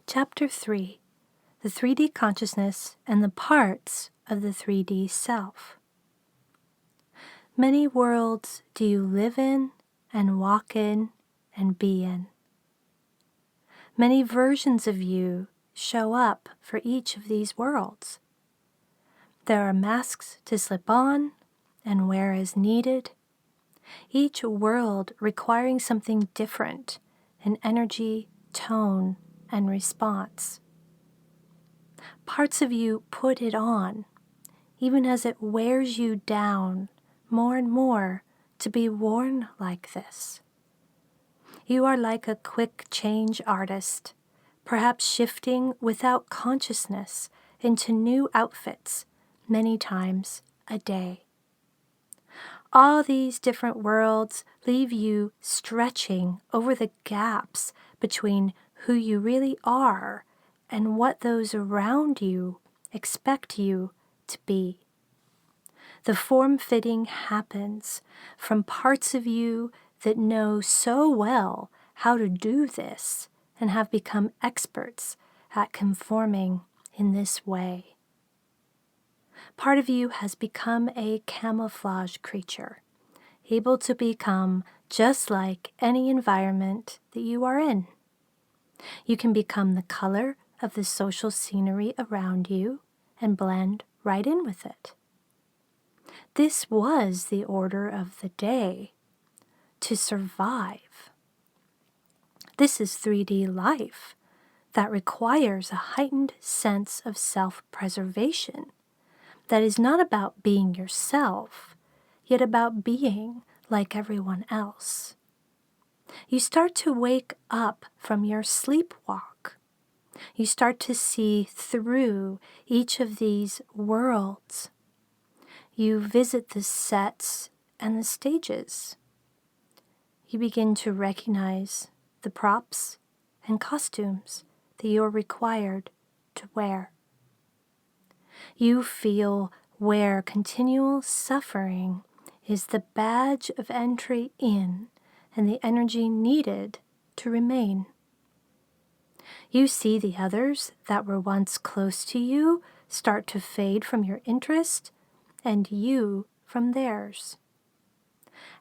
Chapter 3: The 3D Consciousness and the Parts of the 3D Self. Many worlds do you live in and walk in and be in. Many versions of you show up for each of these worlds. There are masks to slip on and wear as needed, each world requiring something different in energy, tone, and response. Parts of you put it on, even as it wears you down more and more to be worn like this. You are like a quick change artist, perhaps shifting without consciousness into new outfits many times a day. All these different worlds leave you stretching over the gaps between who you really are and what those around you expect you to be. The form-fitting happens from parts of you that know so well how to do this and have become experts at conforming in this way. Part of you has become a camouflage creature, able to become just like any environment that you are in. You can become the color of the social scenery around you and blend right in with it. This was the order of the day to survive. This is 3D life that requires a heightened sense of self-preservation that is not about being yourself, yet about being like everyone else. You start to wake up from your sleepwalk. You start to see through each of these worlds. You visit the sets and the stages. You begin to recognize the props and costumes that you're required to wear. You feel where continual suffering is the badge of entry in and the energy needed to remain. You see the others that were once close to you start to fade from your interest and you from theirs.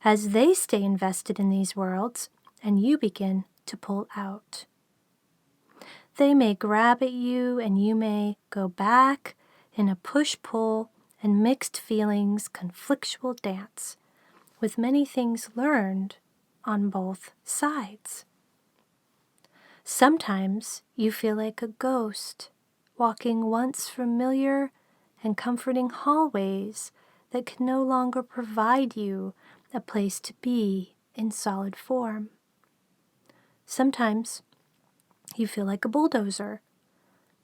As they stay invested in these worlds and you begin to pull out. They may grab at you and you may go back in a push-pull and mixed feelings conflictual dance with many things learned on both sides. Sometimes you feel like a ghost walking once familiar and comforting hallways that can no longer provide you a place to be in solid form. Sometimes you feel like a bulldozer,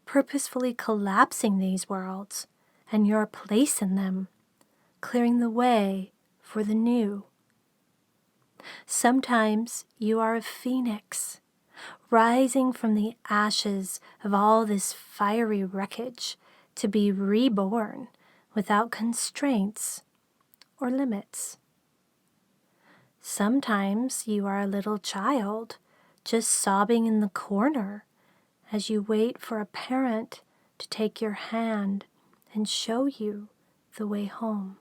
purposefully collapsing these worlds and your place in them, clearing the way for the new. Sometimes you are a phoenix, rising from the ashes of all this fiery wreckage to be reborn without constraints or limits. Sometimes you are a little child, just sobbing in the corner as you wait for a parent to take your hand and show you the way home.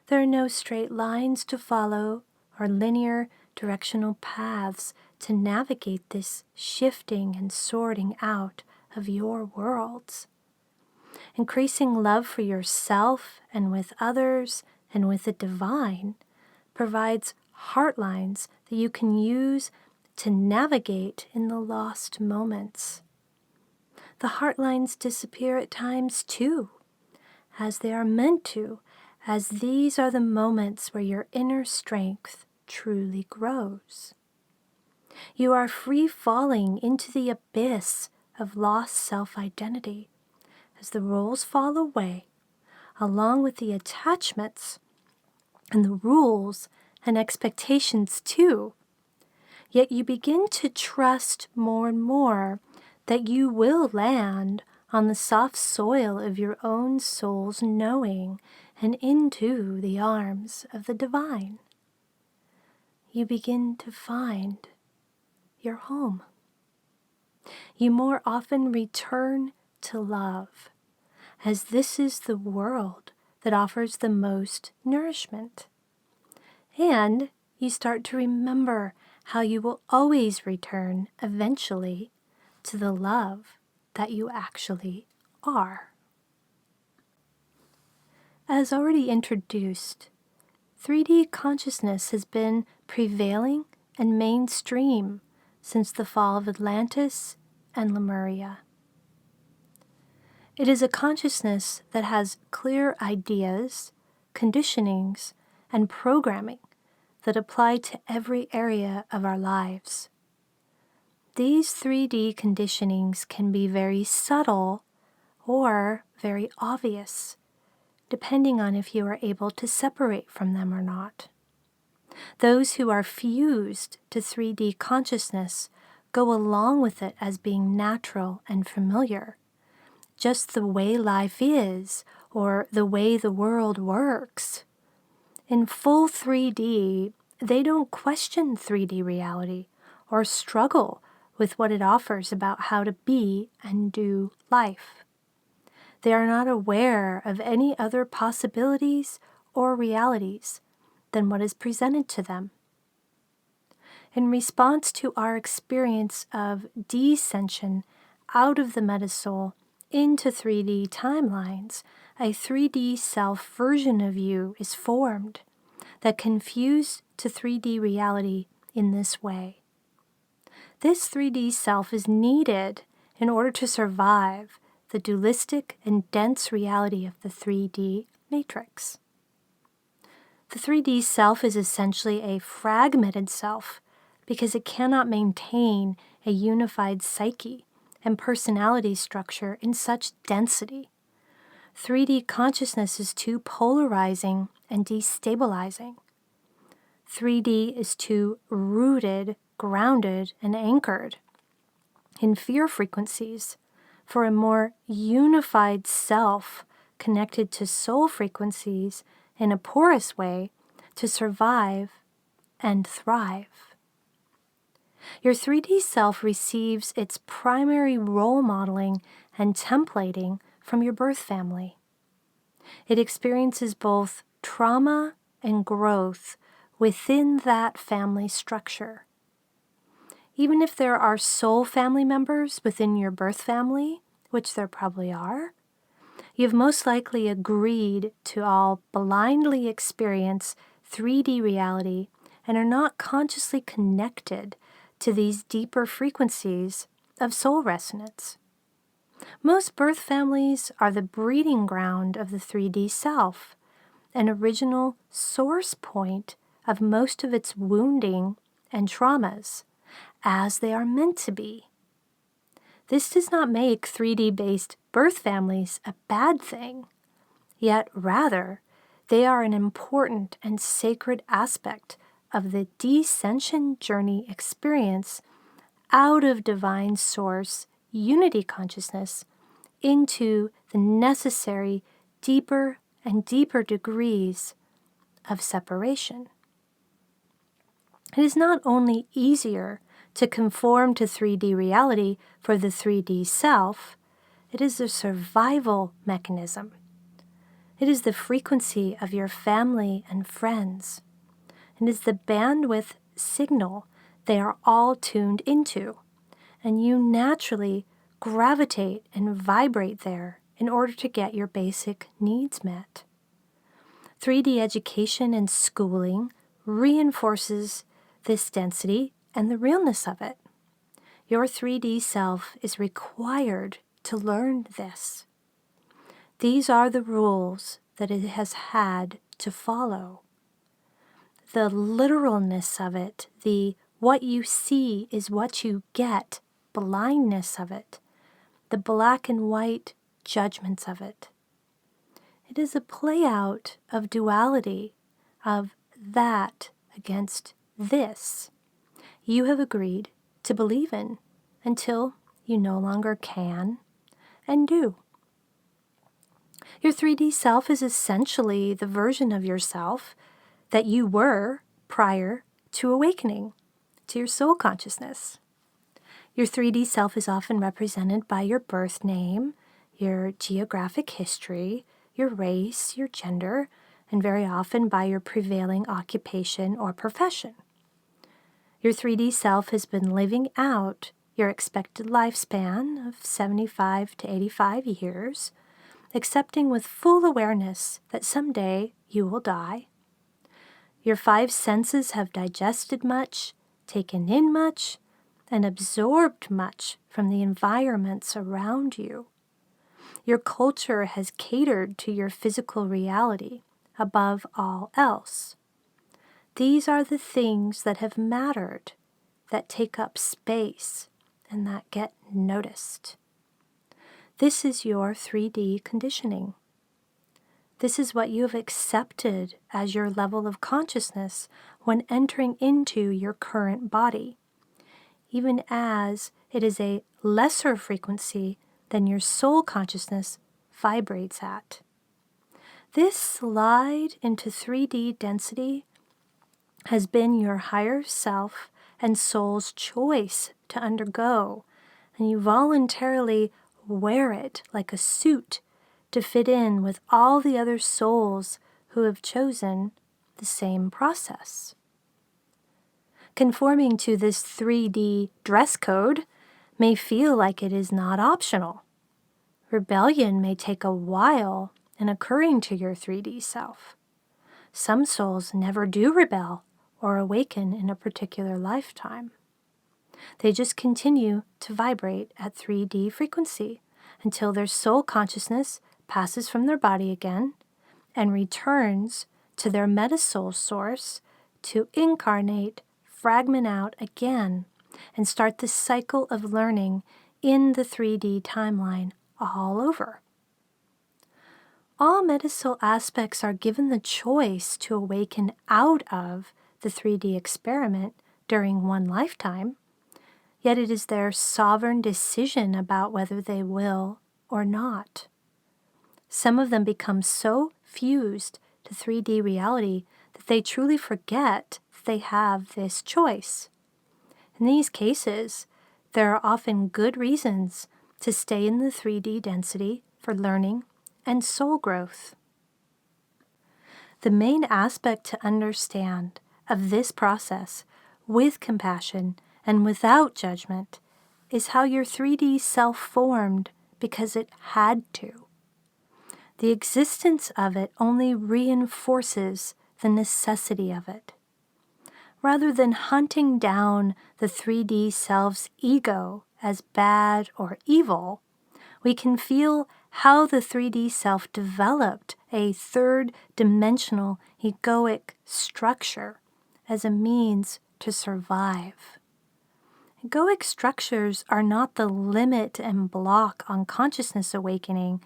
There are no straight lines to follow or linear directional paths to navigate this shifting and sorting out of your worlds. Increasing love for yourself and with others and with the divine provides heart lines that you can use to navigate in the lost moments. The heart lines disappear at times too, as they are meant to, as these are the moments where your inner strength truly grows. You are free falling into the abyss of lost self-identity as the roles fall away, along with the attachments and the rules and expectations too. Yet you begin to trust more and more that you will land on the soft soil of your own soul's knowing and into the arms of the divine. You begin to find your home. you more often return to love, as this is the world that offers the most nourishment. And you start to remember how you will always return eventually to the love that you actually are. As already introduced, 3D consciousness has been prevailing and mainstream since the fall of Atlantis and Lemuria. It is a consciousness that has clear ideas, conditionings, and programming that apply to every area of our lives. These 3D conditionings can be very subtle or very obvious, depending on if you are able to separate from them or not. Those who are fused to 3D consciousness go along with it as being natural and familiar, just the way life is or the way the world works. In full 3D, they don't question 3D reality or struggle with what it offers about how to be and do life. They are not aware of any other possibilities or realities than what is presented to them. In response to our experience of descension out of the Metasoul into 3D timelines, a 3D self version of you is formed that can fuse to 3D reality in this way. This 3D self is needed in order to survive the dualistic and dense reality of the 3D matrix. The 3D self is essentially a fragmented self because it cannot maintain a unified psyche and personality structure in such density. 3D consciousness is too polarizing and destabilizing. 3D is too rooted, grounded, and anchored in fear frequencies for a more unified self connected to soul frequencies in a porous way to survive and thrive. Your 3D self receives its primary role modeling and templating from your birth family. It experiences both trauma and growth within that family structure. Even if there are soul family members within your birth family, which there probably are, you've most likely agreed to all blindly experience 3D reality and are not consciously connected to these deeper frequencies of soul resonance. Most birth families are the breeding ground of the 3D self, an original source point of most of its wounding and traumas, as they are meant to be. This does not make 3D-based birth families a bad thing, yet rather, they are an important and sacred aspect of the descension journey experience out of divine source unity consciousness into the necessary deeper and deeper degrees of separation. It is not only easier to conform to 3D reality for the 3D self, it is a survival mechanism. It is the frequency of your family and friends. It is the bandwidth signal they are all tuned into, and you naturally gravitate and vibrate there in order to get your basic needs met. 3D education and schooling reinforces this density and the realness of it. Your 3D self is required to learn this. These are the rules that it has had to follow. The literalness of it, the what you see is what you get blindness of it, the black and white judgments of it. It is a play out of duality, of that against this you have agreed to believe in until you no longer can and do. Your 3D self is essentially the version of yourself that you were prior to awakening to your soul consciousness. Your 3D self is often represented by your birth name, your geographic history, your race, your gender, and very often by your prevailing occupation or profession. Your 3D self has been living out your expected lifespan of 75 to 85 years, accepting with full awareness that someday you will die. Your 5 senses have digested much, taken in much, and absorbed much from the environments around you. Your culture has catered to your physical reality above all else. These are the things that have mattered, that take up space, and that get noticed. This is your 3D conditioning. This is what you have accepted as your level of consciousness when entering into your current body, even as it is a lesser frequency than your soul consciousness vibrates at. This slide into 3D density has been your higher self and soul's choice to undergo, and you voluntarily wear it like a suit to fit in with all the other souls who have chosen the same process. Conforming to this 3D dress code may feel like it is not optional. Rebellion may take a while in occurring to your 3D self. Some souls never do rebel or awaken in a particular lifetime. They just continue to vibrate at 3D frequency until their soul consciousness passes from their body again and returns to their Metasoul source to incarnate, fragment out again, and start the cycle of learning in the 3D timeline all over. All Metasoul aspects are given the choice to awaken out of the 3D experiment during one lifetime, yet it is their sovereign decision about whether they will or not. Some of them become so fused to 3D reality that they truly forget that they have this choice. In these cases, there are often good reasons to stay in the 3D density for learning and soul growth. The main aspect to understand of this process with compassion and without judgment is how your 3D self formed because it had to. The existence of it only reinforces the necessity of it. Rather than hunting down the 3D self's ego as bad or evil, we can feel how the 3D self developed a third-dimensional egoic structure as a means to survive. Egoic structures are not the limit and block on consciousness awakening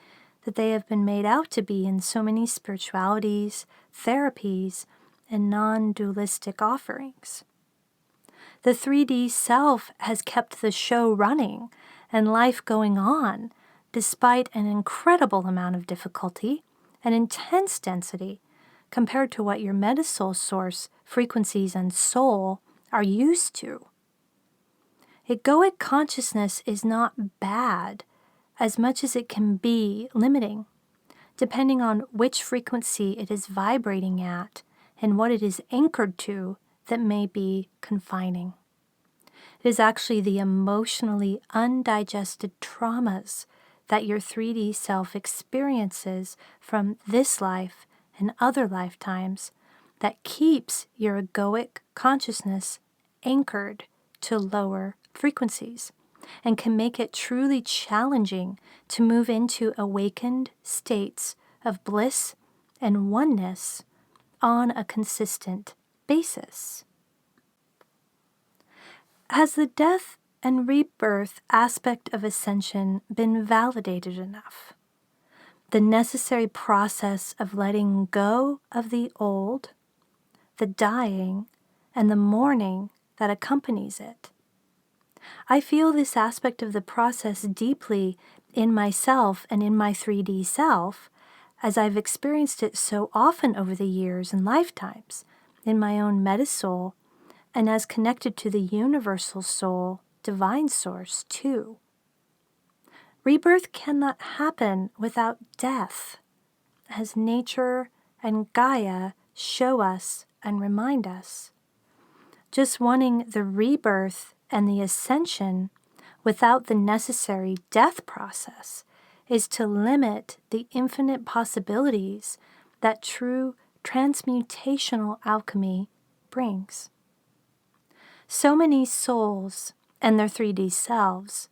that they have been made out to be in so many spiritualities, therapies, and non-dualistic offerings. The 3D self has kept the show running and life going on despite an incredible amount of difficulty and intense density compared to what your Metasoul source, frequencies, and soul are used to. Egoic consciousness is not bad as much as it can be limiting, depending on which frequency it is vibrating at and what it is anchored to that may be confining. It is actually the emotionally undigested traumas that your 3D self experiences from this life and other lifetimes that keeps your egoic consciousness anchored to lower frequencies and can make it truly challenging to move into awakened states of bliss and oneness on a consistent basis. Has the death and rebirth aspect of ascension been validated enough? The necessary process of letting go of the old, the dying, and the mourning that accompanies it. I feel this aspect of the process deeply in myself and in my 3D self, as I've experienced it so often over the years and lifetimes in my own Metasoul, and as connected to the universal soul divine source too. Rebirth cannot happen without death, as nature and Gaia show us and remind us. Just wanting the rebirth and the ascension without the necessary death process is to limit the infinite possibilities that true transmutational alchemy brings. So many souls and their 3D selves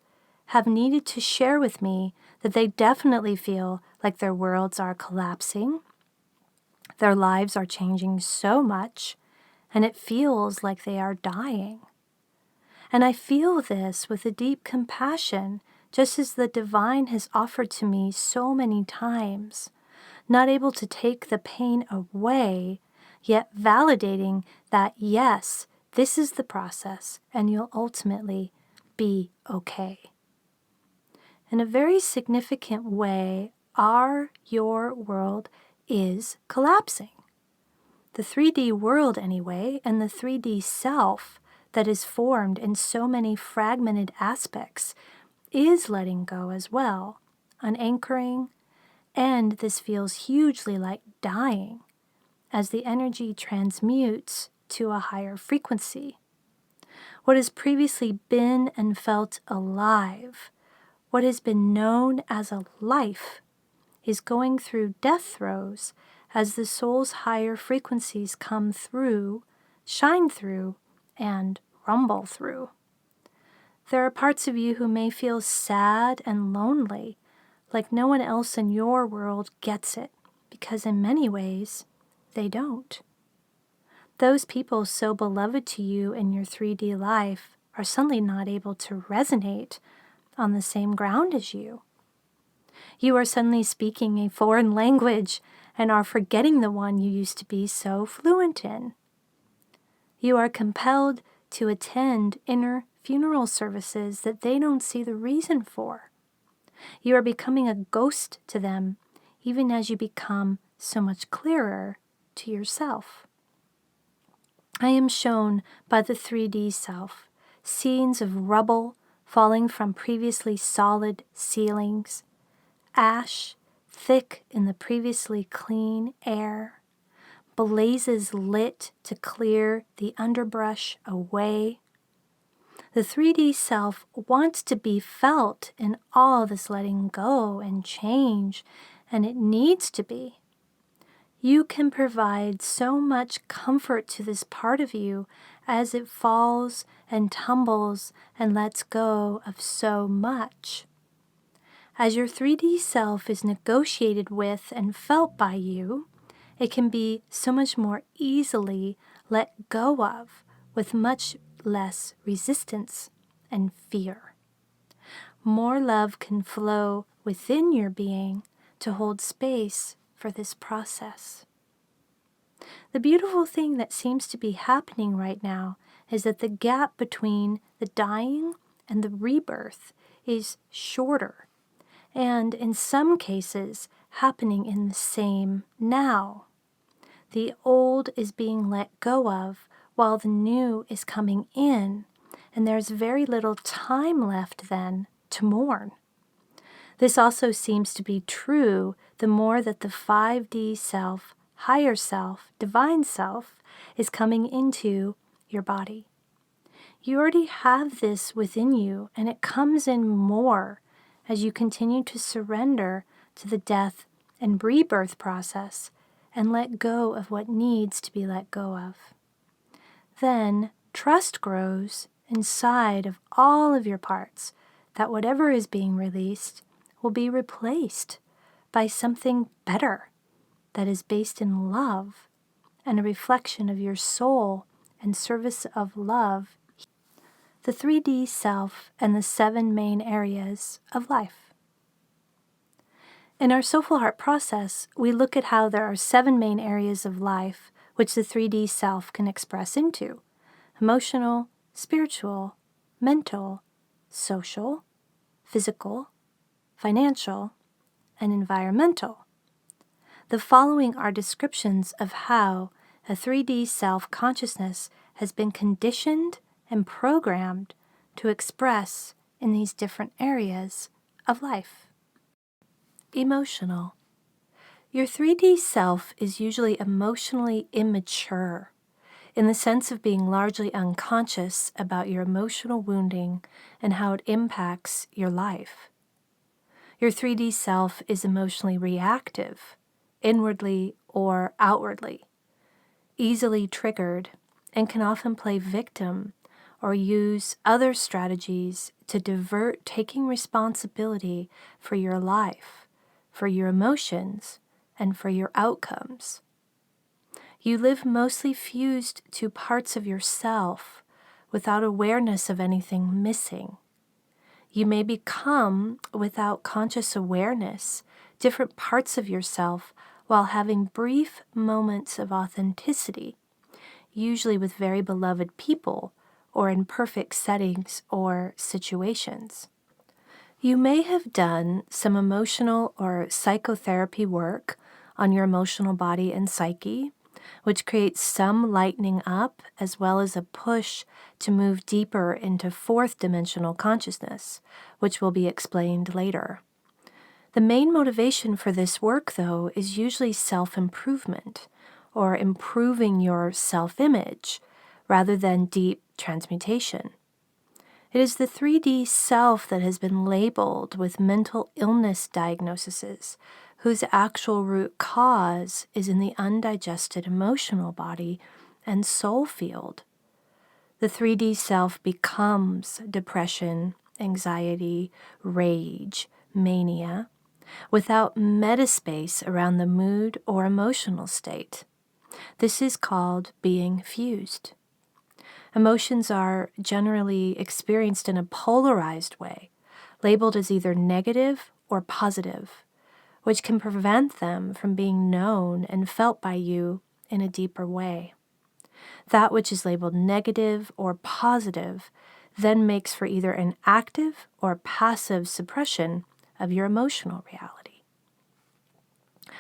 have needed to share with me that they definitely feel like their worlds are collapsing, their lives are changing so much, and it feels like they are dying. And I feel this with a deep compassion, just as the divine has offered to me so many times, not able to take the pain away, yet validating that yes, this is the process and you'll ultimately be okay. In a very significant way, your world is collapsing. The 3D world anyway, and the 3D self that is formed in so many fragmented aspects is letting go as well, unanchoring, and this feels hugely like dying as the energy transmutes to a higher frequency. What has previously been and felt alive, what has been known as a life, is going through death throes as the soul's higher frequencies come through, shine through, and rumble through. There are parts of you who may feel sad and lonely, like no one else in your world gets it, because in many ways, they don't. Those people so beloved to you in your 3D life are suddenly not able to resonate on the same ground as you. You are suddenly speaking a foreign language and are forgetting the one you used to be so fluent in. You are compelled to attend inner funeral services that they don't see the reason for. You are becoming a ghost to them, even as you become so much clearer to yourself. I am shown by the 3D self scenes of rubble falling from previously solid ceilings, ash thick in the previously clean air, blazes lit to clear the underbrush away. The 3D self wants to be felt in all this letting go and change, and it needs to be. You can provide so much comfort to this part of you as it falls and tumbles and lets go of so much. As your 3D self is negotiated with and felt by you, it can be so much more easily let go of with much less resistance and fear. More love can flow within your being to hold space for this process. The beautiful thing that seems to be happening right now is that the gap between the dying and the rebirth is shorter, and in some cases happening in the same now. The old is being let go of while the new is coming in, and there's very little time left then to mourn. This also seems to be true the more that the 5D self, higher self, divine self is coming into your body. You already have this within you, and it comes in more as you continue to surrender to the death and rebirth process and let go of what needs to be let go of. Then trust grows inside of all of your parts that whatever is being released will be replaced by something better that is based in love and a reflection of your soul and service of love, the 3D self and the 7 main areas of life. In our Soulful Heart process, we look at how there are 7 main areas of life which the 3D self can express into: emotional, spiritual, mental, social, physical, financial, and environmental. The following are descriptions of how a 3D self-consciousness has been conditioned and programmed to express in these different areas of life. Emotional. Your 3D self is usually emotionally immature, in the sense of being largely unconscious about your emotional wounding and how it impacts your life. Your 3D self is emotionally reactive, inwardly or outwardly, easily triggered, and can often play victim or use other strategies to divert taking responsibility for your life, for your emotions, and for your outcomes. You live mostly fused to parts of yourself without awareness of anything missing. You may become, without conscious awareness, different parts of yourself while having brief moments of authenticity, usually with very beloved people or in perfect settings or situations. You may have done some emotional or psychotherapy work on your emotional body and psyche, which creates some lightening up as well as a push to move deeper into fourth dimensional consciousness, which will be explained later. The main motivation for this work, though, is usually self-improvement or improving your self-image rather than deep transmutation. It is the 3D self that has been labeled with mental illness diagnoses, whose actual root cause is in the undigested emotional body and soul field. The 3D self becomes depression, anxiety, rage, mania, without metaspace around the mood or emotional state. This is called being fused. Emotions are generally experienced in a polarized way, labeled as either negative or positive, which can prevent them from being known and felt by you in a deeper way. That which is labeled negative or positive then makes for either an active or passive suppression of your emotional reality.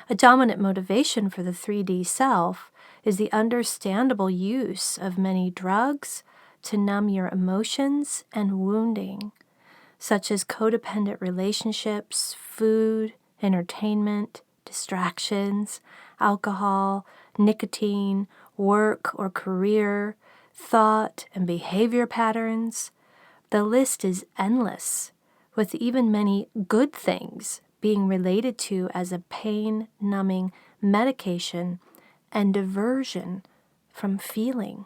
A dominant motivation for the 3D self is the understandable use of many drugs to numb your emotions and wounding, such as codependent relationships, food, entertainment, distractions, alcohol, nicotine, work or career, thought and behavior patterns. The list is endless, with even many good things being related to as a pain-numbing medication and diversion from feeling.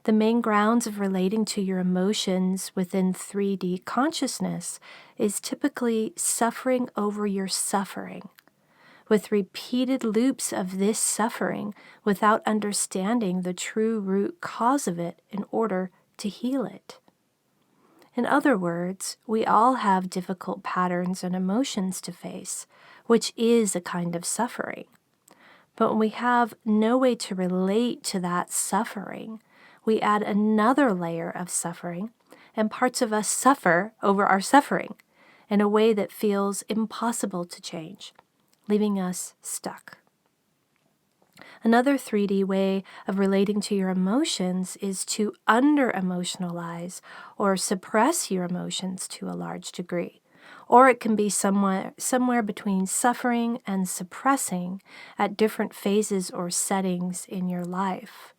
The main grounds of relating to your emotions within 3D consciousness is typically suffering over your suffering, with repeated loops of this suffering without understanding the true root cause of it in order to heal it. In other words, we all have difficult patterns and emotions to face, which is a kind of suffering. But when we have no way to relate to that suffering, we add another layer of suffering, and parts of us suffer over our suffering in a way that feels impossible to change, leaving us stuck. Another 3D way of relating to your emotions is to under-emotionalize or suppress your emotions to a large degree. Or it can be somewhere between suffering and suppressing at different phases or settings in your life.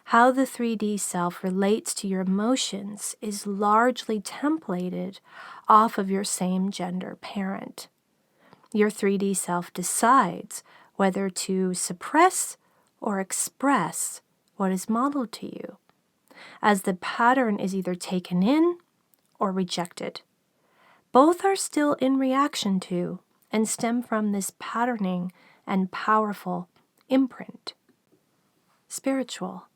How the 3D self relates to your emotions is largely templated off of your same gender parent. Your 3D self decides whether to suppress or express what is modeled to you, as the pattern is either taken in or rejected. Both are still in reaction to and stem from this patterning and powerful imprint. Spiritual.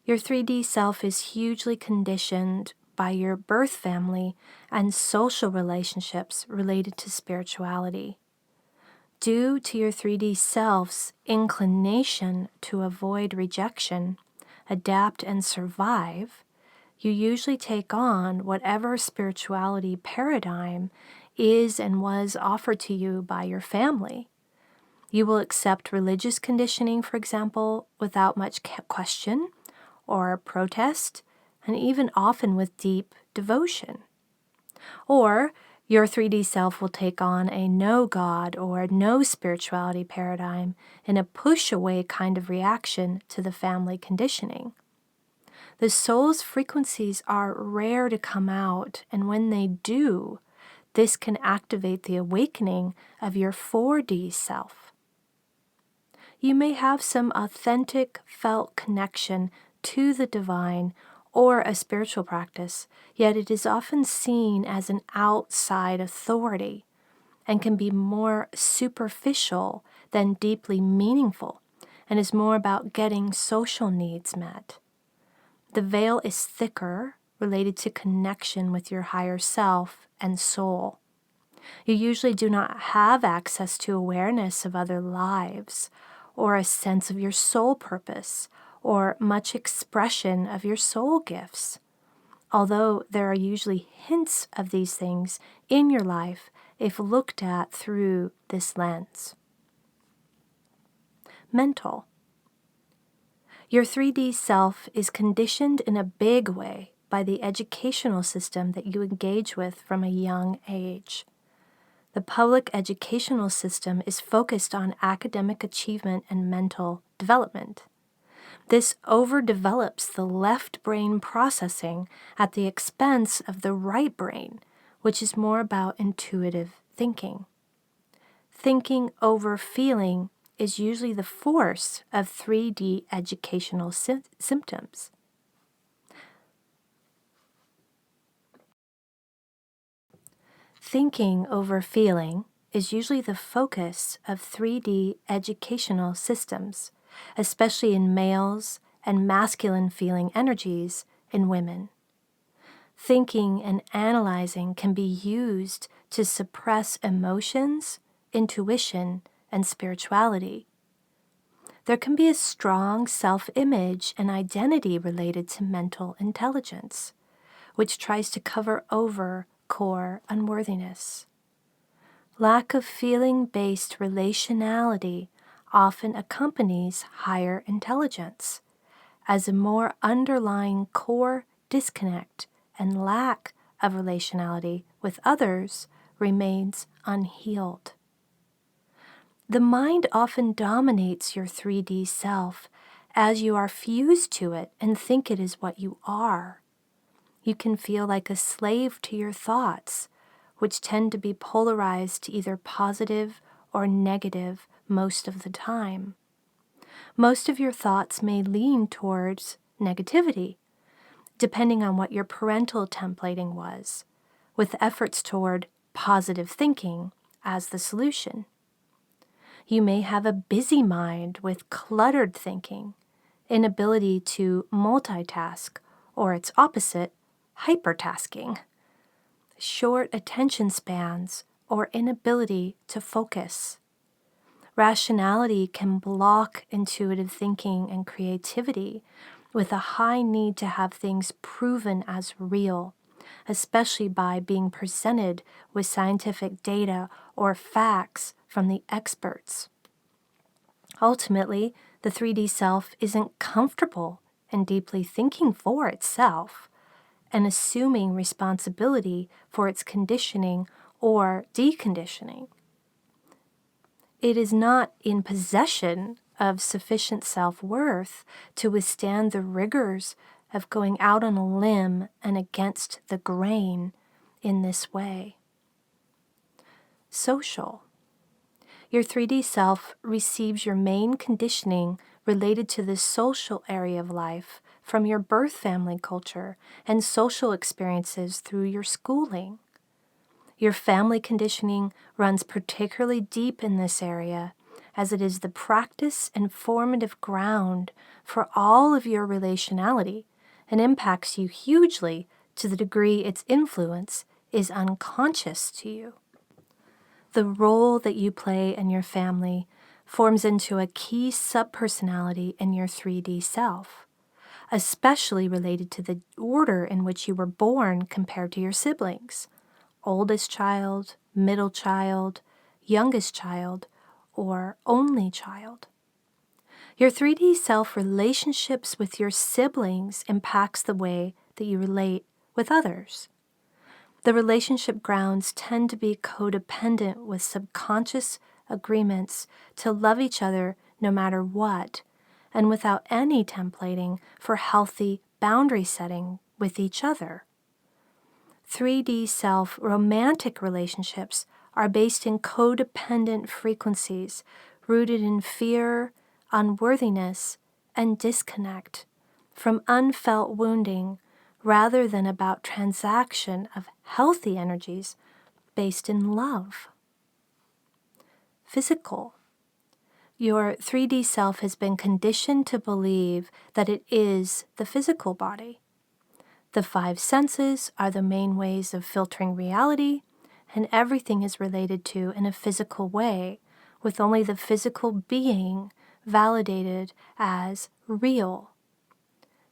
Your 3D self is hugely conditioned by your birth family and social relationships related to spirituality. Due to your 3D self's inclination to avoid rejection, adapt, and survive, you usually take on whatever spirituality paradigm is and was offered to you by your family. You will accept religious conditioning, for example, without much question or protest, and even often with deep devotion. Or your 3D self will take on a no God or no spirituality paradigm in a push-away kind of reaction to the family conditioning. The soul's frequencies are rare to come out, and when they do, this can activate the awakening of your 4D self. You may have some authentic felt connection to the divine or a spiritual practice, yet it is often seen as an outside authority and can be more superficial than deeply meaningful, and is more about getting social needs met. The veil is thicker, related to connection with your higher self and soul. You usually do not have access to awareness of other lives, or a sense of your soul purpose, or much expression of your soul gifts, although there are usually hints of these things in your life if looked at through this lens. Mental. Your 3D self is conditioned in a big way by the educational system that you engage with from a young age. The public educational system is focused on academic achievement and mental development. This overdevelops the left brain processing at the expense of the right brain, which is more about intuitive thinking. Thinking over feeling is usually the force of 3D educational symptoms. Thinking over feeling is usually the focus of 3D educational systems, especially in males and masculine feeling energies in women. Thinking and analyzing can be used to suppress emotions, intuition, and spirituality. There can be a strong self-image and identity related to mental intelligence, which tries to cover over core unworthiness. Lack of feeling-based relationality often accompanies higher intelligence, as a more underlying core disconnect and lack of relationality with others remains unhealed. The mind often dominates your 3D self as you are fused to it and think it is what you are. You can feel like a slave to your thoughts, which tend to be polarized to either positive or negative most of the time. Most of your thoughts may lean towards negativity, depending on what your parental templating was, with efforts toward positive thinking as the solution. You may have a busy mind with cluttered thinking, inability to multitask, or its opposite, hypertasking, short attention spans, or inability to focus. Rationality can block intuitive thinking and creativity, with a high need to have things proven as real, especially by being presented with scientific data or facts from the experts. Ultimately, the 3D self isn't comfortable in deeply thinking for itself and assuming responsibility for its conditioning or deconditioning. It is not in possession of sufficient self-worth to withstand the rigors of going out on a limb and against the grain in this way. Social. Your 3D self receives your main conditioning related to the social area of life from your birth family culture and social experiences through your schooling. Your family conditioning runs particularly deep in this area, as it is the practice and formative ground for all of your relationality and impacts you hugely to the degree its influence is unconscious to you. The role that you play in your family forms into a key subpersonality in your 3D self, especially related to the order in which you were born compared to your siblings, oldest child, middle child, youngest child, or only child. Your 3D self relationships with your siblings impacts the way that you relate with others. The relationship grounds tend to be codependent with subconscious agreements to love each other no matter what, and without any templating for healthy boundary setting with each other. 3D self romantic relationships are based in codependent frequencies rooted in fear, unworthiness, and disconnect from unfelt wounding rather than about transaction of healthy energies based in love. Physical. Your 3D self has been conditioned to believe that it is the physical body. The 5 senses are the main ways of filtering reality, and everything is related to in a physical way, with only the physical being validated as real.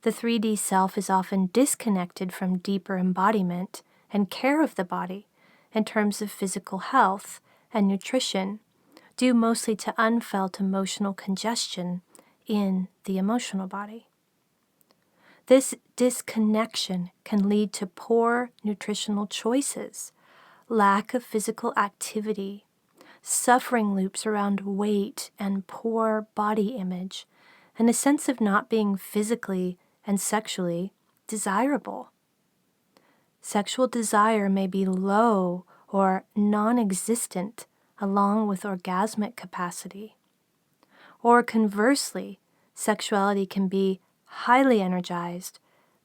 The 3D self is often disconnected from deeper embodiment and care of the body in terms of physical health and nutrition, due mostly to unfelt emotional congestion in the emotional body. This disconnection can lead to poor nutritional choices, lack of physical activity, suffering loops around weight and poor body image, and a sense of not being physically and sexually desirable. Sexual desire may be low or non-existent along with orgasmic capacity. Or conversely, sexuality can be highly energized,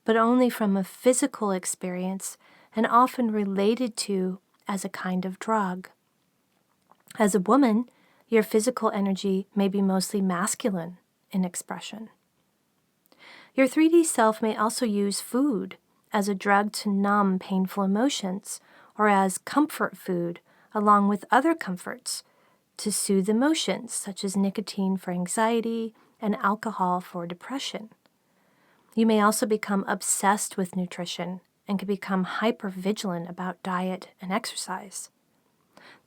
but only from a physical experience and often related to as a kind of drug. As a woman, your physical energy may be mostly masculine in expression. Your 3D self may also use food as a drug to numb painful emotions or as comfort food along with other comforts to soothe emotions such as nicotine for anxiety and alcohol for depression. You may also become obsessed with nutrition and can become hypervigilant about diet and exercise.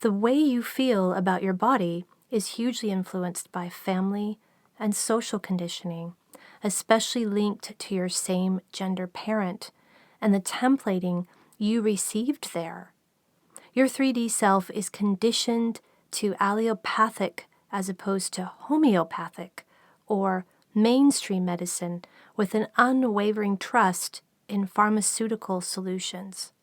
The way you feel about your body is hugely influenced by family and social conditioning, especially linked to your same gender parent and the templating you received there. Your 3D self is conditioned to allopathic as opposed to homeopathic or mainstream medicine with an unwavering trust in pharmaceutical solutions.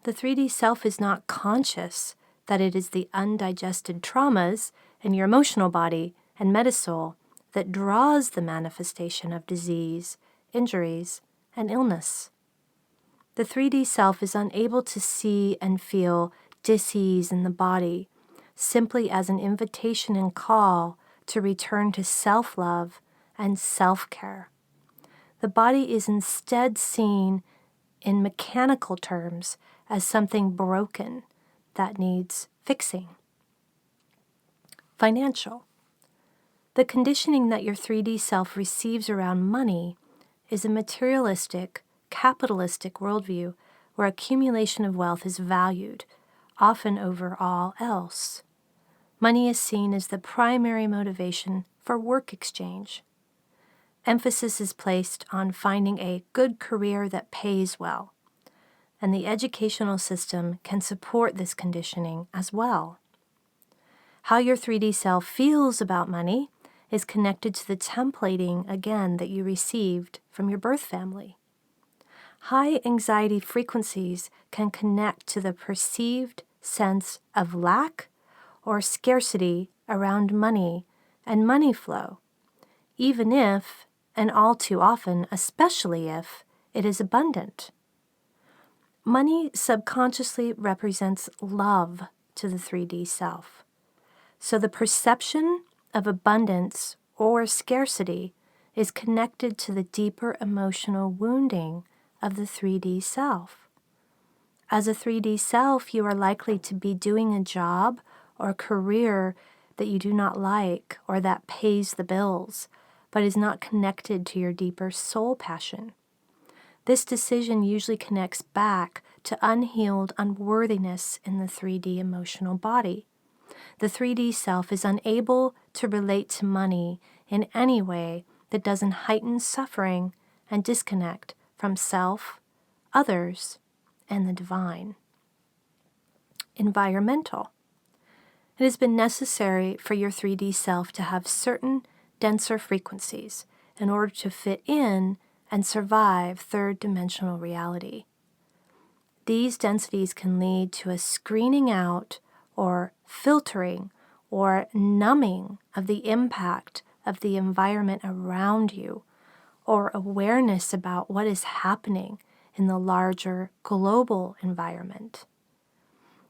The 3D self is not conscious that it is the undigested traumas in your emotional body and Metasoul that draws the manifestation of disease, injuries, and illness. The 3D self is unable to see and feel dis-ease in the body simply as an invitation and call to return to self-love and self-care. The body is instead seen in mechanical terms as something broken that needs fixing. Financial. The conditioning that your 3D self receives around money is a materialistic, capitalistic worldview where accumulation of wealth is valued, often over all else. Money is seen as the primary motivation for work exchange. Emphasis is placed on finding a good career that pays well, and the educational system can support this conditioning as well. How your 3D self feels about money is connected to the templating, again, that you received from your birth family. High anxiety frequencies can connect to the perceived sense of lack or scarcity around money and money flow, even if, and all too often, especially if, it is abundant. Money subconsciously represents love to the 3D self. So the perception of abundance or scarcity is connected to the deeper emotional wounding of the 3D self. As a 3D self, you are likely to be doing a job or a career that you do not like or that pays the bills, but is not connected to your deeper soul passion. This decision usually connects back to unhealed unworthiness in the 3D emotional body. The 3D self is unable to relate to money in any way that doesn't heighten suffering and disconnect from self, others, and the divine. Environmental. It has been necessary for your 3D self to have certain denser frequencies in order to fit in and survive third-dimensional reality. These densities can lead to a screening out or filtering or numbing of the impact of the environment around you, or awareness about what is happening in the larger global environment.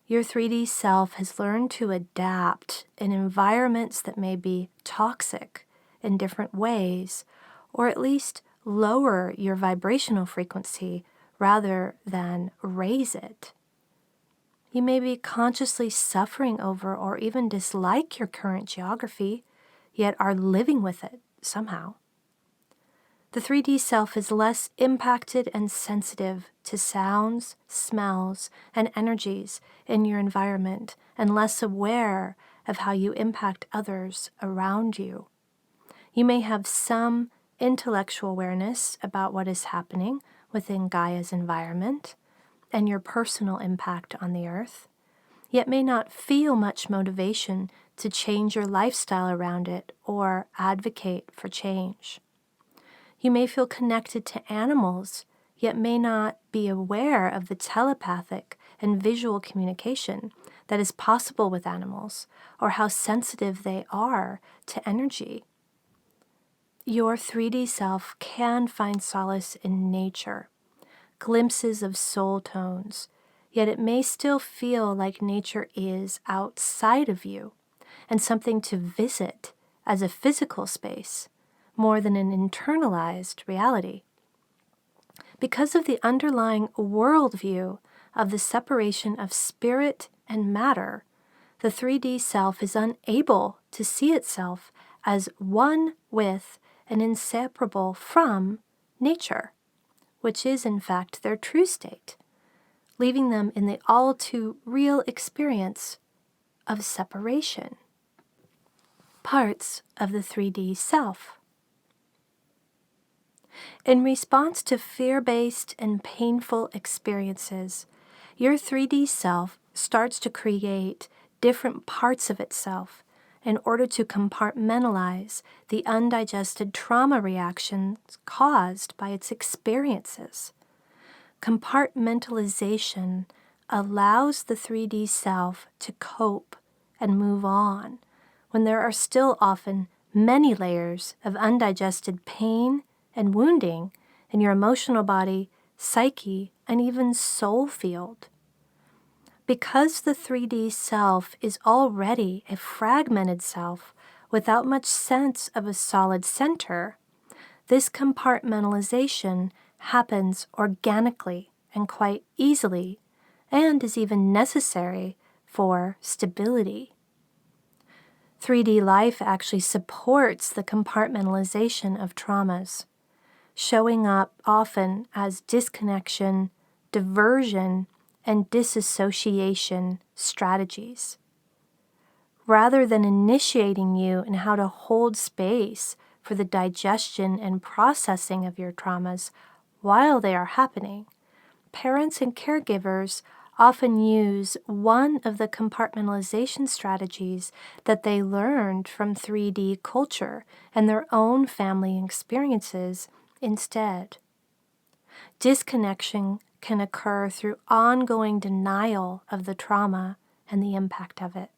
Your 3D self has learned to adapt in environments that may be toxic in different ways, or at least lower your vibrational frequency rather than raise it. You may be consciously suffering over or even dislike your current geography, yet are living with it somehow. The 3D self is less impacted and sensitive to sounds, smells, and energies in your environment, and less aware of how you impact others around you. You may have some intellectual awareness about what is happening within Gaia's environment and your personal impact on the earth, yet may not feel much motivation to change your lifestyle around it or advocate for change. You may feel connected to animals, yet may not be aware of the telepathic and visual communication that is possible with animals, or how sensitive they are to energy. Your 3D self can find solace in nature, glimpses of soul tones, yet it may still feel like nature is outside of you and something to visit as a physical space, more than an internalized reality. Because of the underlying worldview of the separation of spirit and matter, the 3D self is unable to see itself as one with and inseparable from nature, which is in fact their true state, leaving them in the all too real experience of separation. Parts of the 3D self. In response to fear-based and painful experiences, your 3D self starts to create different parts of itself in order to compartmentalize the undigested trauma reactions caused by its experiences. Compartmentalization allows the 3D self to cope and move on when there are still often many layers of undigested pain and wounding in your emotional body, psyche, and even soul field. Because the 3D self is already a fragmented self without much sense of a solid center, this compartmentalization happens organically and quite easily, and is even necessary for stability. 3D life actually supports the compartmentalization of traumas, showing up often as disconnection, diversion, and disassociation strategies. Rather than initiating you in how to hold space for the digestion and processing of your traumas while they are happening, parents and caregivers often use one of the compartmentalization strategies that they learned from 3D culture and their own family experiences instead. Disconnection can occur through ongoing denial of the trauma and the impact of it.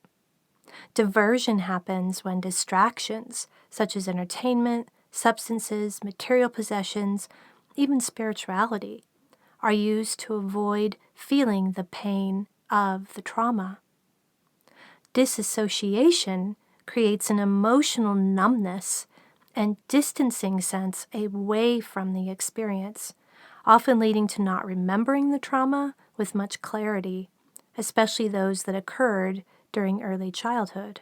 Diversion happens when distractions, such as entertainment, substances, material possessions, even spirituality, are used to avoid feeling the pain of the trauma. Disassociation creates an emotional numbness and distancing sense away from the experience, often leading to not remembering the trauma with much clarity, especially those that occurred during early childhood.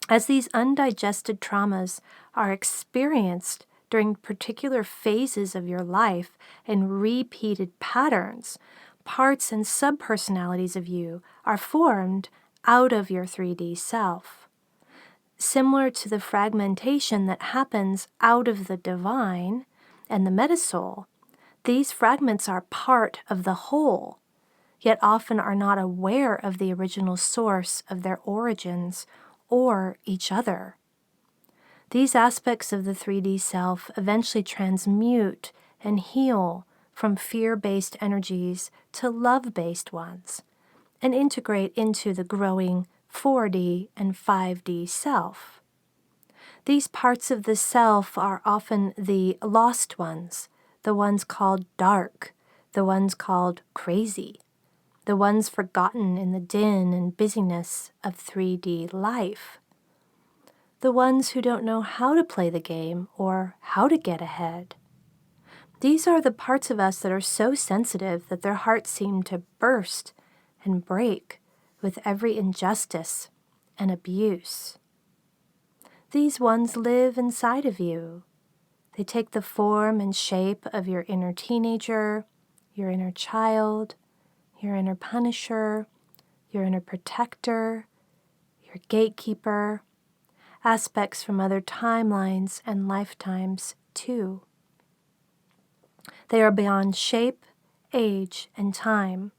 As these undigested traumas are experienced during particular phases of your life in repeated patterns, parts and subpersonalities of you are formed out of your 3D self. Similar to the fragmentation that happens out of the divine, and the Metasoul, these fragments are part of the whole, yet often are not aware of the original source of their origins or each other. These aspects of the 3D self eventually transmute and heal from fear-based energies to love-based ones and integrate into the growing 4D and 5D self. These parts of the self are often the lost ones, the ones called dark, the ones called crazy, the ones forgotten in the din and busyness of 3D life, the ones who don't know how to play the game or how to get ahead. These are the parts of us that are so sensitive that their hearts seem to burst and break with every injustice and abuse. These ones live inside of you. They take the form and shape of your inner teenager, your inner child, your inner punisher, your inner protector, your gatekeeper, aspects from other timelines and lifetimes too. They are beyond shape, age, and time.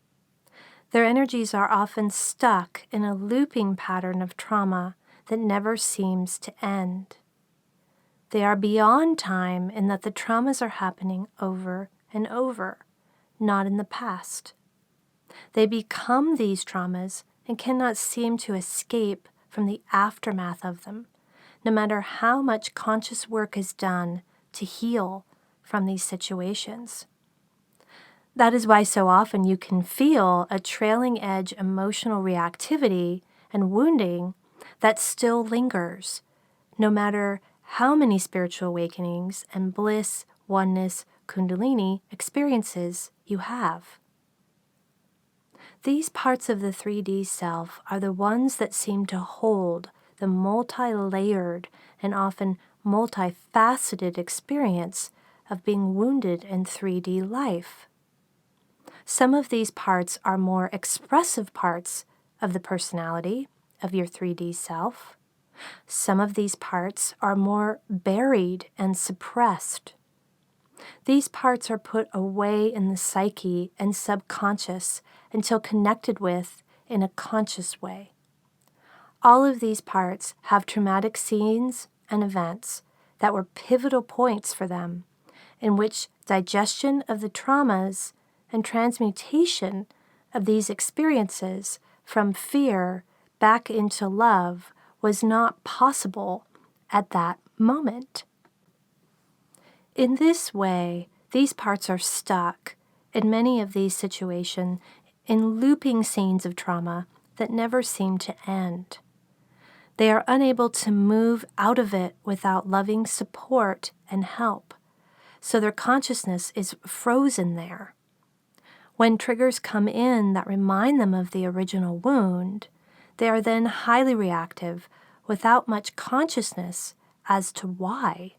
Their energies are often stuck in a looping pattern of trauma that never seems to end. They are beyond time in that the traumas are happening over and over, not in the past. They become these traumas and cannot seem to escape from the aftermath of them, no matter how much conscious work is done to heal from these situations. That is why so often you can feel a trailing edge emotional reactivity and wounding that still lingers, no matter how many spiritual awakenings and bliss, oneness, kundalini experiences you have. These parts of the 3D self are the ones that seem to hold the multi-layered and often multifaceted experience of being wounded in 3D life. Some of these parts are more expressive parts of the personality of your 3D self. Some of these parts are more buried and suppressed. These parts are put away in the psyche and subconscious until connected with in a conscious way. All of these parts have traumatic scenes and events that were pivotal points for them, in which digestion of the traumas and transmutation of these experiences from fear back into love was not possible at that moment. In this way, these parts are stuck in many of these situations in looping scenes of trauma that never seem to end. They are unable to move out of it without loving support and help, so their consciousness is frozen there. When triggers come in that remind them of the original wound, they are then highly reactive without much consciousness as to why.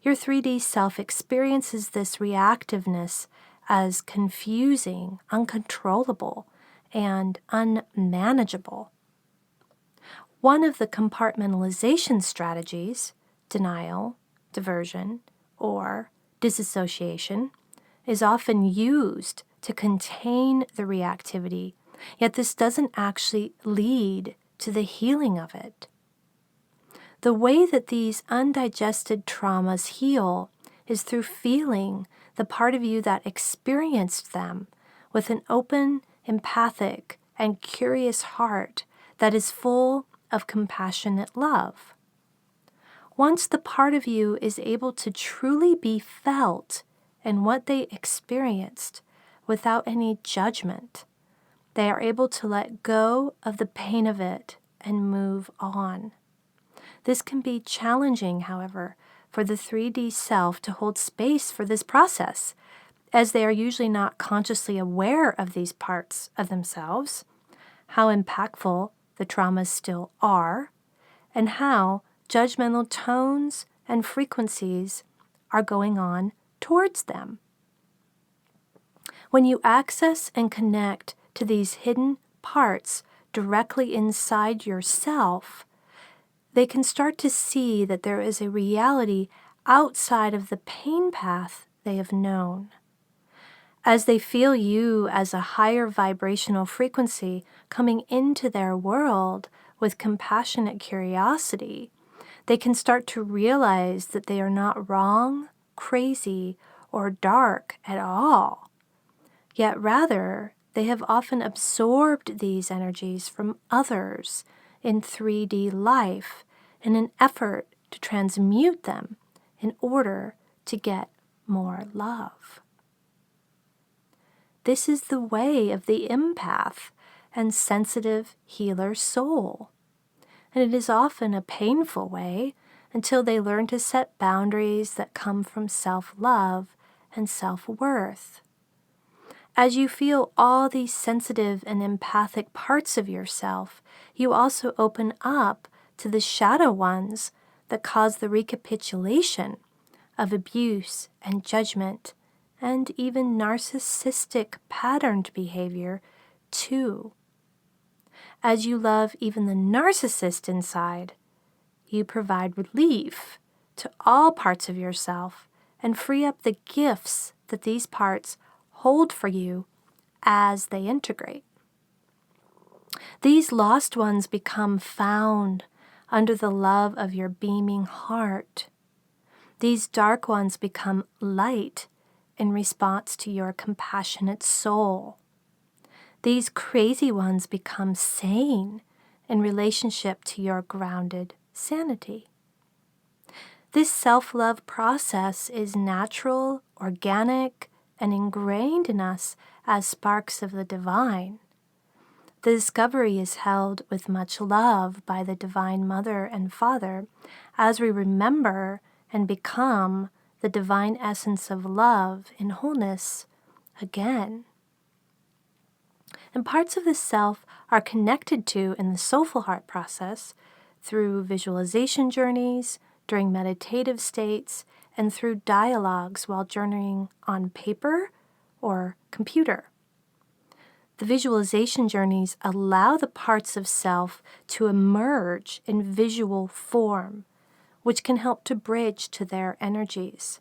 Your 3D self experiences this reactiveness as confusing, uncontrollable, and unmanageable. One of the compartmentalization strategies, denial, diversion, or disassociation, is often used to contain the reactivity, yet this doesn't actually lead to the healing of it. The way that these undigested traumas heal is through feeling the part of you that experienced them with an open, empathic, and curious heart that is full of compassionate love. Once the part of you is able to truly be felt in what they experienced without any judgment, they are able to let go of the pain of it and move on. This can be challenging, however, for the 3D self to hold space for this process, as they are usually not consciously aware of these parts of themselves, how impactful the traumas still are, and how judgmental tones and frequencies are going on towards them. When you access and connect to these hidden parts directly inside yourself, they can start to see that there is a reality outside of the pain path they have known. As they feel you as a higher vibrational frequency coming into their world with compassionate curiosity, they can start to realize that they are not wrong, crazy, or dark at all. Yet rather, they have often absorbed these energies from others in 3D life in an effort to transmute them in order to get more love. This is the way of the empath and sensitive healer soul. And it is often a painful way until they learn to set boundaries that come from self-love and self-worth. As you feel all these sensitive and empathic parts of yourself, you also open up to the shadow ones that cause the recapitulation of abuse and judgment and even narcissistic patterned behavior too. As you love even the narcissist inside, you provide relief to all parts of yourself and free up the gifts that these parts hold for you as they integrate. These lost ones become found under the love of your beaming heart. These dark ones become light in response to your compassionate soul. These crazy ones become sane in relationship to your grounded sanity. This self-love process is natural, organic, and ingrained in us as sparks of the divine. The discovery is held with much love by the Divine Mother and Father as we remember and become the divine essence of love in wholeness again. And parts of the self are connected to in the soulful heart process through visualization journeys, during meditative states, and through dialogues while journeying on paper or computer. The visualization journeys allow the parts of self to emerge in visual form, which can help to bridge to their energies.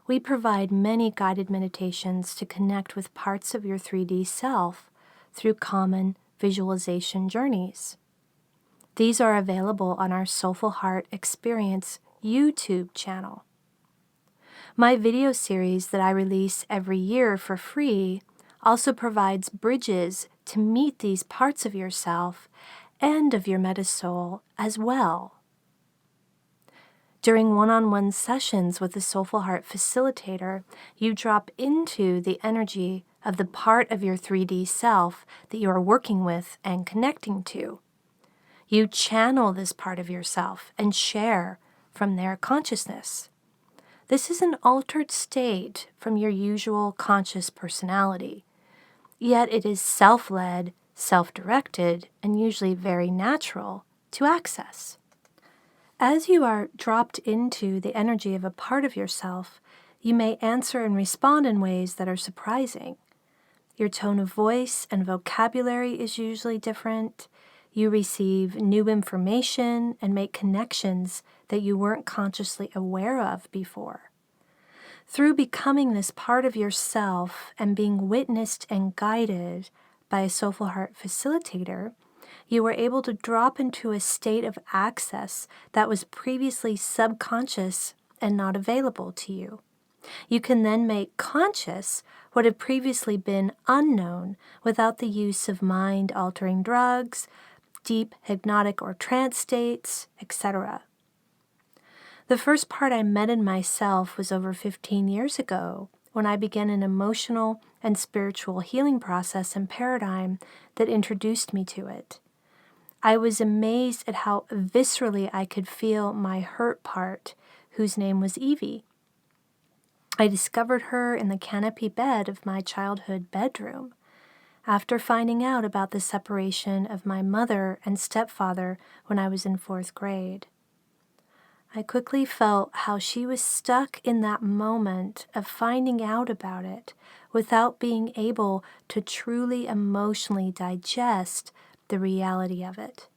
We provide many guided meditations to connect with parts of your 3D self through common visualization journeys. These are available on our Soulful Heart Experience YouTube channel. My video series that I release every year for free also provides bridges to meet these parts of yourself and of your Metasoul as well. During one-on-one sessions with a Soulful Heart facilitator, you drop into the energy of the part of your 3D self that you are working with and connecting to. You channel this part of yourself and share from their consciousness. This is an altered state from your usual conscious personality, yet it is self-led, self-directed, and usually very natural to access. As you are dropped into the energy of a part of yourself, you may answer and respond in ways that are surprising. Your tone of voice and vocabulary is usually different. You receive new information and make connections that you weren't consciously aware of before. Through becoming this part of yourself and being witnessed and guided by a Soulful Heart facilitator, you were able to drop into a state of access that was previously subconscious and not available to you. You can then make conscious what had previously been unknown without the use of mind-altering drugs, deep hypnotic or trance states, etc. The first part I met in myself was over 15 years ago when I began an emotional and spiritual healing process and paradigm that introduced me to it. I was amazed at how viscerally I could feel my hurt part, whose name was Evie. I discovered her in the canopy bed of my childhood bedroom after finding out about the separation of my mother and stepfather when I was in 4th grade. I quickly felt how she was stuck in that moment of finding out about it without being able to truly emotionally digest the reality of it.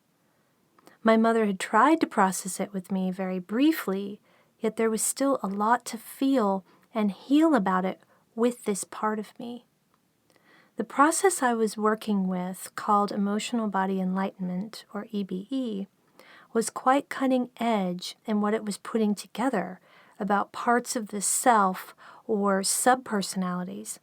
My mother had tried to process it with me very briefly, yet there was still a lot to feel and heal about it with this part of me. The process I was working with, called Emotional Body Enlightenment, or EBE, was quite cutting edge in what it was putting together about parts of the self or subpersonalities,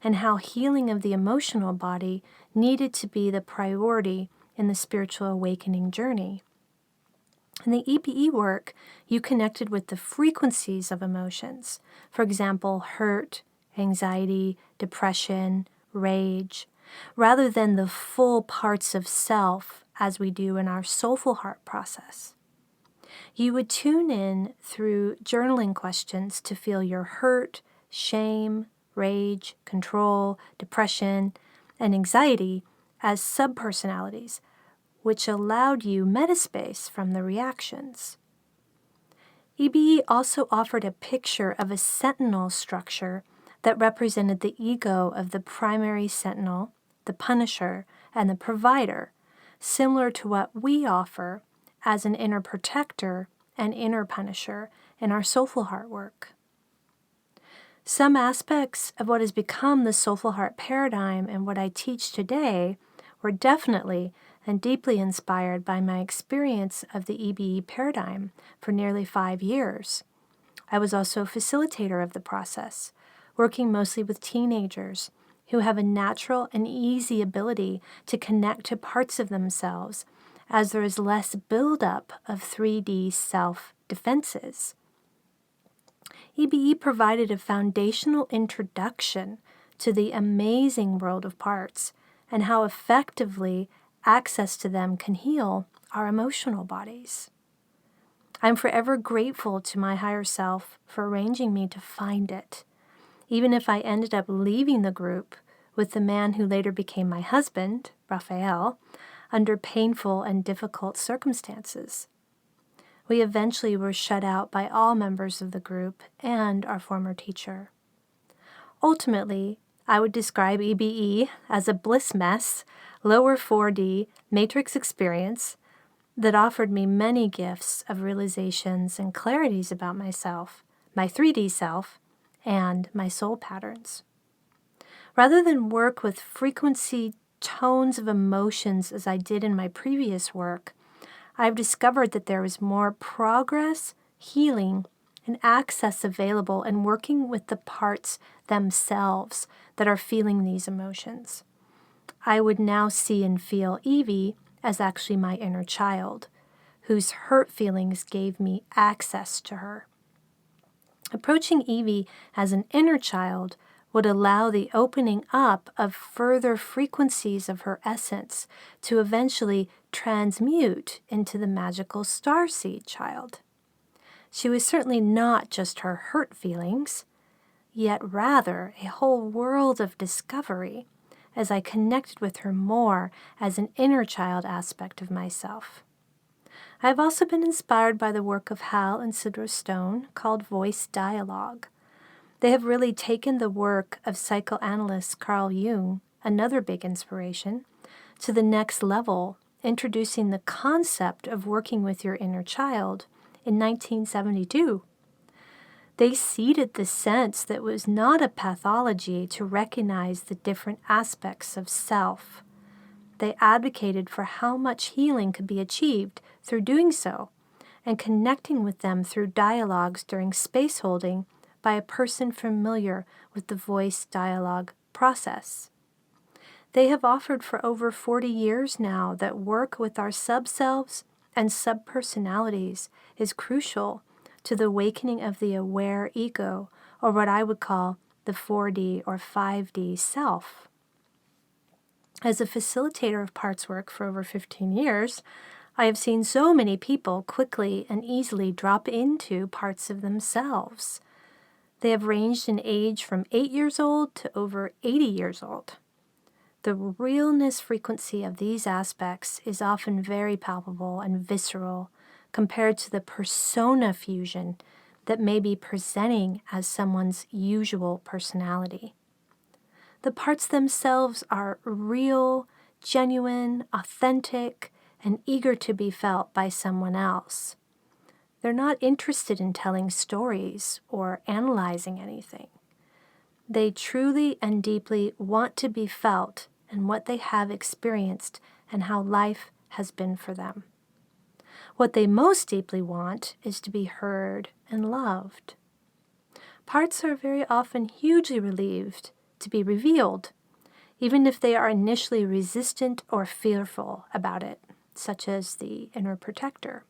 and how healing of the emotional body needed to be the priority in the spiritual awakening journey. In the EBE work, you connected with the frequencies of emotions, for example, hurt, anxiety, depression, rage, rather than the full parts of self as we do in our soulful heart process. You would tune in through journaling questions to feel your hurt, shame, rage, control, depression, and anxiety as subpersonalities, which allowed you metaspace from the reactions. EBE also offered a picture of a sentinel structure that represented the ego of the primary sentinel, the punisher, and the provider, similar to what we offer as an inner protector and inner punisher in our soulful heart work. Some aspects of what has become the soulful heart paradigm and what I teach today were definitely and deeply inspired by my experience of the EBE paradigm for nearly 5 years. I was also a facilitator of the process, working mostly with teenagers who have a natural and easy ability to connect to parts of themselves as there is less buildup of 3D self-defenses. EBE provided a foundational introduction to the amazing world of parts and how effectively access to them can heal our emotional bodies. I'm forever grateful to my higher self for arranging me to find it, even if I ended up leaving the group with the man who later became my husband, Raphael, under painful and difficult circumstances. We eventually were shut out by all members of the group and our former teacher. Ultimately, I would describe EBE as a bliss mess, lower 4D matrix experience that offered me many gifts of realizations and clarities about myself, my 3D self, and my soul patterns. Rather than work with frequency tones of emotions as I did in my previous work, I've discovered that there is more progress, healing, and access available in working with the parts themselves that are feeling these emotions. I would now see and feel Evie as actually my inner child, whose hurt feelings gave me access to her. Approaching Evie as an inner child would allow the opening up of further frequencies of her essence to eventually transmute into the magical starseed child. She was certainly not just her hurt feelings, yet rather a whole world of discovery as I connected with her more as an inner child aspect of myself. I have also been inspired by the work of Hal and Sidra Stone called Voice Dialogue. They have really taken the work of psychoanalyst Carl Jung, another big inspiration, to the next level, introducing the concept of working with your inner child in 1972. They seeded the sense that it was not a pathology to recognize the different aspects of self. They advocated for how much healing could be achieved through doing so, and connecting with them through dialogues during space holding by a person familiar with the voice dialogue process. They have offered for over 40 years now that work with our sub-selves and subpersonalities is crucial to the awakening of the aware ego, or what I would call the 4D or 5D self. As a facilitator of parts work for over 15 years, I have seen so many people quickly and easily drop into parts of themselves. They have ranged in age from 8 years old to over 80 years old. The realness frequency of these aspects is often very palpable and visceral compared to the persona fusion that may be presenting as someone's usual personality. The parts themselves are real, genuine, authentic, and eager to be felt by someone else. They're not interested in telling stories or analyzing anything. They truly and deeply want to be felt in what they have experienced and how life has been for them. What they most deeply want is to be heard and loved. Parts are very often hugely relieved to be revealed, even if they are initially resistant or fearful about it, such as the inner protector.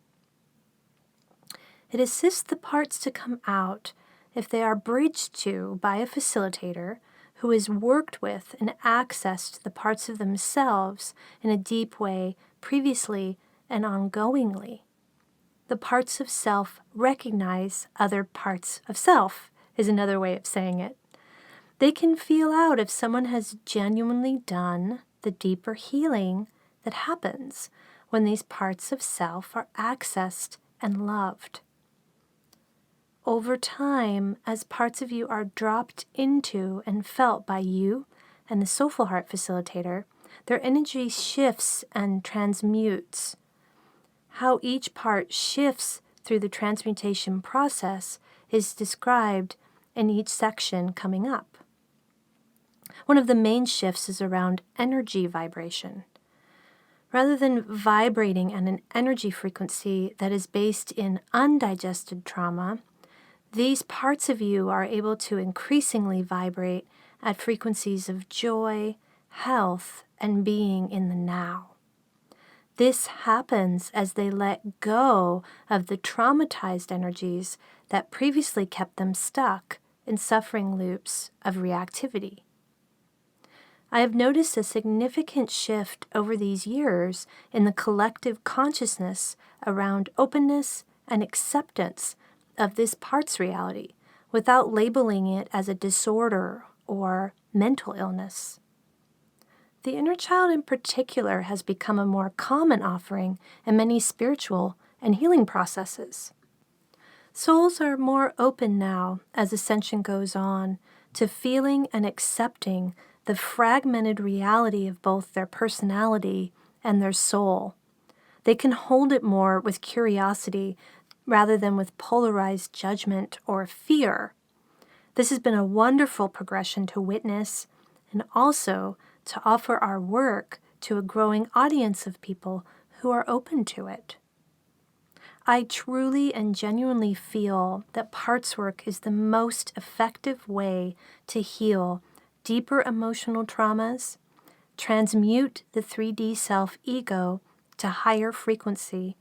It assists the parts to come out if they are bridged to by a facilitator who has worked with and accessed the parts of themselves in a deep way previously and ongoingly. The parts of self recognize other parts of self, is another way of saying it. They can feel out if someone has genuinely done the deeper healing that happens when these parts of self are accessed and loved. Over time, as parts of you are dropped into and felt by you and the Soulful Heart facilitator, their energy shifts and transmutes. How each part shifts through the transmutation process is described in each section coming up. One of the main shifts is around energy vibration. Rather than vibrating at an energy frequency that is based in undigested trauma, these parts of you are able to increasingly vibrate at frequencies of joy, health, and being in the now. This happens as they let go of the traumatized energies that previously kept them stuck in suffering loops of reactivity. I have noticed a significant shift over these years in the collective consciousness around openness and acceptance of this part's reality without labeling it as a disorder or mental illness. The inner child in particular has become a more common offering in many spiritual and healing processes. Souls are more open now as ascension goes on to feeling and accepting the fragmented reality of both their personality and their soul. They can hold it more with curiosity rather than with polarized judgment or fear. This has been a wonderful progression to witness and also to offer our work to a growing audience of people who are open to it. I truly and genuinely feel that parts work is the most effective way to heal deeper emotional traumas, transmute the 3D self-ego to higher frequency,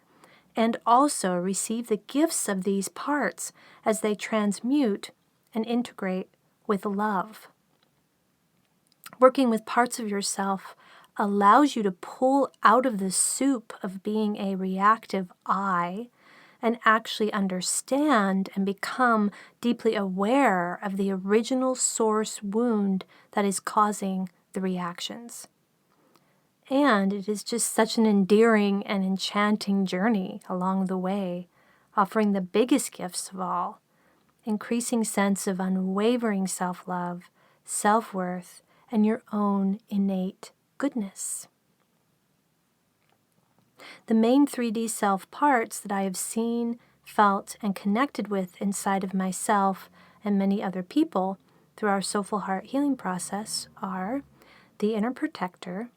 and also receive the gifts of these parts as they transmute and integrate with love. Working with parts of yourself allows you to pull out of the soup of being a reactive I and actually understand and become deeply aware of the original source wound that is causing the reactions. And it is just such an endearing and enchanting journey along the way, offering the biggest gifts of all, increasing sense of unwavering self-love, self-worth, and your own innate goodness. The main 3D self parts that I have seen, felt, and connected with inside of myself and many other people through our Soulful Heart healing process are the inner protector,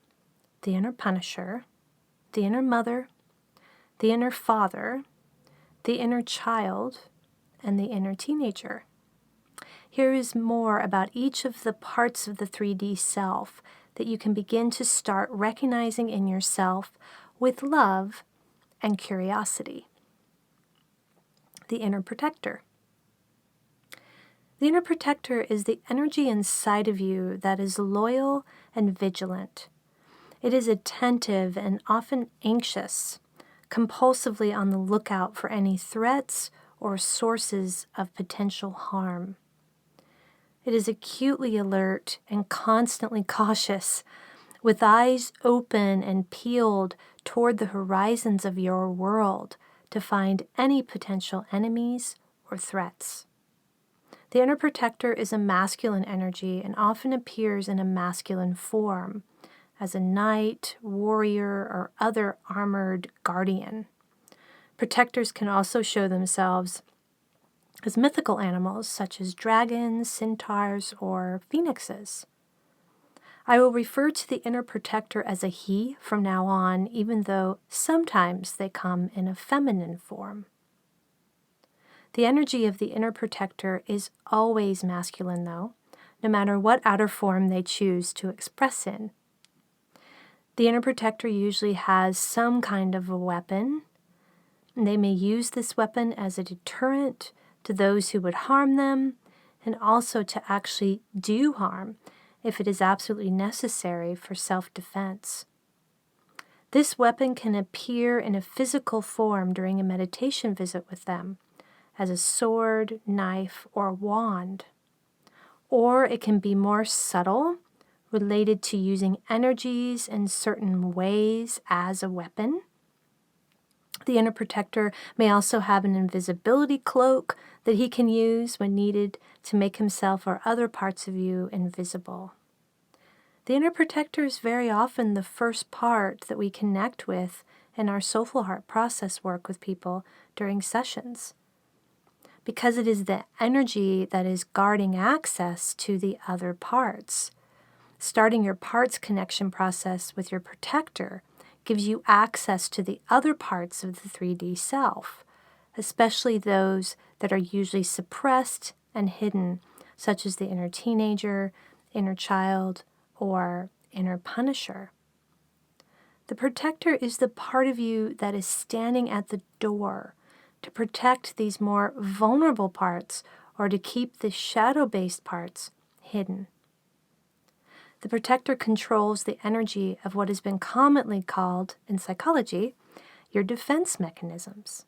the inner punisher, the inner mother, the inner father, the inner child, and the inner teenager. Here is more about each of the parts of the 3D self that you can begin to start recognizing in yourself with love and curiosity. The inner protector. The inner protector is the energy inside of you that is loyal and vigilant. It is attentive and often anxious, compulsively on the lookout for any threats or sources of potential harm. It is acutely alert and constantly cautious, with eyes open and peeled toward the horizons of your world to find any potential enemies or threats. The inner protector is a masculine energy and often appears in a masculine form, as a knight, warrior, or other armored guardian. Protectors can also show themselves as mythical animals such as dragons, centaurs, or phoenixes. I will refer to the inner protector as a he from now on, even though sometimes they come in a feminine form. The energy of the inner protector is always masculine, though, no matter what outer form they choose to express in. The inner protector usually has some kind of a weapon. They may use this weapon as a deterrent to those who would harm them, and also to actually do harm if it is absolutely necessary for self-defense. This weapon can appear in a physical form during a meditation visit with them, as a sword, knife, or wand. Or it can be more subtle, related to using energies in certain ways as a weapon. The inner protector may also have an invisibility cloak that he can use when needed to make himself or other parts of you invisible. The inner protector is very often the first part that we connect with in our soulful heart process work with people during sessions, because it is the energy that is guarding access to the other parts. Starting your parts connection process with your protector gives you access to the other parts of the 3D self, especially those that are usually suppressed and hidden, such as the inner teenager, inner child, or inner punisher. The protector is the part of you that is standing at the door to protect these more vulnerable parts or to keep the shadow-based parts hidden. The protector controls the energy of what has been commonly called, in psychology, your defense mechanisms.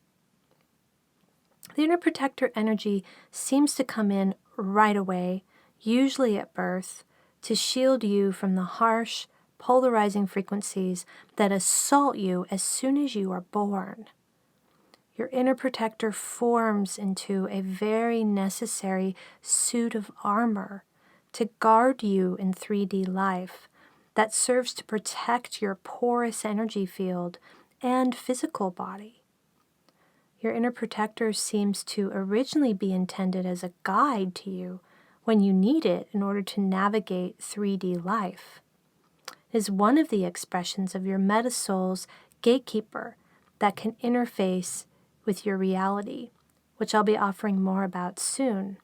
The inner protector energy seems to come in right away, usually at birth, to shield you from the harsh, polarizing frequencies that assault you as soon as you are born. Your inner protector forms into a very necessary suit of armor to guard you in 3D life that serves to protect your porous energy field and physical body. Your inner protector seems to originally be intended as a guide to you when you need it in order to navigate 3D life. It is one of the expressions of your Metasoul's gatekeeper that can interface with your reality, which I'll be offering more about soon.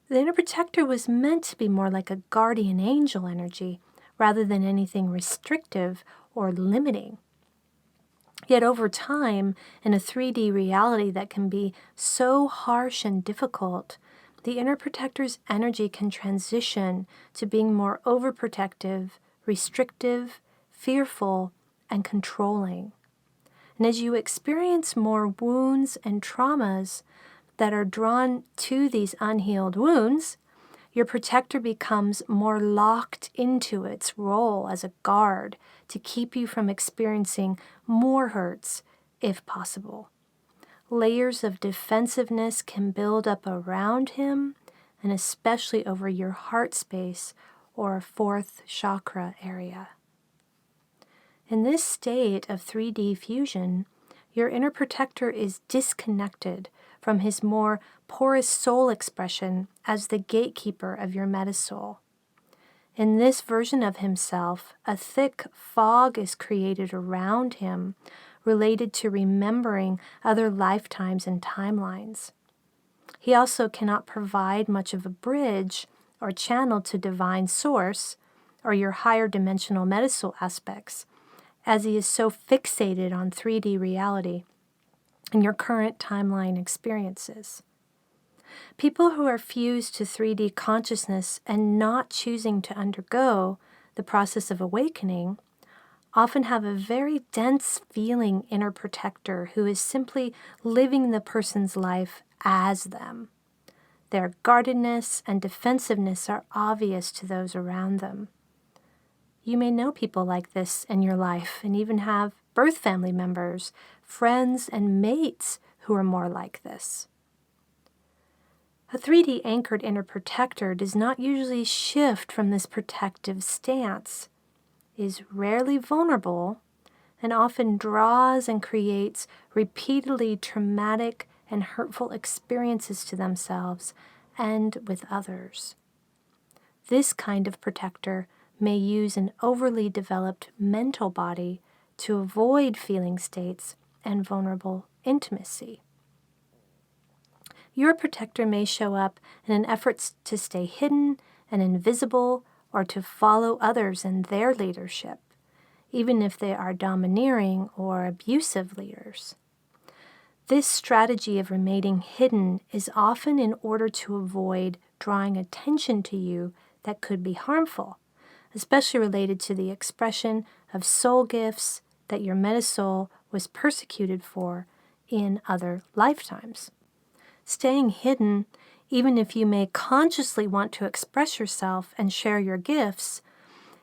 The inner protector was meant to be more like a guardian angel energy rather than anything restrictive or limiting. Yet over time, in a 3D reality that can be so harsh and difficult, the inner protector's energy can transition to being more overprotective, restrictive, fearful, and controlling. And as you experience more wounds and traumas that are drawn to these unhealed wounds, your protector becomes more locked into its role as a guard to keep you from experiencing more hurts, if possible. Layers of defensiveness can build up around him, and especially over your heart space or fourth chakra area. In this state of 3D fusion, your inner protector is disconnected from his more porous soul expression as the gatekeeper of your Metasoul. In this version of himself, a thick fog is created around him related to remembering other lifetimes and timelines. He also cannot provide much of a bridge or channel to divine source or your higher dimensional Metasoul aspects, as he is so fixated on 3D reality and your current timeline experiences. People who are fused to 3D consciousness and not choosing to undergo the process of awakening often have a very dense feeling inner protector who is simply living the person's life as them. Their guardedness and defensiveness are obvious to those around them. You may know people like this in your life and even have birth family members, friends, and mates who are more like this. A 3D anchored inner protector does not usually shift from this protective stance, is rarely vulnerable, and often draws and creates repeatedly traumatic and hurtful experiences to themselves and with others. This kind of protector may use an overly developed mental body to avoid feeling states and vulnerable intimacy. Your protector may show up in an effort to stay hidden and invisible or to follow others in their leadership, even if they are domineering or abusive leaders. This strategy of remaining hidden is often in order to avoid drawing attention to you that could be harmful, especially related to the expression of soul gifts that your Metasoul was persecuted for in other lifetimes. Staying hidden, even if you may consciously want to express yourself and share your gifts,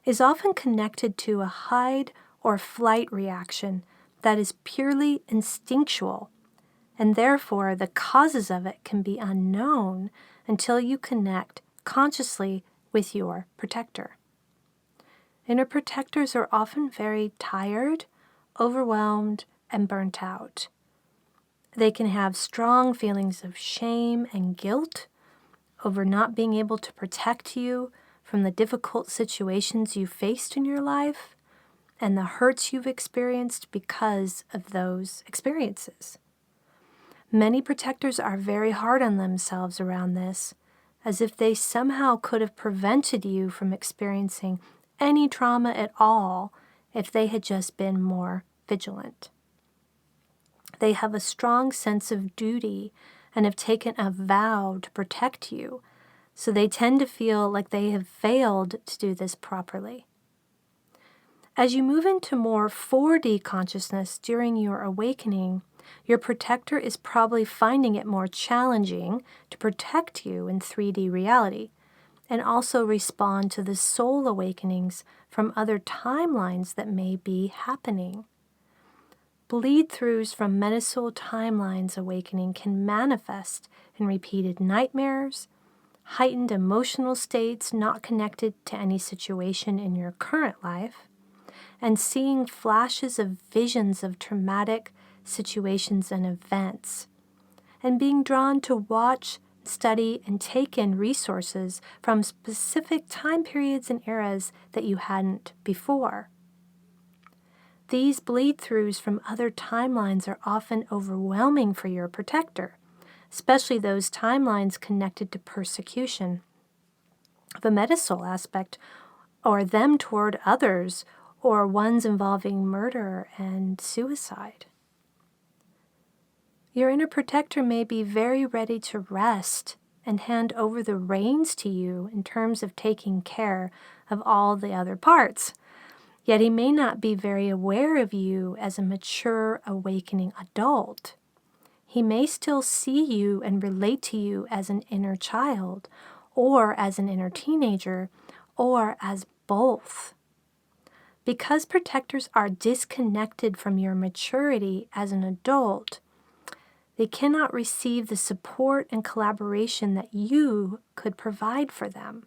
is often connected to a hide or flight reaction that is purely instinctual, and therefore the causes of it can be unknown until you connect consciously with your protector. Inner protectors are often very tired, overwhelmed, and burnt out. They can have strong feelings of shame and guilt over not being able to protect you from the difficult situations you faced in your life and the hurts you've experienced because of those experiences. Many protectors are very hard on themselves around this, as if they somehow could have prevented you from experiencing any trauma at all if they had just been more vigilant. They have a strong sense of duty and have taken a vow to protect you, so they tend to feel like they have failed to do this properly. As you move into more 4D consciousness during your awakening, your protector is probably finding it more challenging to protect you in 3D reality and also respond to the soul awakenings from other timelines that may be happening. Bleed-throughs from Metasoul timelines awakening can manifest in repeated nightmares, heightened emotional states not connected to any situation in your current life, and seeing flashes of visions of traumatic situations and events, and being drawn to watch, study, and take in resources from specific time periods and eras that you hadn't before. These bleed-throughs from other timelines are often overwhelming for your protector, especially those timelines connected to persecution of a Metasoul aspect, or them toward others, or ones involving murder and suicide. Your inner protector may be very ready to rest and hand over the reins to you in terms of taking care of all the other parts. Yet he may not be very aware of you as a mature, awakening adult. He may still see you and relate to you as an inner child, or as an inner teenager, or as both. Because protectors are disconnected from your maturity as an adult, they cannot receive the support and collaboration that you could provide for them.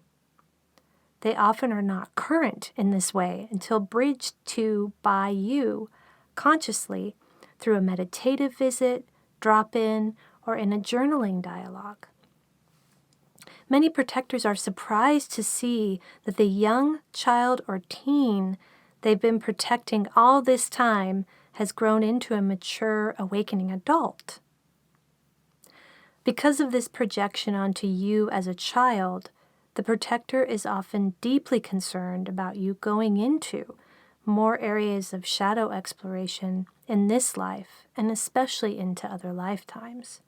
They often are not current in this way until bridged to by you consciously through a meditative visit, drop-in, or in a journaling dialogue. Many protectors are surprised to see that the young child or teen they've been protecting all this time has grown into a mature, awakening adult. Because of this projection onto you as a child, the protector is often deeply concerned about you going into more areas of shadow exploration in this life, and especially into other lifetimes.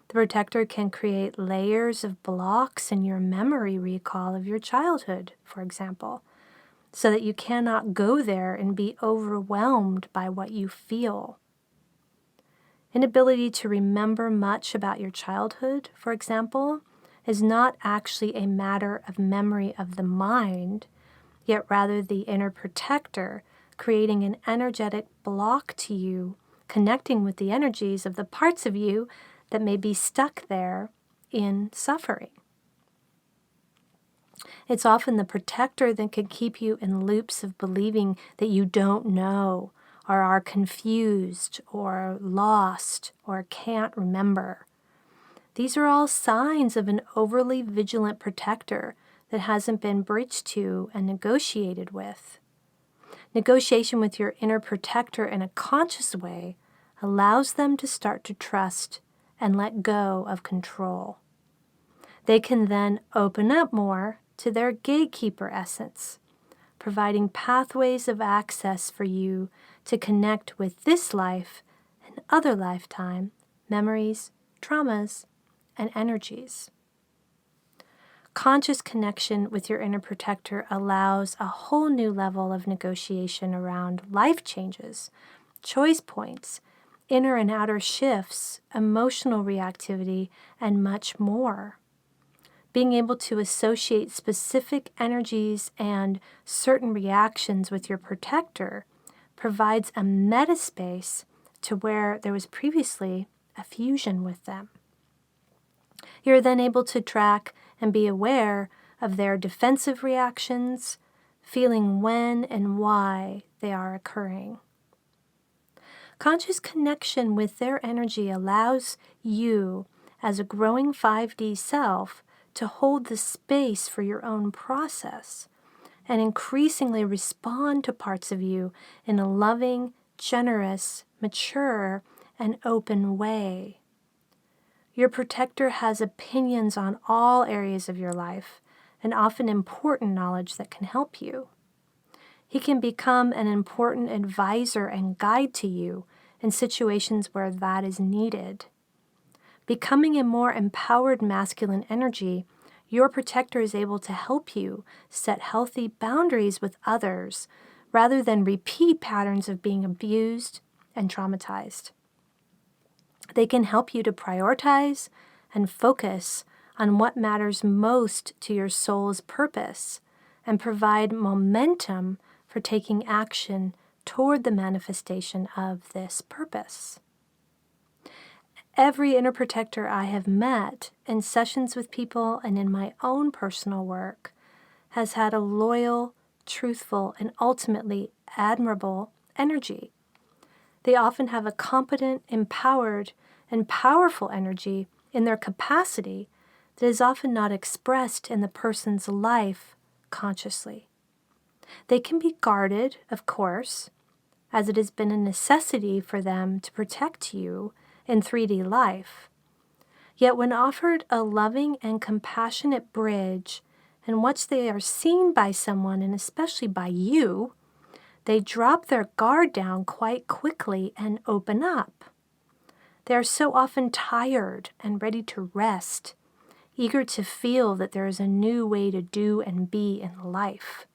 The protector can create layers of blocks in your memory recall of your childhood, for example, so that you cannot go there and be overwhelmed by what you feel. Inability to remember much about your childhood, for example, is not actually a matter of memory of the mind, yet rather the inner protector creating an energetic block to you, connecting with the energies of the parts of you that may be stuck there in suffering. It's often the protector that can keep you in loops of believing that you don't know, or are confused or lost or can't remember. These are all signs of an overly vigilant protector that hasn't been bridged to and negotiated with. Negotiation with your inner protector in a conscious way allows them to start to trust and let go of control. They can then open up more to their gatekeeper essence, providing pathways of access for you to connect with this life and other lifetime memories, traumas, and energies. Conscious connection with your inner protector allows a whole new level of negotiation around life changes, choice points, inner and outer shifts, emotional reactivity, and much more. Being able to associate specific energies and certain reactions with your protector provides a metaspace to where there was previously a fusion with them. You're then able to track and be aware of their defensive reactions, feeling when and why they are occurring. Conscious connection with their energy allows you, as a growing 5D self, to hold the space for your own process and increasingly respond to parts of you in a loving, generous, mature, and open way. Your protector has opinions on all areas of your life and often important knowledge that can help you. He can become an important advisor and guide to you in situations where that is needed. Becoming a more empowered masculine energy, your protector is able to help you set healthy boundaries with others rather than repeat patterns of being abused and traumatized. They can help you to prioritize and focus on what matters most to your soul's purpose and provide momentum for taking action toward the manifestation of this purpose. Every inner protector I have met in sessions with people and in my own personal work has had a loyal, truthful, and ultimately admirable energy. They often have a competent, empowered, and powerful energy in their capacity that is often not expressed in the person's life consciously. They can be guarded, of course, as it has been a necessity for them to protect you in 3D life. Yet when offered a loving and compassionate bridge in which they are seen by someone, and especially by you, they drop their guard down quite quickly and open up. They are so often tired and ready to rest, eager to feel that there is a new way to do and be in life.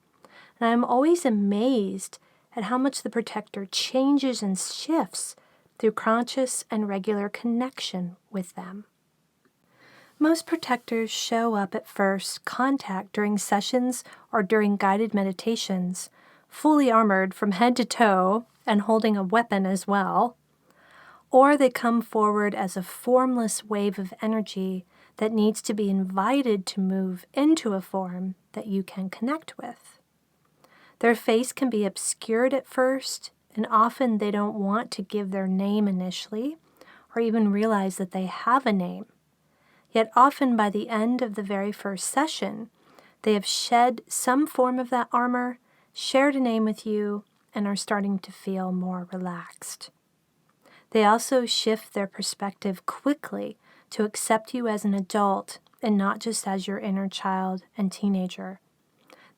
And I am always amazed at how much the protector changes and shifts through conscious and regular connection with them. Most protectors show up at first contact during sessions or during guided meditations, fully armored from head to toe and holding a weapon as well. Or they come forward as a formless wave of energy that needs to be invited to move into a form that you can connect with. Their face can be obscured at first, and often they don't want to give their name initially or even realize that they have a name. Yet often by the end of the very first session, they have shed some form of that armor, shared a name with you, and are starting to feel more relaxed. They also shift their perspective quickly to accept you as an adult and not just as your inner child and teenager.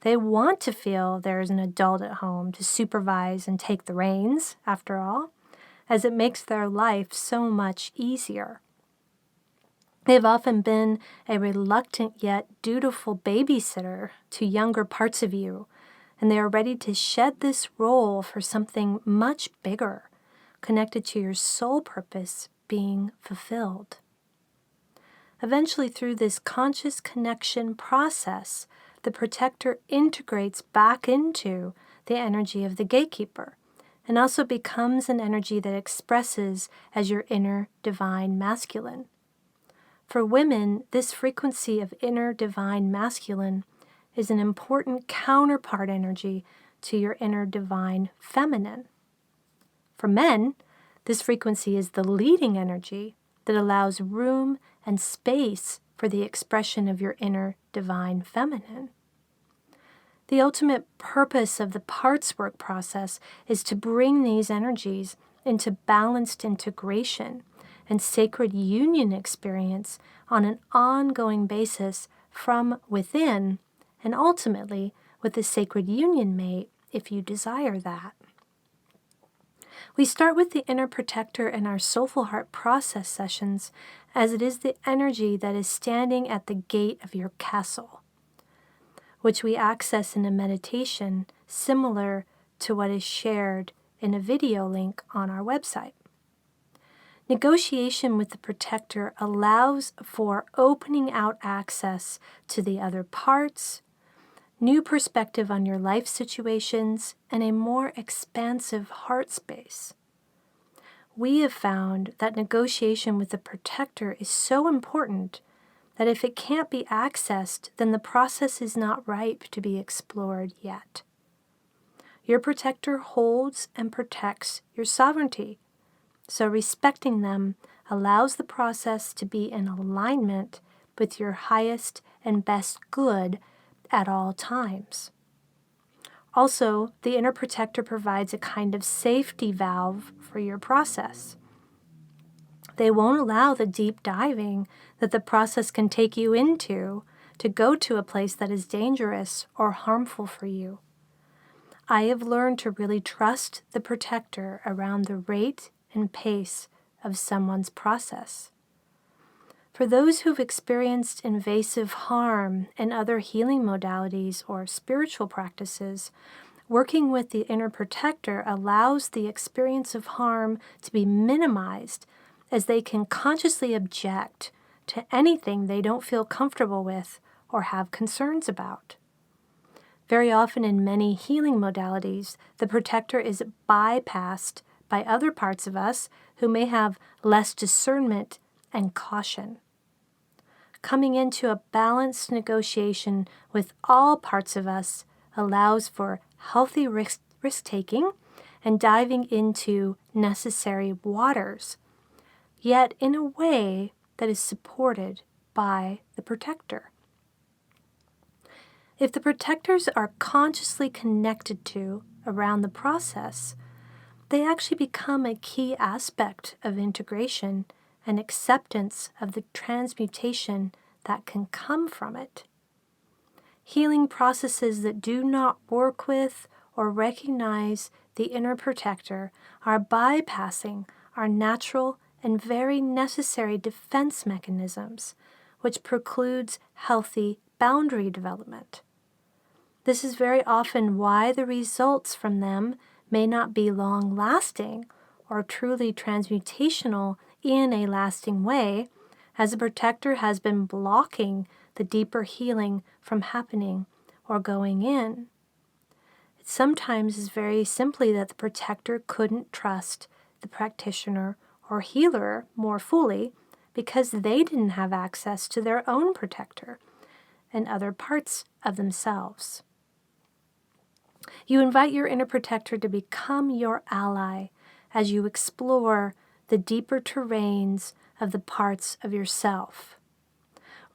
They want to feel there is an adult at home to supervise and take the reins, after all, as it makes their life so much easier. They've often been a reluctant yet dutiful babysitter to younger parts of you, and they are ready to shed this role for something much bigger, connected to your soul purpose being fulfilled. Eventually, through this conscious connection process, the protector integrates back into the energy of the gatekeeper and also becomes an energy that expresses as your inner divine masculine. For women, this frequency of inner divine masculine is an important counterpart energy to your inner divine feminine. For men, this frequency is the leading energy that allows room and space for the expression of your inner divine feminine. The ultimate purpose of the parts work process is to bring these energies into balanced integration and sacred union experience on an ongoing basis from within, and ultimately with the sacred union mate if you desire that. We start with the inner protector in our Soulful Heart process sessions, as it is the energy that is standing at the gate of your castle, which we access in a meditation similar to what is shared in a video link on our website. Negotiation with the protector allows for opening out access to the other parts, new perspective on your life situations, and a more expansive heart space. We have found that negotiation with the protector is so important that if it can't be accessed, then the process is not ripe to be explored yet. Your protector holds and protects your sovereignty, so respecting them allows the process to be in alignment with your highest and best good at all times. Also, the inner protector provides a kind of safety valve for your process. They won't allow the deep diving that the process can take you into to go to a place that is dangerous or harmful for you. I have learned to really trust the protector around the rate and pace of someone's process. For those who've experienced invasive harm in other healing modalities or spiritual practices, working with the inner protector allows the experience of harm to be minimized, as they can consciously object to anything they don't feel comfortable with or have concerns about. Very often in many healing modalities, the protector is bypassed by other parts of us who may have less discernment and caution. Coming into a balanced negotiation with all parts of us allows for healthy risk-taking and diving into necessary waters, yet in a way that is supported by the protector. If the protectors are consciously connected to around the process, they actually become a key aspect of integration and acceptance of the transmutation that can come from it. Healing processes that do not work with or recognize the inner protector are bypassing our natural and very necessary defense mechanisms, which precludes healthy boundary development. This is very often why the results from them may not be long-lasting or truly transmutational in a lasting way, as the protector has been blocking the deeper healing from happening or going in. It sometimes is very simply that the protector couldn't trust the practitioner or healer more fully because they didn't have access to their own protector and other parts of themselves. You invite your inner protector to become your ally as you explore the deeper terrains of the parts of yourself.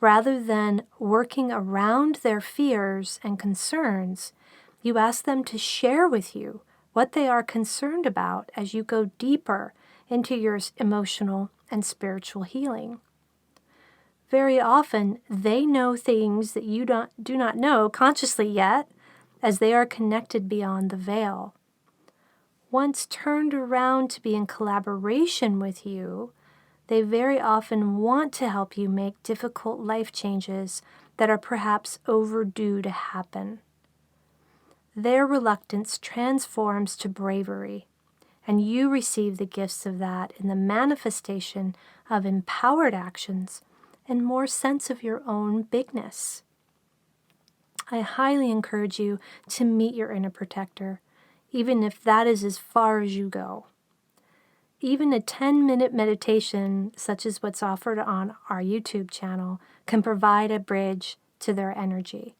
Rather than working around their fears and concerns, you ask them to share with you what they are concerned about as you go deeper into your emotional and spiritual healing. Very often, they know things that you do not know consciously yet, as they are connected beyond the veil. Once turned around to be in collaboration with you, they very often want to help you make difficult life changes that are perhaps overdue to happen. Their reluctance transforms to bravery, and you receive the gifts of that in the manifestation of empowered actions and more sense of your own bigness. I highly encourage you to meet your inner protector, even if that is as far as you go. Even a 10-minute meditation, such as what's offered on our YouTube channel, can provide a bridge to their energy.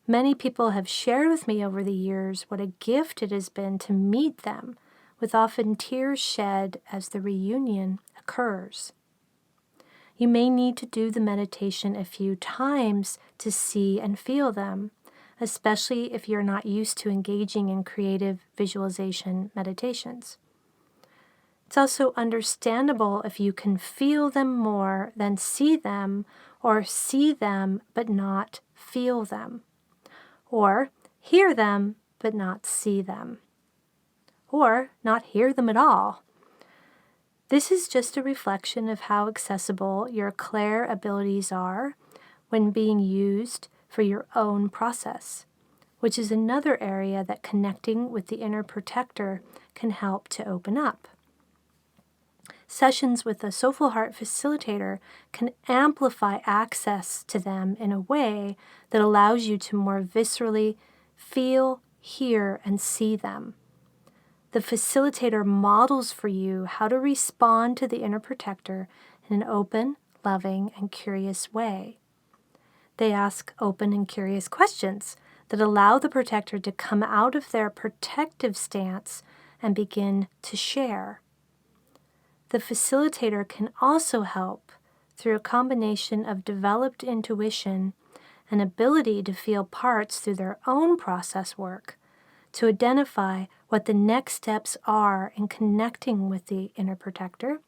Many people have shared with me over the years what a gift it has been to meet them with often tears shed as the reunion occurs. You may need to do the meditation a few times to see and feel them, especially if you're not used to engaging in creative visualization meditations. It's also understandable if you can feel them more than see them, or see them but not feel them, or hear them but not see them, or not hear them at all. This is just a reflection of how accessible your clair abilities are when being used for your own process, which is another area that connecting with the inner protector can help to open up. Sessions with a Soulful Heart facilitator can amplify access to them in a way that allows you to more viscerally feel, hear, and see them. The facilitator models for you how to respond to the inner protector in an open, loving, and curious way. They ask open and curious questions that allow the protector to come out of their protective stance and begin to share. The facilitator can also help through a combination of developed intuition and ability to feel parts through their own process work to identify what the next steps are in connecting with the inner protector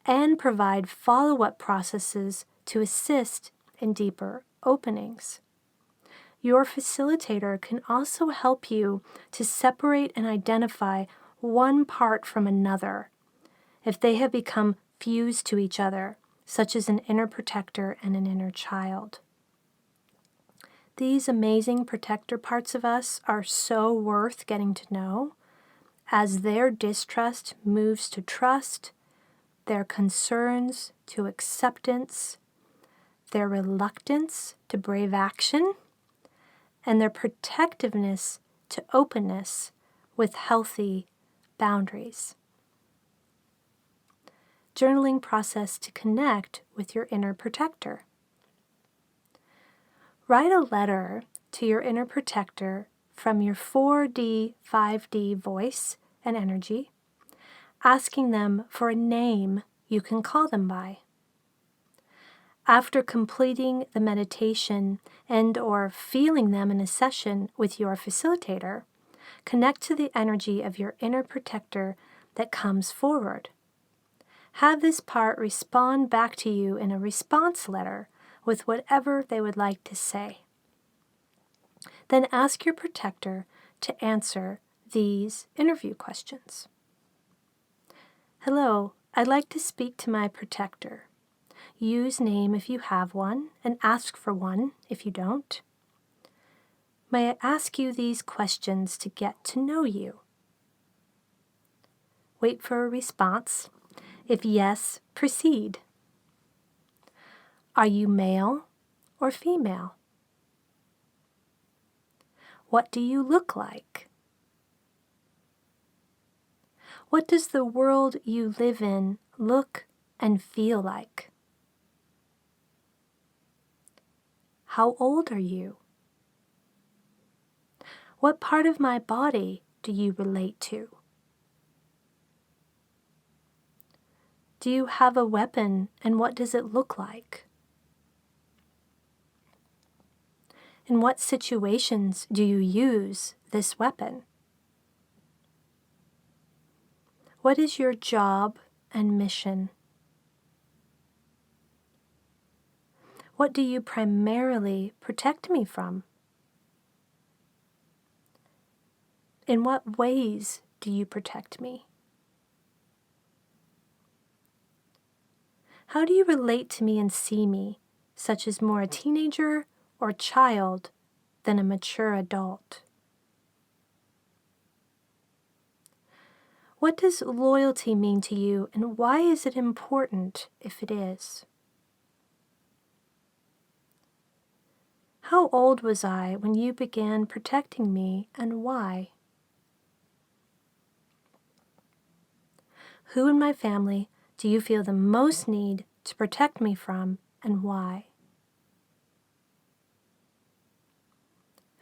and provide follow-up processes to assist in deeper openings. Your facilitator can also help you to separate and identify one part from another if they have become fused to each other, such as an inner protector and an inner child. These amazing protector parts of us are so worth getting to know, as their distrust moves to trust, their concerns to acceptance, their reluctance to brave action, and their protectiveness to openness with healthy boundaries. Journaling process to connect with your inner protector. Write a letter to your inner protector from your 4D, 5D voice and energy, asking them for a name you can call them by. After completing the meditation and/or feeling them in a session with your facilitator, connect to the energy of your inner protector that comes forward. Have this part respond back to you in a response letter with whatever they would like to say. Then ask your protector to answer these interview questions. Hello, I'd like to speak to my protector. Use name if you have one, and ask for one if you don't. May I ask you these questions to get to know you? Wait for a response. If yes, proceed. Are you male or female? What do you look like? What does the world you live in look and feel like? How old are you? What part of my body do you relate to? Do you have a weapon, and what does it look like? In what situations do you use this weapon? What is your job and mission? What do you primarily protect me from? In what ways do you protect me? How do you relate to me and see me, such as more a teenager or child than a mature adult? What does loyalty mean to you, and why is it important if it is? How old was I when you began protecting me, and why? Who in my family do you feel the most need to protect me from, and why?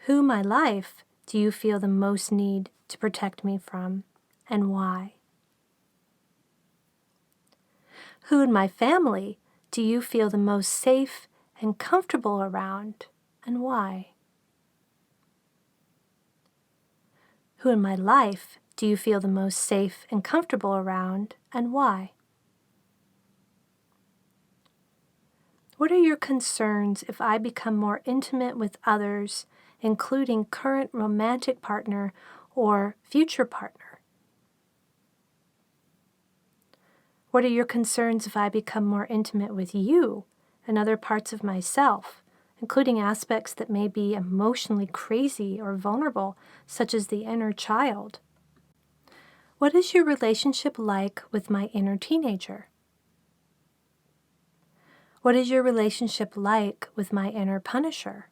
Who in my life do you feel the most need to protect me from, and why? Who in my family do you feel the most safe and comfortable around, and why? Who in my life do you feel the most safe and comfortable around, and why? What are your concerns if I become more intimate with others, including current romantic partner or future partner? What are your concerns if I become more intimate with you and other parts of myself, including aspects that may be emotionally crazy or vulnerable, such as the inner child? What is your relationship like with my inner teenager? What is your relationship like with my inner punisher?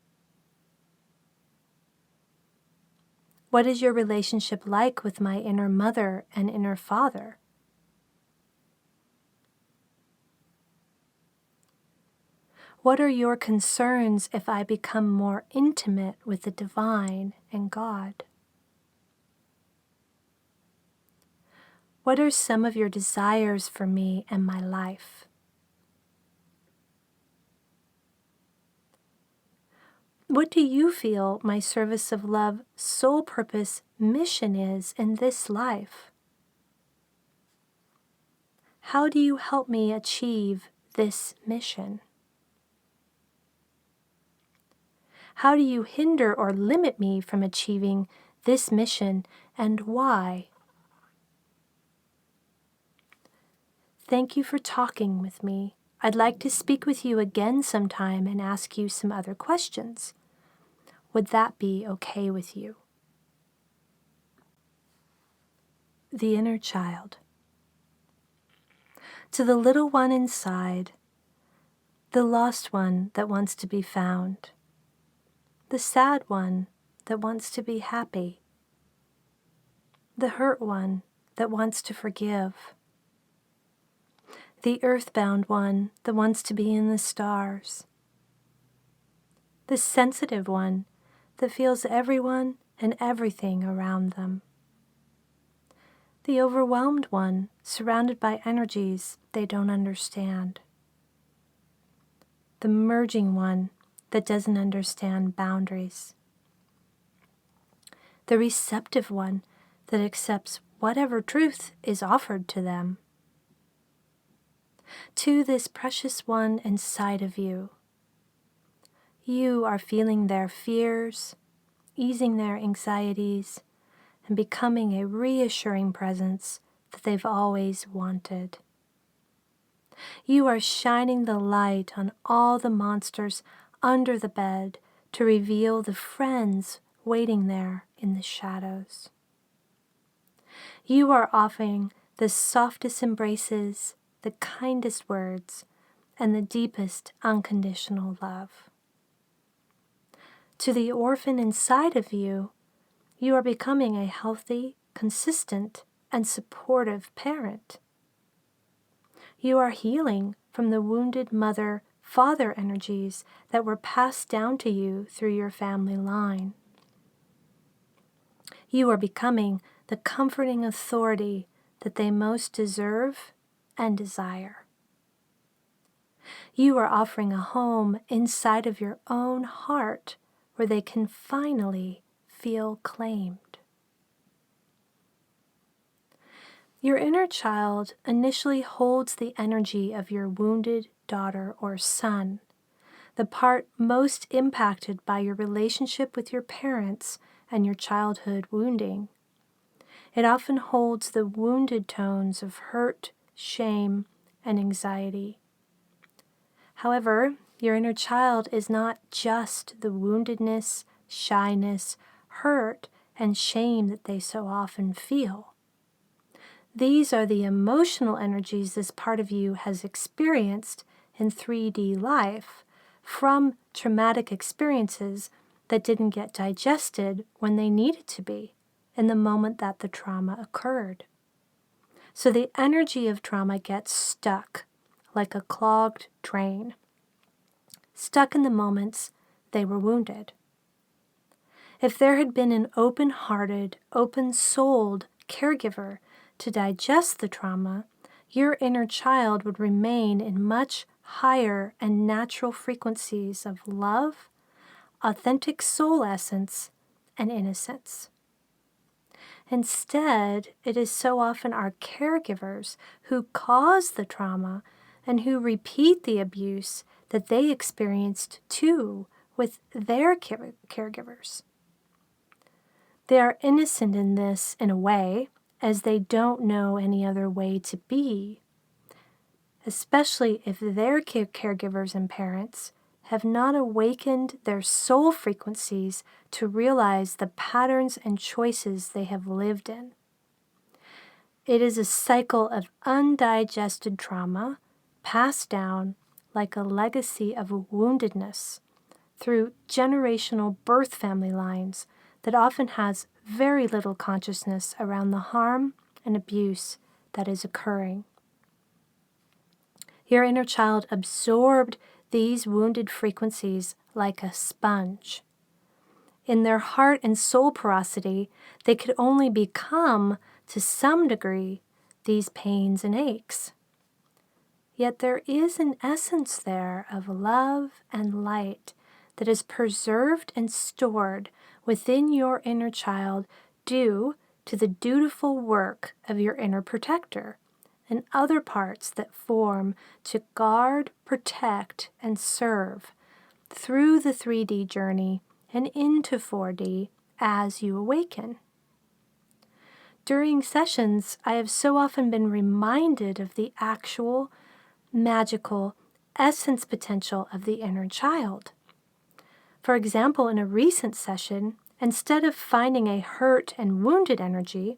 What is your relationship like with my inner mother and inner father? What are your concerns if I become more intimate with the divine and God? What are some of your desires for me and my life? What do you feel my service of love, soul purpose, mission is in this life? How do you help me achieve this mission? How do you hinder or limit me from achieving this mission, and why? Thank you for talking with me. I'd like to speak with you again sometime and ask you some other questions. Would that be okay with you? The inner child. To the little one inside, the lost one that wants to be found, the sad one that wants to be happy, the hurt one that wants to forgive, the earthbound one that wants to be in the stars, the sensitive one that feels everyone and everything around them, the overwhelmed one surrounded by energies they don't understand, the merging one that doesn't understand boundaries, the receptive one that accepts whatever truth is offered to them. To this precious one inside of you, you are feeling their fears, easing their anxieties, and becoming a reassuring presence that they've always wanted. You are shining the light on all the monsters under the bed to reveal the friends waiting there in the shadows. You are offering the softest embraces, the kindest words, and the deepest unconditional love. To the orphan inside of you, you are becoming a healthy, consistent, and supportive parent. You are healing from the wounded mother-father energies that were passed down to you through your family line. You are becoming the comforting authority that they most deserve and desire. You are offering a home inside of your own heart where they can finally feel claimed. Your inner child initially holds the energy of your wounded daughter or son, the part most impacted by your relationship with your parents and your childhood wounding. It often holds the wounded tones of hurt, shame, and anxiety. However, your inner child is not just the woundedness, shyness, hurt, and shame that they so often feel. These are the emotional energies this part of you has experienced in 3D life from traumatic experiences that didn't get digested when they needed to be in the moment that the trauma occurred. So the energy of trauma gets stuck like a clogged drain, stuck in the moments they were wounded. If there had been an open-hearted, open-souled caregiver to digest the trauma, your inner child would remain in much higher and natural frequencies of love, authentic soul essence, and innocence. Instead, it is so often our caregivers who cause the trauma and who repeat the abuse that they experienced too with their caregivers. They are innocent in this in a way, as they don't know any other way to be, especially if their caregivers and parents have not awakened their soul frequencies to realize the patterns and choices they have lived in. It is a cycle of undigested trauma passed down like a legacy of woundedness through generational birth family lines that often has very little consciousness around the harm and abuse that is occurring. Your inner child absorbed these wounded frequencies like a sponge. In their heart and soul porosity, they could only become, to some degree, these pains and aches. Yet there is an essence there of love and light that is preserved and stored within your inner child due to the dutiful work of your inner protector and other parts that form to guard, protect, and serve through the 3D journey and into 4D as you awaken. During sessions, I have so often been reminded of the actual, magical essence potential of the inner child. For example, in a recent session, instead of finding a hurt and wounded energy,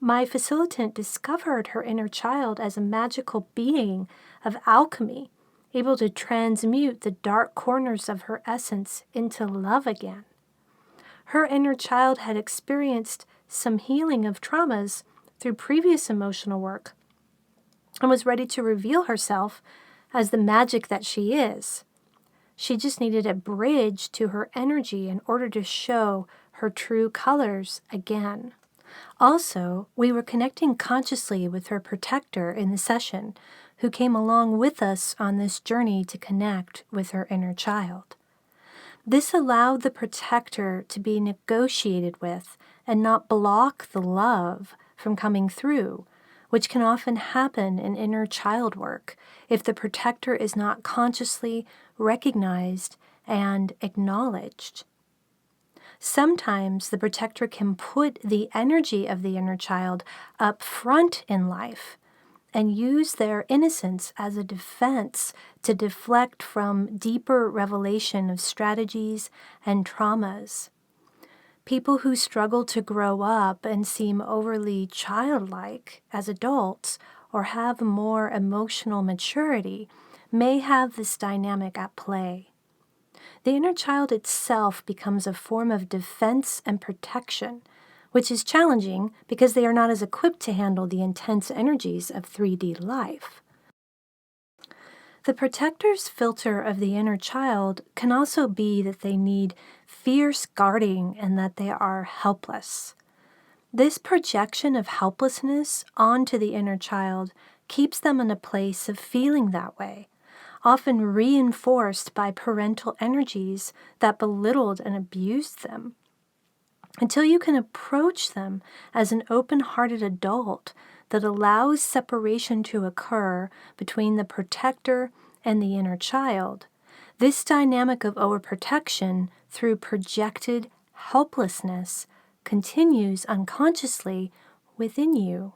my facilitant discovered her inner child as a magical being of alchemy, able to transmute the dark corners of her essence into love again. Her inner child had experienced some healing of traumas through previous emotional work and was ready to reveal herself as the magic that she is. She just needed a bridge to her energy in order to show her true colors again. Also, we were connecting consciously with her protector in the session, who came along with us on this journey to connect with her inner child. This allowed the protector to be negotiated with and not block the love from coming through, which can often happen in inner child work if the protector is not consciously recognized and acknowledged. Sometimes the protector can put the energy of the inner child up front in life and use their innocence as a defense to deflect from deeper revelation of strategies and traumas. People who struggle to grow up and seem overly childlike as adults or have more emotional maturity may have this dynamic at play. The inner child itself becomes a form of defense and protection, which is challenging because they are not as equipped to handle the intense energies of 3D life. The protector's filter of the inner child can also be that they need fierce guarding and that they are helpless. This projection of helplessness onto the inner child keeps them in a place of feeling that way, often reinforced by parental energies that belittled and abused them. Until you can approach them as an open-hearted adult that allows separation to occur between the protector and the inner child, this dynamic of overprotection through projected helplessness continues unconsciously within you.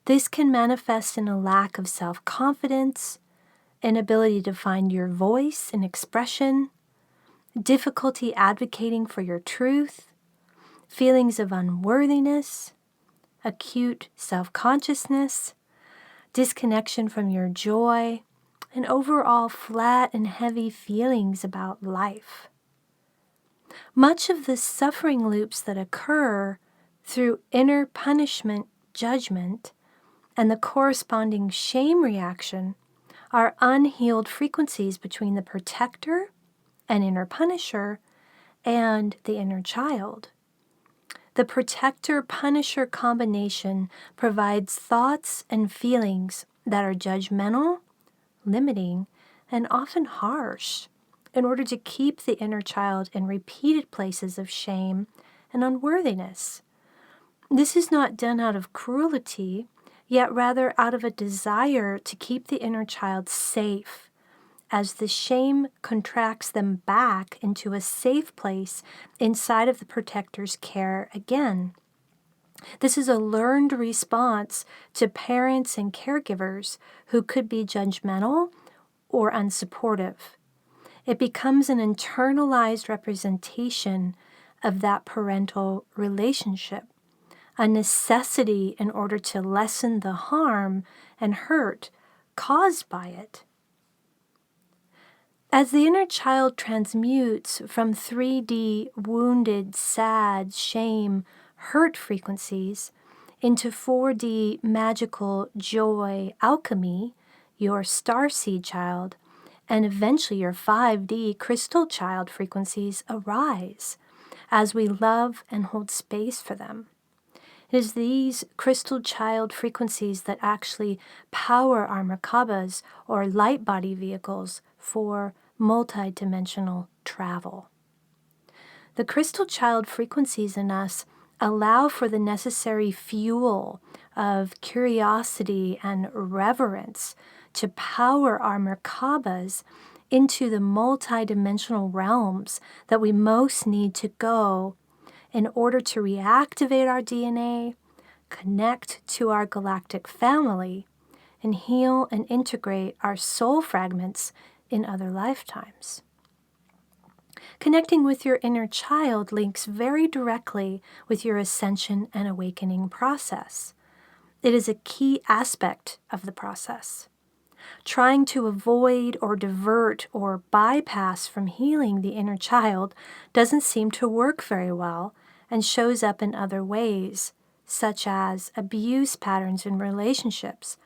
This can manifest in a lack of self-confidence, inability to find your voice and expression, difficulty advocating for your truth, feelings of unworthiness, acute self-consciousness, disconnection from your joy, and overall flat and heavy feelings about life. Much of the suffering loops that occur through inner punishment judgment and the corresponding shame reaction are unhealed frequencies between the protector and inner punisher and the inner child. The protector-punisher combination provides thoughts and feelings that are judgmental, limiting, and often harsh in order to keep the inner child in repeated places of shame and unworthiness. This is not done out of cruelty, yet rather out of a desire to keep the inner child safe, as the shame contracts them back into a safe place inside of the protector's care again. This is a learned response to parents and caregivers who could be judgmental or unsupportive. It becomes an internalized representation of that parental relationship, a necessity in order to lessen the harm and hurt caused by it. As the inner child transmutes from 3D wounded, sad, shame, hurt frequencies into 4D magical joy, alchemy, your starseed child, and eventually your 5D crystal child frequencies arise as we love and hold space for them. It is these crystal child frequencies that actually power our Merkabas or light body vehicles for multidimensional travel. The crystal child frequencies in us allow for the necessary fuel of curiosity and reverence to power our Merkabas into the multidimensional realms that we most need to go in order to reactivate our DNA, connect to our galactic family, and heal and integrate our soul fragments in other lifetimes. Connecting with your inner child links very directly with your ascension and awakening process. It is a key aspect of the process. Trying to avoid or divert or bypass from healing the inner child doesn't seem to work very well and shows up in other ways, such as abuse patterns in relationships,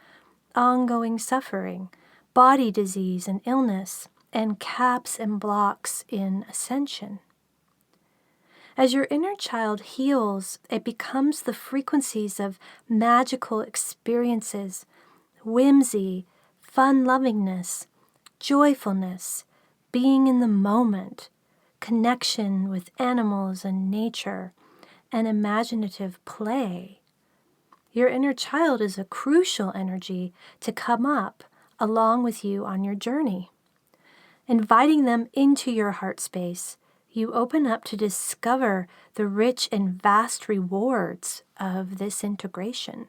ongoing suffering, body disease and illness, and caps and blocks in ascension. As your inner child heals, it becomes the frequencies of magical experiences, whimsy, fun-lovingness, joyfulness, being in the moment, connection with animals and nature, and imaginative play. Your inner child is a crucial energy to come up along with you on your journey. Inviting them into your heart space, you open up to discover the rich and vast rewards of this integration.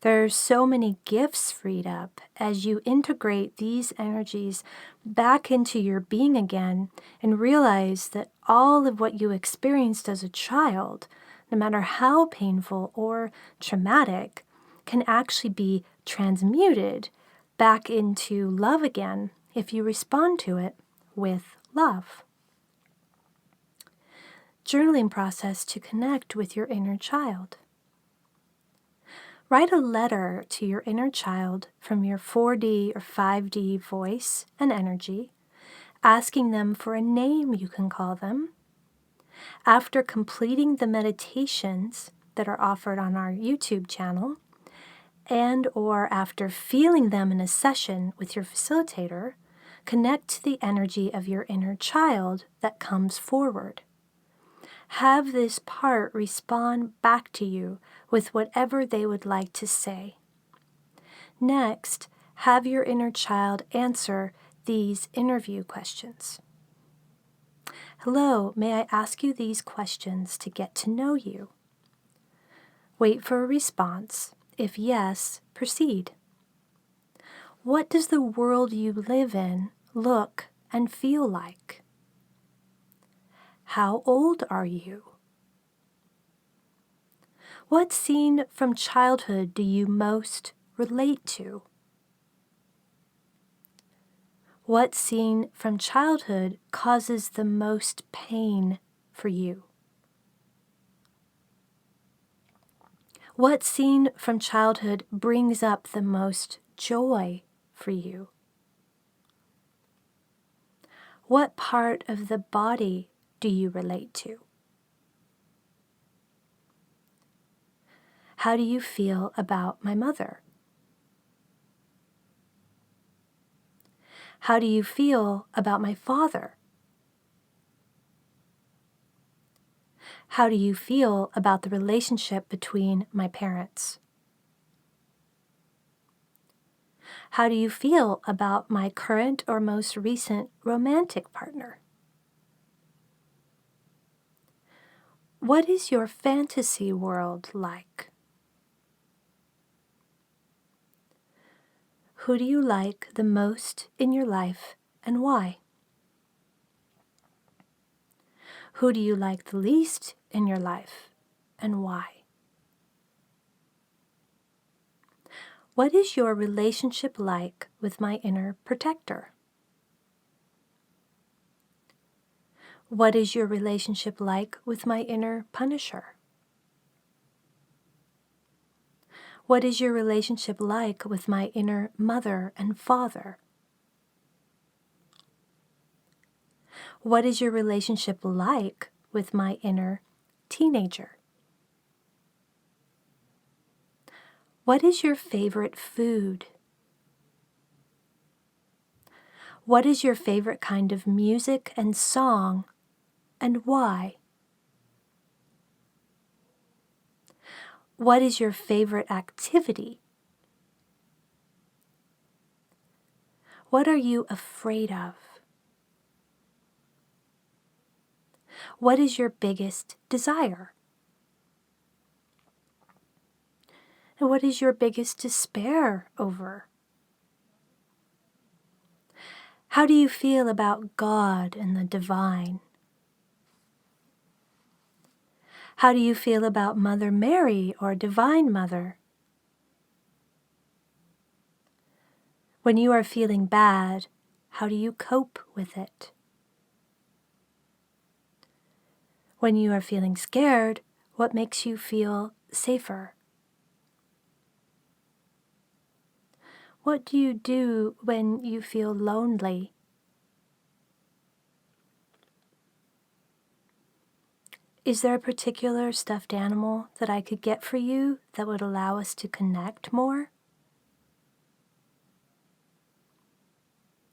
There are so many gifts freed up as you integrate these energies back into your being again and realize that all of what you experienced as a child, no matter how painful or traumatic, can actually be transmuted back into love again if you respond to it with love. Journaling process to connect with your inner child. Write a letter to your inner child from your 4D or 5D voice and energy, asking them for a name you can call them. After completing the meditations that are offered on our YouTube channel, and or after feeling them in a session with your facilitator, connect to the energy of your inner child that comes forward. Have this part respond back to you with whatever they would like to say. Next, have your inner child answer these interview questions. Hello, may I ask you these questions to get to know you? Wait for a response. If yes, proceed. What does the world you live in look and feel like? How old are you? What scene from childhood do you most relate to? What scene from childhood causes the most pain for you? What scene from childhood brings up the most joy for you? What part of the body do you relate to? How do you feel about my mother? How do you feel about my father? How do you feel about the relationship between my parents? How do you feel about my current or most recent romantic partner? What is your fantasy world like? Who do you like the most in your life and why? Who do you like the least in your life and why? What is your relationship like with my inner protector? What is your relationship like with my inner punisher? What is your relationship like with my inner mother and father? What is your relationship like with my inner teenager? What is your favorite food? What is your favorite kind of music and song, and why? What is your favorite activity? What are you afraid of? What is your biggest desire? And what is your biggest despair over? How do you feel about God and the divine? How do you feel about Mother Mary or Divine Mother? When you are feeling bad, how do you cope with it? When you are feeling scared, what makes you feel safer? What do you do when you feel lonely? Is there a particular stuffed animal that I could get for you that would allow us to connect more?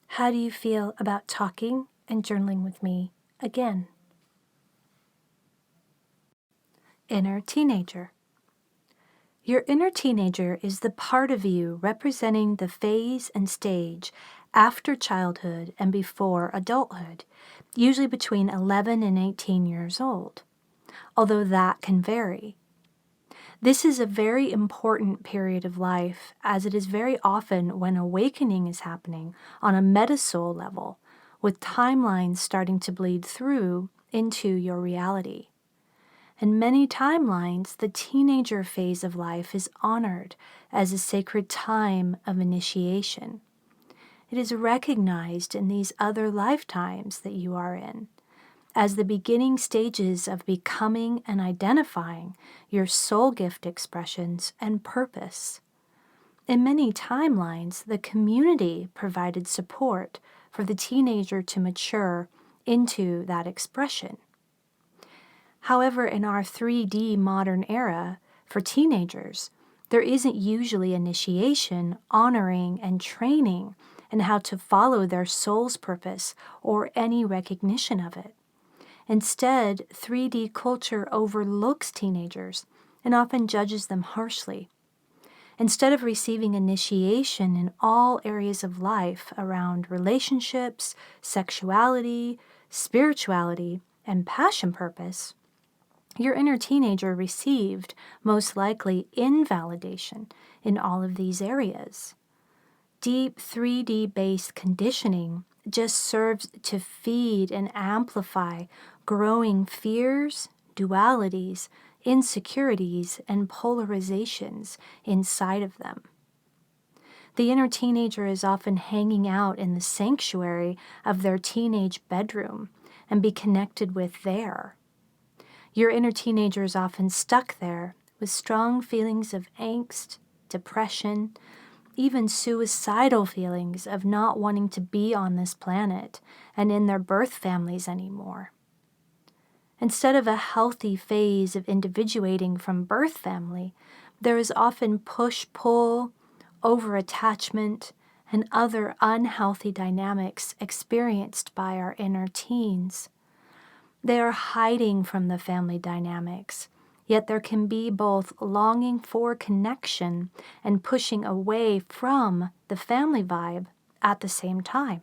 How do you feel about talking and journaling with me again? Inner teenager. Your inner teenager is the part of you representing the phase and stage after childhood and before adulthood, usually between 11 and 18 years old, although that can vary. This is a very important period of life, as it is very often when awakening is happening on a Metasoul level, with timelines starting to bleed through into your reality. In many timelines, the teenager phase of life is honored as a sacred time of initiation. It is recognized in these other lifetimes that you are in as the beginning stages of becoming and identifying your soul gift expressions and purpose. In many timelines, the community provided support for the teenager to mature into that expression. However, in our 3D modern era, for teenagers, there isn't usually initiation, honoring, and training in how to follow their soul's purpose or any recognition of it. Instead, 3D culture overlooks teenagers and often judges them harshly. Instead of receiving initiation in all areas of life around relationships, sexuality, spirituality, and passion purpose, your inner teenager received, most likely, invalidation in all of these areas. Deep 3D-based conditioning just serves to feed and amplify growing fears, dualities, insecurities, and polarizations inside of them. The inner teenager is often hanging out in the sanctuary of their teenage bedroom and be connected with there. Your inner teenager is often stuck there with strong feelings of angst, depression, even suicidal feelings of not wanting to be on this planet and in their birth families anymore. Instead of a healthy phase of individuating from birth family, There is often push-pull, over-attachment, and other unhealthy dynamics experienced by our inner teens. They are hiding from the family dynamics, yet there can be both longing for connection and pushing away from the family vibe at the same time.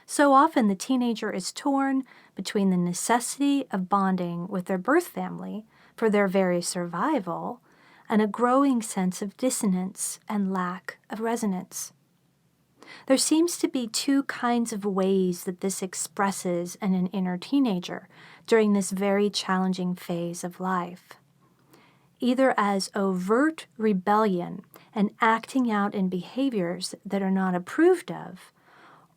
So often the teenager is torn between the necessity of bonding with their birth family for their very survival and a growing sense of dissonance and lack of resonance. There seems to be two kinds of ways that this expresses in an inner teenager during this very challenging phase of life. Either as overt rebellion and acting out in behaviors that are not approved of,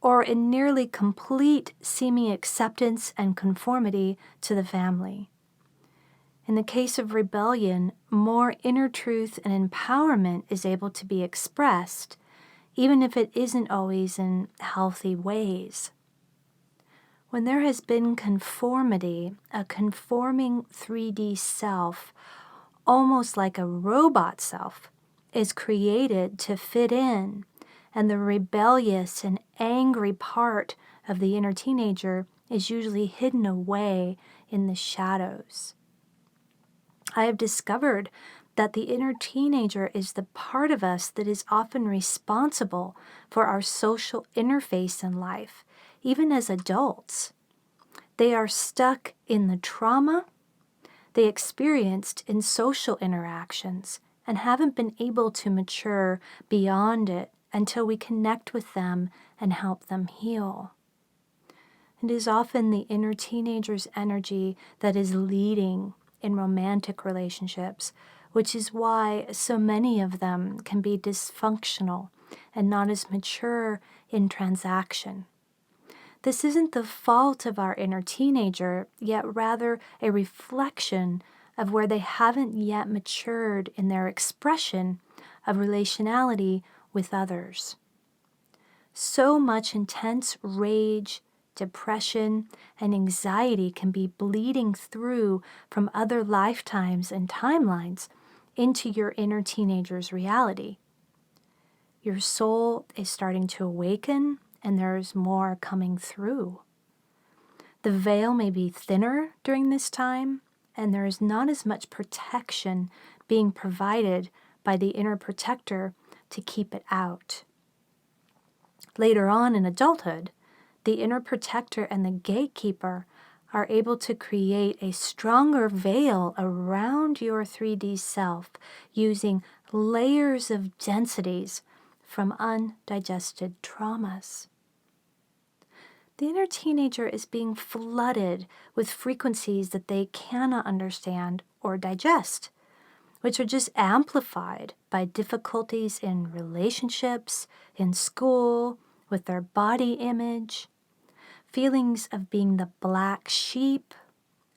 or in nearly complete seeming acceptance and conformity to the family. In the case of rebellion, more inner truth and empowerment is able to be expressed, even if it isn't always in healthy ways. When there has been conformity, a conforming 3D self, almost like a robot self, is created to fit in, and the rebellious and angry part of the inner teenager is usually hidden away in the shadows. I have discovered that the inner teenager is the part of us that is often responsible for our social interface in life, even as adults. They are stuck in the trauma they experienced in social interactions and haven't been able to mature beyond it until we connect with them and help them heal. It is often the inner teenager's energy that is leading in romantic relationships, which is why so many of them can be dysfunctional and not as mature in transaction. This isn't the fault of our inner teenager, yet rather a reflection of where they haven't yet matured in their expression of relationality with others. So much intense rage, depression, and anxiety can be bleeding through from other lifetimes and timelines into your inner teenager's reality. Your soul is starting to awaken, and there's more coming through. The veil may be thinner during this time, and there is not as much protection being provided by the inner protector to keep it out. Later on in adulthood, the inner protector and the gatekeeper are able to create a stronger veil around your 3D self using layers of densities from undigested traumas. The inner teenager is being flooded with frequencies that they cannot understand or digest, which are just amplified by difficulties in relationships, in school, with their body image, feelings of being the black sheep,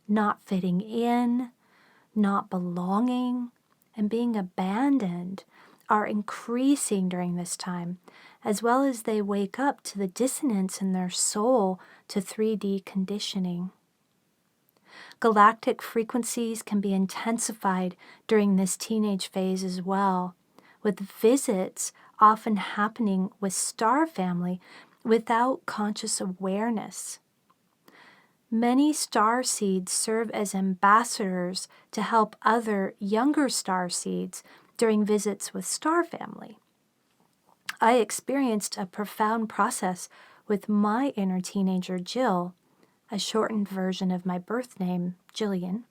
not fitting in, not belonging, and being abandoned are increasing during this time, as well as they wake up to the dissonance in their soul to 3D conditioning. Galactic frequencies can be intensified during this teenage phase as well, with visits often happening with star family without conscious awareness. Many star seeds serve as ambassadors to help other younger star seeds during visits with star family. I experienced a profound process with my inner teenager, Jill, a shortened version of my birth name, Jillian,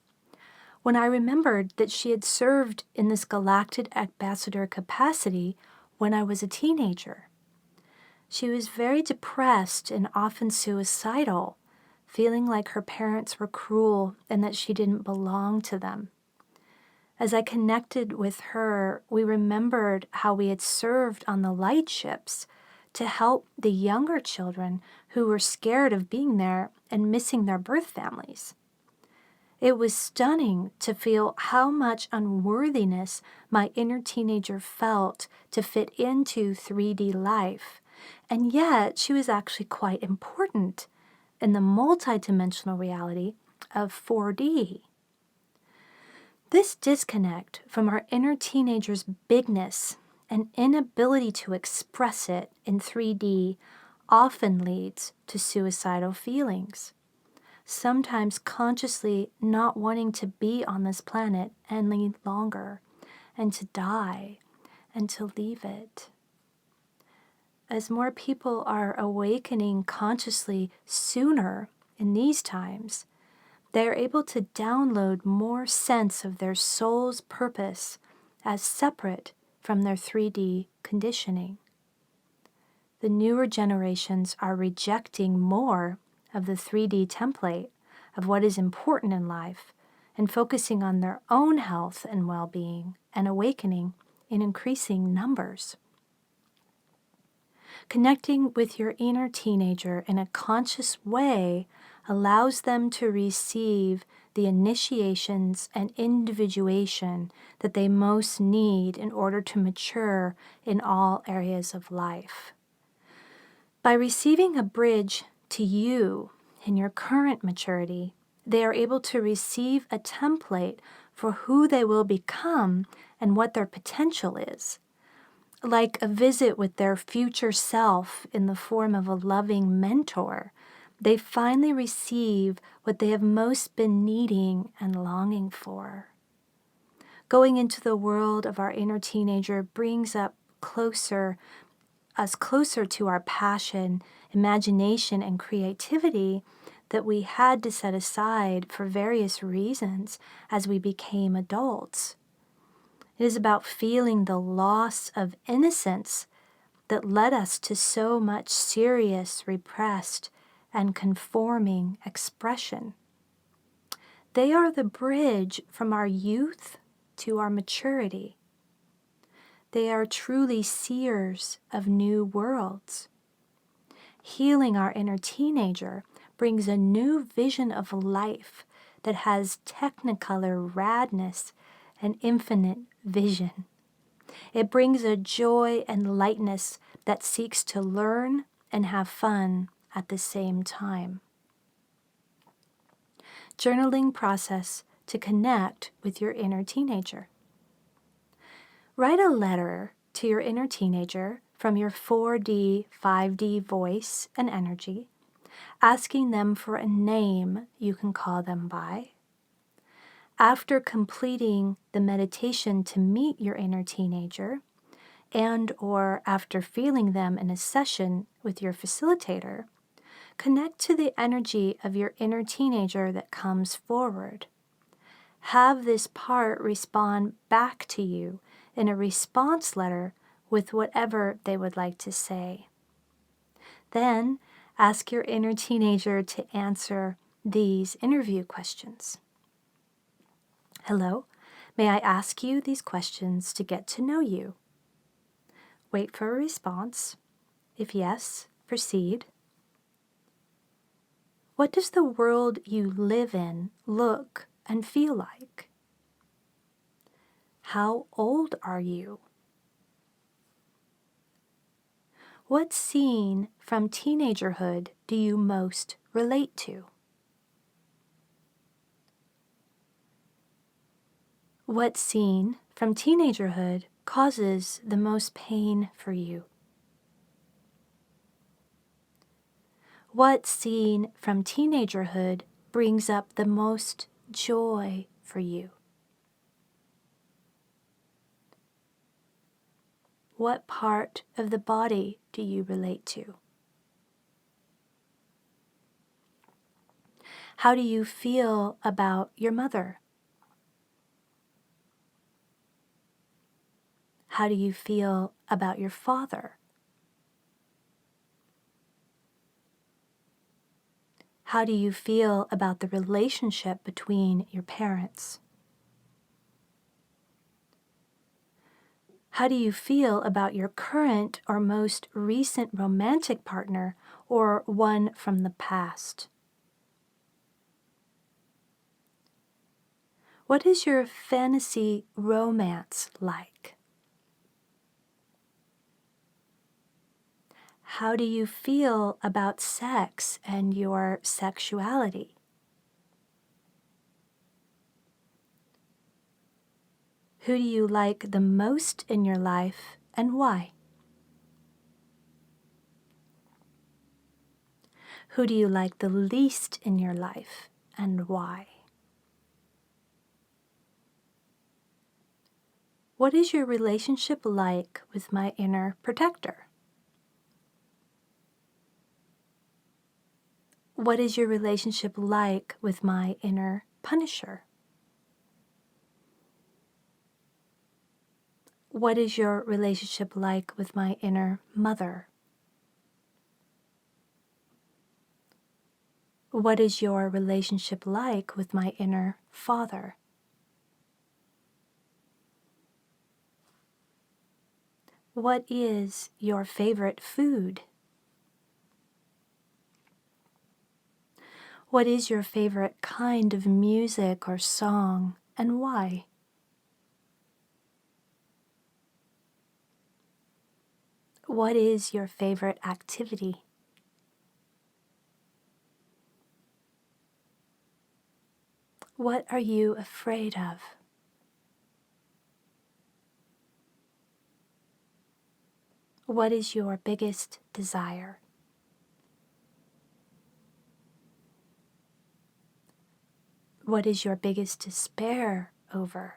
when I remembered that she had served in this galactic ambassador capacity when I was a teenager. She was very depressed and often suicidal, feeling like her parents were cruel and that she didn't belong to them. As I connected with her, we remembered how we had served on the light ships to help the younger children who were scared of being there and missing their birth families. It was stunning to feel how much unworthiness my inner teenager felt to fit into 3D life, and yet she was actually quite important in the multidimensional reality of 4D. This disconnect from our inner teenager's bigness and inability to express it in 3D often leads to suicidal feelings, sometimes consciously not wanting to be on this planet any longer and to die and to leave it. As more people are awakening consciously sooner in these times, they are able to download more sense of their soul's purpose as separate from their 3D conditioning. The newer generations are rejecting more of the 3D template of what is important in life and focusing on their own health and well-being and awakening in increasing numbers. Connecting with your inner teenager in a conscious way allows them to receive the initiations and individuation that they most need in order to mature in all areas of life. By receiving a bridge to you in your current maturity, they are able to receive a template for who they will become and what their potential is. Like a visit with their future self in the form of a loving mentor, they finally receive what they have most been needing and longing for. Going into the world of our inner teenager brings us closer to our passion, imagination, and creativity that we had to set aside for various reasons as we became adults. It is about feeling the loss of innocence that led us to so much serious, repressed, and conforming expression. They are the bridge from our youth to our maturity. They are truly seers of new worlds. Healing our inner teenager brings a new vision of life that has technicolor radness and infinite vision. It brings a joy and lightness that seeks to learn and have fun at the same time. Journaling process to connect with your inner teenager. Write a letter to your inner teenager from your 4D, 5D voice and energy, asking them for a name you can call them by. After completing the meditation to meet your inner teenager, and or after feeling them in a session with your facilitator, connect to the energy of your inner teenager that comes forward. Have this part respond back to you in a response letter with whatever they would like to say. Then ask your inner teenager to answer these interview questions. Hello, may I ask you these questions to get to know you? Wait for a response. If yes, proceed. What does the world you live in look and feel like? How old are you? What scene from teenagerhood do you most relate to? What scene from teenagerhood causes the most pain for you? What scene from teenagerhood brings up the most joy for you? What part of the body do you relate to? How do you feel about your mother? How do you feel about your father? How do you feel about the relationship between your parents? How do you feel about your current or most recent romantic partner or one from the past? What is your fantasy romance like? How do you feel about sex and your sexuality? Who do you like the most in your life and why? Who do you like the least in your life and why? What is your relationship like with my inner protector? What is your relationship like with my inner punisher? What is your relationship like with my inner mother? What is your relationship like with my inner father? What is your favorite food? What is your favorite kind of music or song and why? What is your favorite activity? What are you afraid of? What is your biggest desire? What is your biggest despair over?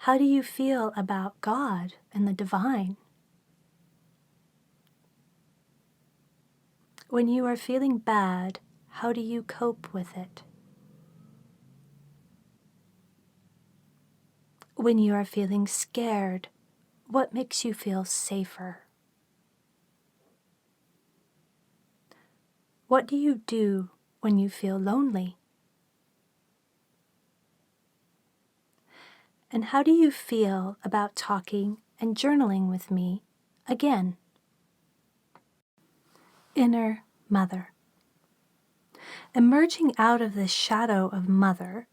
How do you feel about God and the divine? When you are feeling bad, how do you cope with it? When you are feeling scared, what makes you feel safer? What do you do when you feel lonely? And how do you feel about talking and journaling with me again? Inner Mother. Emerging out of the shadow of Mother,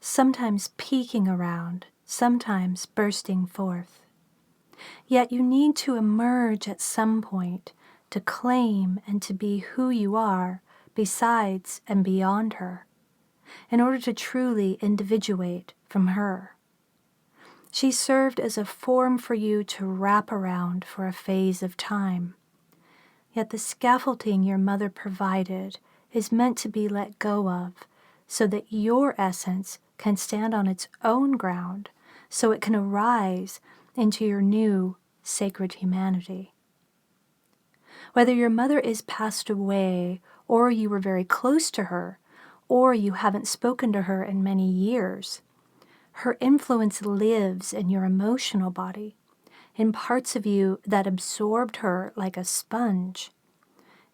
sometimes peeking around, sometimes bursting forth. Yet you need to emerge at some point to claim and to be who you are besides and beyond her, in order to truly individuate from her. She served as a form for you to wrap around for a phase of time. Yet the scaffolding your mother provided is meant to be let go of so that your essence can stand on its own ground, so it can arise into your new sacred humanity. Whether your mother is passed away, or you were very close to her, or you haven't spoken to her in many years, her influence lives in your emotional body, in parts of you that absorbed her like a sponge,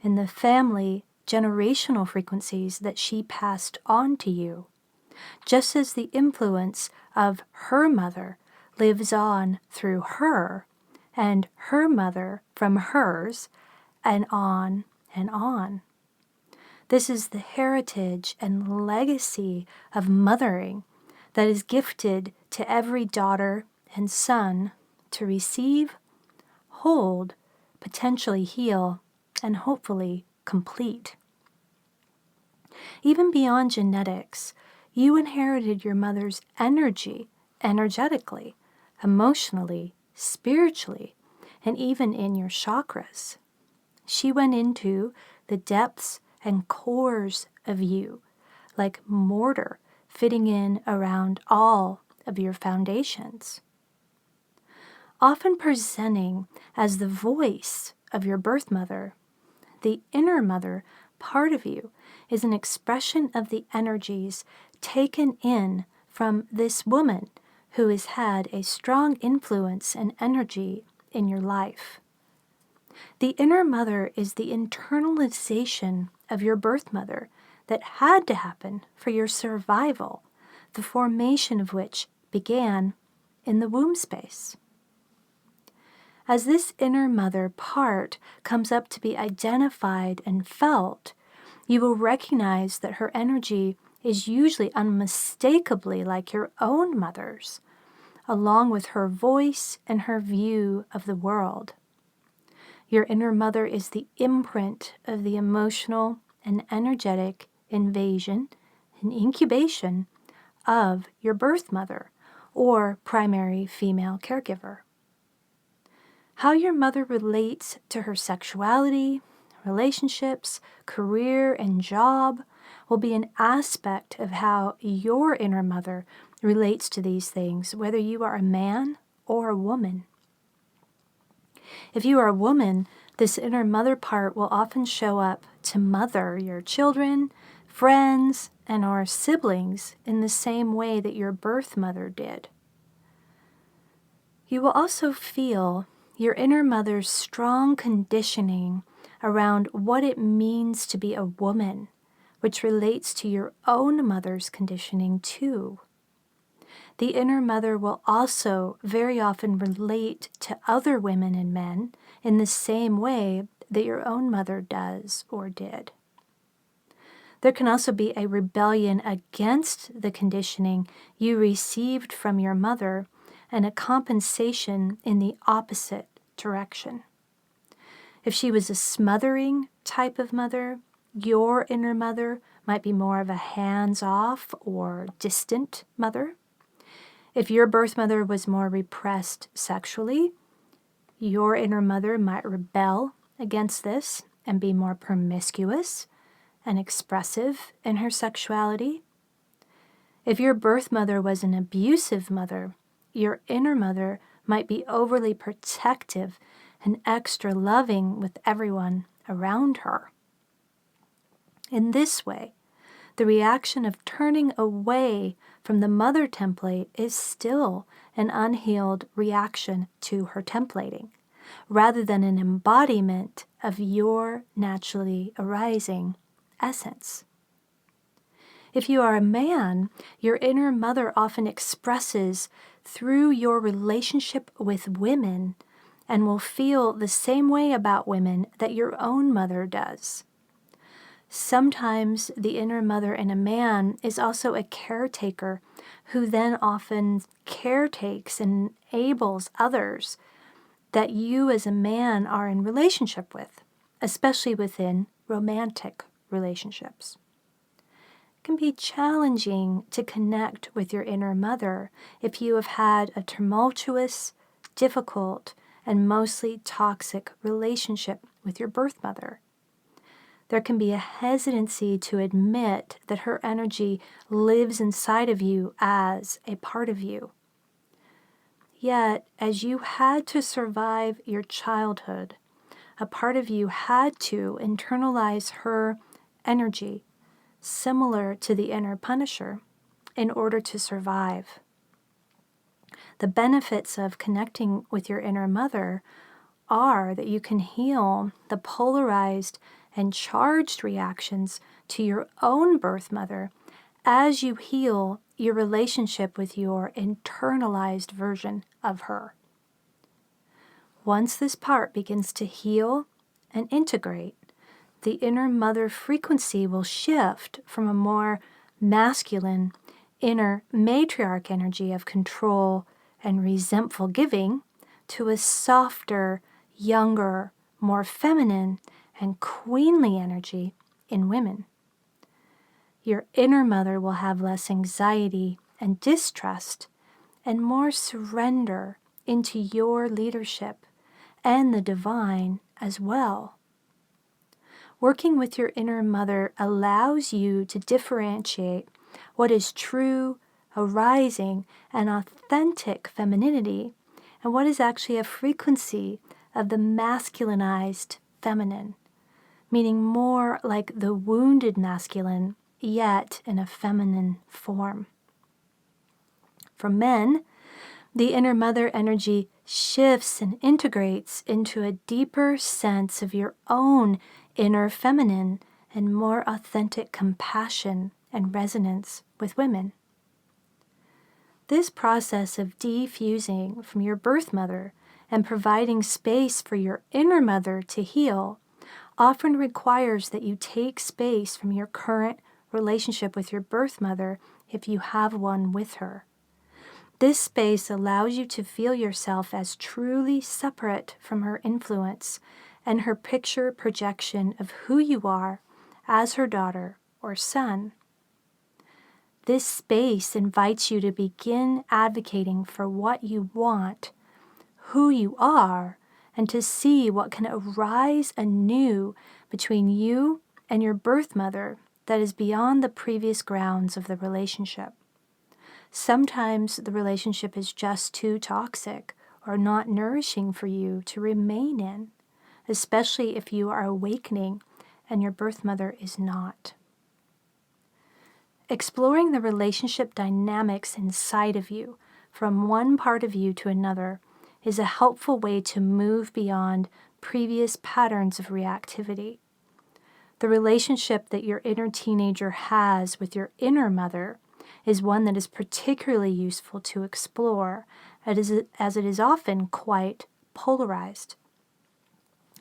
in the family generational frequencies that she passed on to you, just as the influence of her mother lives on through her, and her mother from hers, and on and on. This is the heritage and legacy of mothering that is gifted to every daughter and son to receive, hold, potentially heal, and hopefully complete. Even beyond genetics, you inherited your mother's energy energetically, emotionally, spiritually, and even in your chakras. She went into the depths and cores of you, like mortar fitting in around all of your foundations. Often presenting as the voice of your birth mother, the inner mother part of you is an expression of the energies taken in from this woman who has had a strong influence and energy in your life. The inner mother is the internalization of your birth mother that had to happen for your survival, the formation of which began in the womb space. As this inner mother part comes up to be identified and felt, you will recognize that her energy is usually unmistakably like your own mother's, along with her voice and her view of the world. Your inner mother is the imprint of the emotional and energetic invasion, an incubation of your birth mother or primary female caregiver. How your mother relates to her sexuality, relationships, career, and job will be an aspect of how your inner mother relates to these things, whether you are a man or a woman. If you are a woman, this inner mother part will often show up to mother your children, friends, and or siblings in the same way that your birth mother did. You will also feel your inner mother's strong conditioning around what it means to be a woman, which relates to your own mother's conditioning too. The inner mother will also very often relate to other women and men in the same way that your own mother does or did. There can also be a rebellion against the conditioning you received from your mother and a compensation in the opposite direction. If she was a smothering type of mother, your inner mother might be more of a hands-off or distant mother. If your birth mother was more repressed sexually, your inner mother might rebel against this and be more promiscuous and expressive in her sexuality. If your birth mother was an abusive mother, your inner mother might be overly protective and extra loving with everyone around her. In this way, the reaction of turning away from the mother template is still an unhealed reaction to her templating, rather than an embodiment of your naturally arising essence. If you are a man, your inner mother often expresses through your relationship with women and will feel the same way about women that your own mother does. Sometimes the inner mother in a man is also a caretaker who then often caretakes and enables others that you as a man are in relationship with, especially within romantic relationships. It can be challenging to connect with your inner mother if you have had a tumultuous, difficult, and mostly toxic relationship with your birth mother. There can be a hesitancy to admit that her energy lives inside of you as a part of you. Yet, as you had to survive your childhood, a part of you had to internalize her energy, similar to the inner Punisher, in order to survive. The benefits of connecting with your inner mother are that you can heal the polarized and charged reactions to your own birth mother as you heal your relationship with your internalized version of her. Once this part begins to heal and integrate, the inner mother frequency will shift from a more masculine, inner matriarch energy of control and resentful giving to a softer, younger, more feminine, and queenly energy in women. Your inner mother will have less anxiety and distrust and more surrender into your leadership and the divine as well. Working with your inner mother allows you to differentiate what is true, arising, and authentic femininity and what is actually a frequency of the masculinized feminine, meaning more like the wounded masculine, yet in a feminine form. For men, the inner mother energy shifts and integrates into a deeper sense of your own inner feminine and more authentic compassion and resonance with women. This process of defusing from your birth mother and providing space for your inner mother to heal often requires that you take space from your current relationship with your birth mother if you have one with her. This space allows you to feel yourself as truly separate from her influence and her picture projection of who you are as her daughter or son. This space invites you to begin advocating for what you want, who you are, and to see what can arise anew between you and your birth mother that is beyond the previous grounds of the relationship. Sometimes the relationship is just too toxic or not nourishing for you to remain in, especially if you are awakening and your birth mother is not. Exploring the relationship dynamics inside of you, from one part of you to another, is a helpful way to move beyond previous patterns of reactivity. The relationship that your inner teenager has with your inner mother is one that is particularly useful to explore, as it is often quite polarized.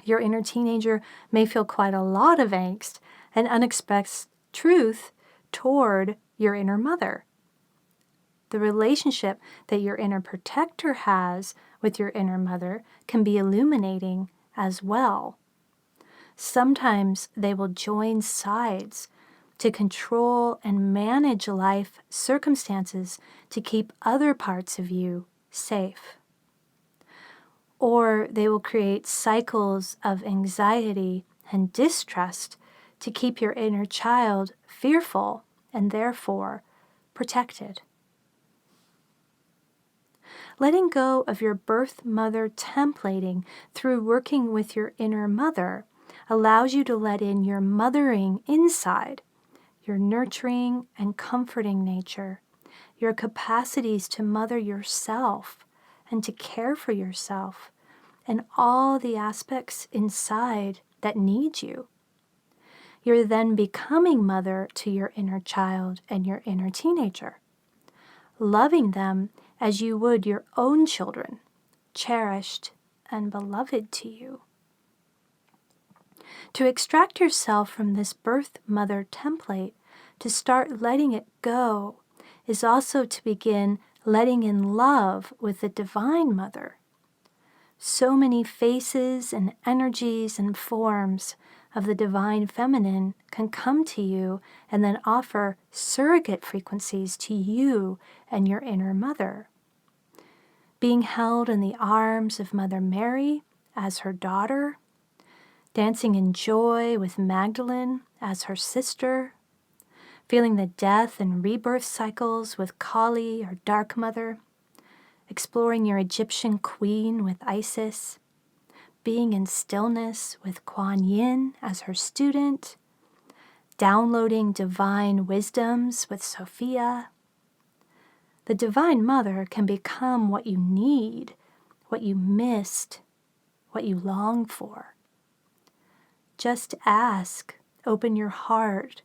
Your inner teenager may feel quite a lot of angst and unexpressed truth toward your inner mother. The relationship that your inner protector has with your inner mother can be illuminating as well. Sometimes they will join sides to control and manage life circumstances to keep other parts of you safe. Or they will create cycles of anxiety and distrust to keep your inner child fearful and therefore protected. Letting go of your birth mother templating through working with your inner mother allows you to let in your mothering inside, your nurturing and comforting nature, your capacities to mother yourself and to care for yourself, and all the aspects inside that need you. You're then becoming mother to your inner child and your inner teenager, loving them as you would your own children, cherished and beloved to you. To extract yourself from this birth mother template, to start letting it go, is also to begin letting in love with the Divine Mother. So many faces and energies and forms of the Divine Feminine can come to you and then offer surrogate frequencies to you and your inner mother. Being held in the arms of Mother Mary as her daughter, dancing in joy with Magdalene as her sister, feeling the death and rebirth cycles with Kali or Dark Mother, exploring your Egyptian queen with Isis, being in stillness with Kuan Yin as her student, downloading divine wisdoms with Sophia. The Divine Mother can become what you need, what you missed, what you long for. Just ask, open your heart,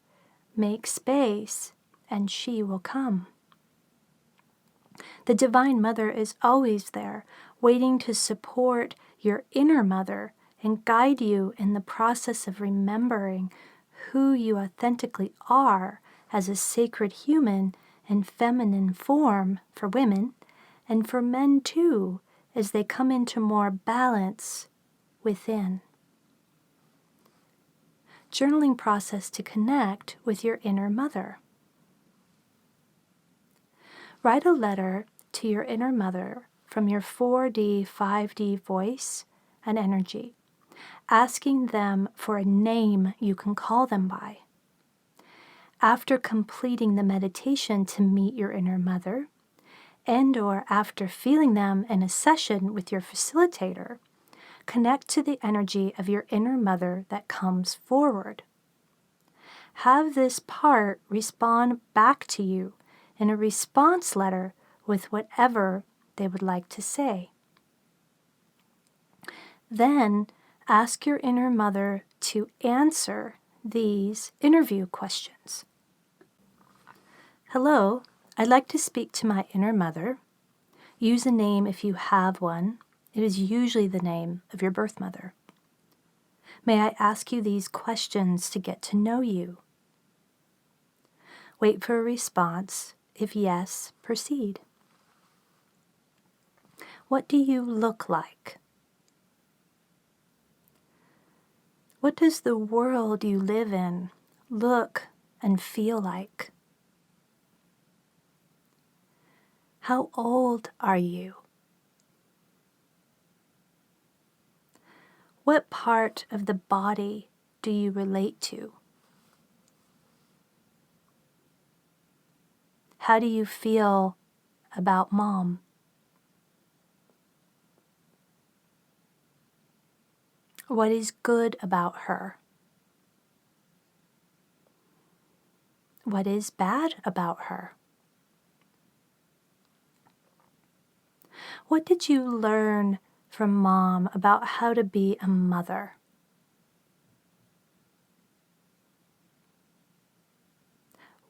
make space, and she will come. The Divine Mother is always there, waiting to support your inner mother and guide you in the process of remembering who you authentically are as a sacred human in feminine form for women, and for men too, as they come into more balance within. Journaling process to connect with your inner mother. Write a letter to your inner mother from your 4D, 5D voice and energy, asking them for a name you can call them by. After completing the meditation to meet your inner mother, and or after feeling them in a session with your facilitator, connect to the energy of your inner mother that comes forward. Have this part respond back to you in a response letter with whatever they would like to say. Then ask your inner mother to answer these interview questions. Hello, I'd like to speak to my inner mother. Use a name if you have one. It is usually the name of your birth mother. May I ask you these questions to get to know you? Wait for a response. If yes, proceed. What do you look like? What does the world you live in look and feel like? How old are you? What part of the body do you relate to? How do you feel about Mom? What is good about her? What is bad about her? What did you learn from Mom about how to be a mother?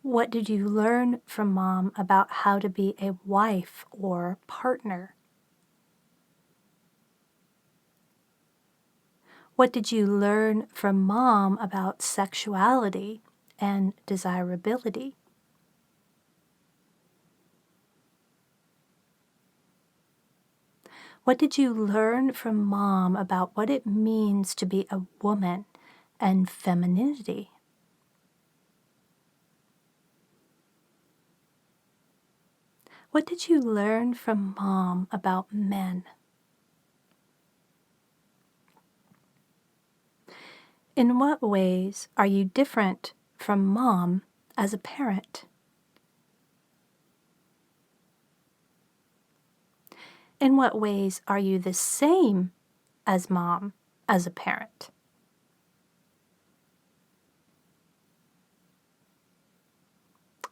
What did you learn from Mom about how to be a wife or partner? What did you learn from Mom about sexuality and desirability? What did you learn from Mom about what it means to be a woman and femininity? What did you learn from Mom about men? In what ways are you different from Mom as a parent? In what ways are you the same as Mom as a parent?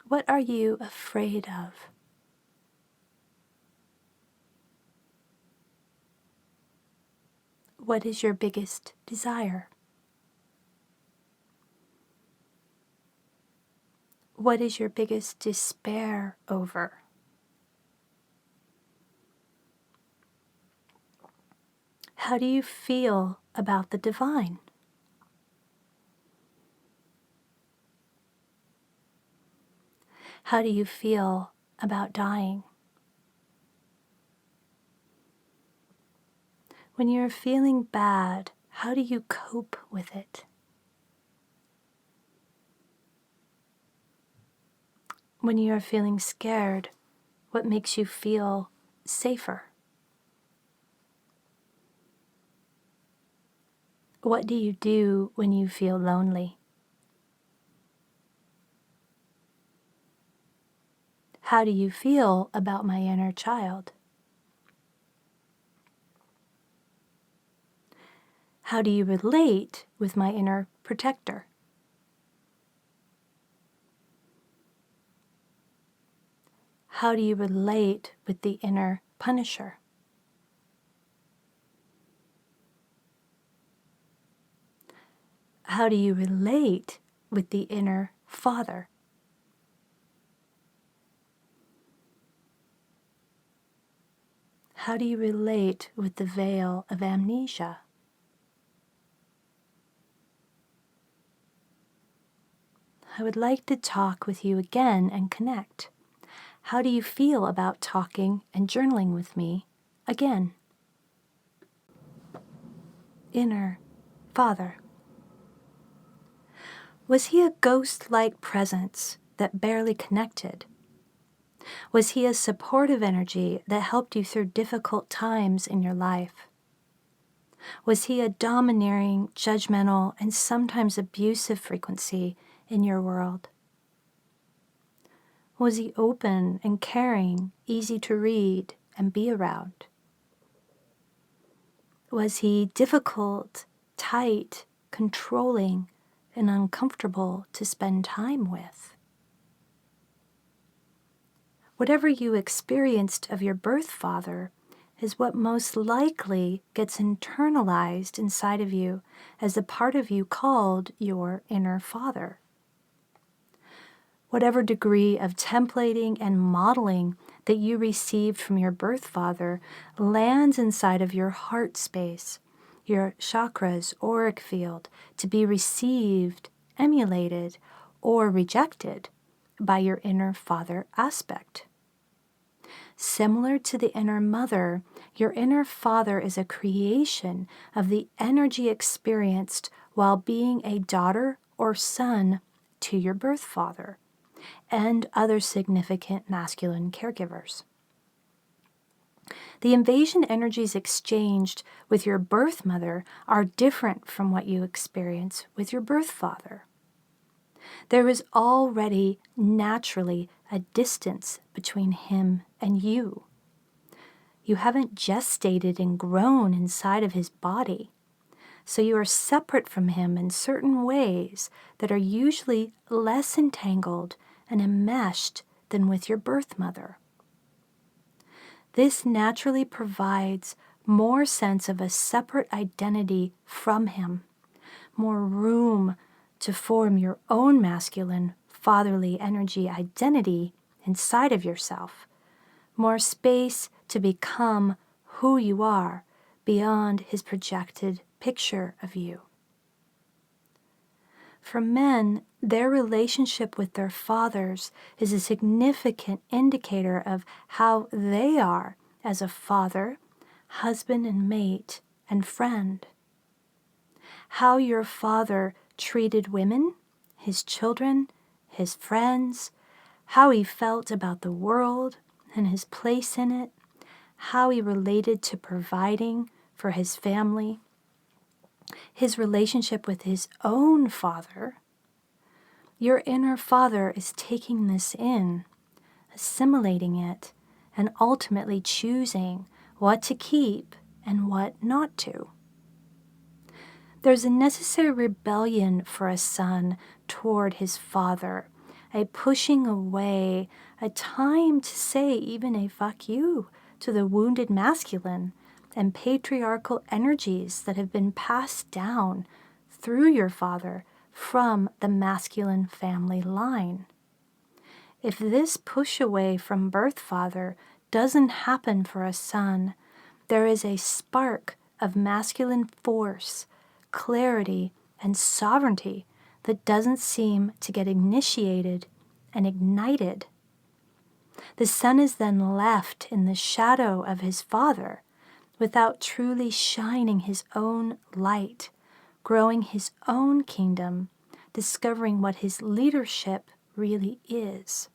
What are you afraid of? What is your biggest desire? What is your biggest despair over? How do you feel about the divine? How do you feel about dying? When you're feeling bad, how do you cope with it? When you are feeling scared, what makes you feel safer? What do you do when you feel lonely? How do you feel about my inner child? How do you relate with my inner protector? How do you relate with the inner punisher? How do you relate with the inner father? How do you relate with the veil of amnesia? I would like to talk with you again and connect. How do you feel about talking and journaling with me again? Inner father. Was he a ghost-like presence that barely connected? Was he a supportive energy that helped you through difficult times in your life? Was he a domineering, judgmental, and sometimes abusive frequency in your world? Was he open and caring, easy to read and be around? Was he difficult, tight, controlling, and uncomfortable to spend time with? Whatever you experienced of your birth father is what most likely gets internalized inside of you as a part of you called your inner father. Whatever degree of templating and modeling that you received from your birth father lands inside of your heart space, your chakras, auric field, to be received, emulated, or rejected by your inner father aspect. Similar to the inner mother, your inner father is a creation of the energy experienced while being a daughter or son to your birth father and other significant masculine caregivers. The invasion energies exchanged with your birth mother are different from what you experience with your birth father. There is already naturally a distance between him and you. You haven't gestated and grown inside of his body, so you are separate from him in certain ways that are usually less entangled and enmeshed than with your birth mother. This naturally provides more sense of a separate identity from him, more room to form your own masculine, fatherly energy identity inside of yourself, more space to become who you are beyond his projected picture of you. For men, their relationship with their fathers is a significant indicator of how they are as a father, husband and mate, and friend. How your father treated women, his children, his friends, how he felt about the world and his place in it, how he related to providing for his family, his relationship with his own father. Your inner father is taking this in, assimilating it, and ultimately choosing what to keep and what not to. There's a necessary rebellion for a son toward his father, a pushing away, a time to say even a fuck you to the wounded masculine and patriarchal energies that have been passed down through your father from the masculine family line. If this push away from birth father doesn't happen for a son, there is a spark of masculine force, clarity, and sovereignty that doesn't seem to get initiated and ignited. The son is then left in the shadow of his father without truly shining his own light, growing his own kingdom, discovering what his leadership really is.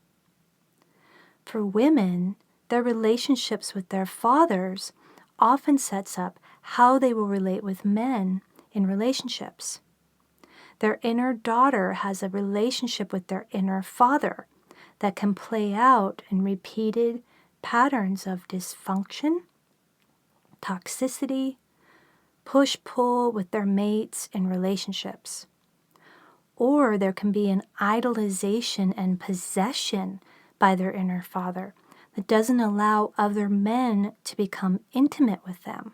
For women, their relationships with their fathers often sets up how they will relate with men in relationships. Their inner daughter has a relationship with their inner father that can play out in repeated patterns of dysfunction, toxicity, push-pull with their mates in relationships. Or there can be an idolization and possession by their inner father that doesn't allow other men to become intimate with them,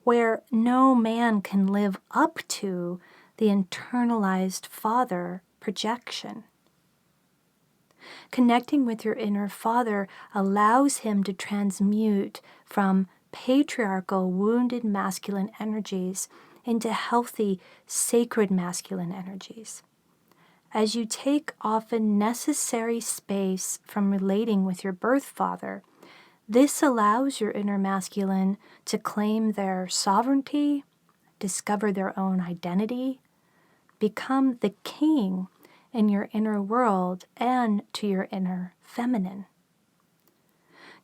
where no man can live up to the internalized father projection. Connecting with your inner father allows him to transmute from patriarchal, wounded masculine energies into healthy, sacred masculine energies. As you take often necessary space from relating with your birth father, this allows your inner masculine to claim their sovereignty, discover their own identity, become the king in your inner world and to your inner feminine.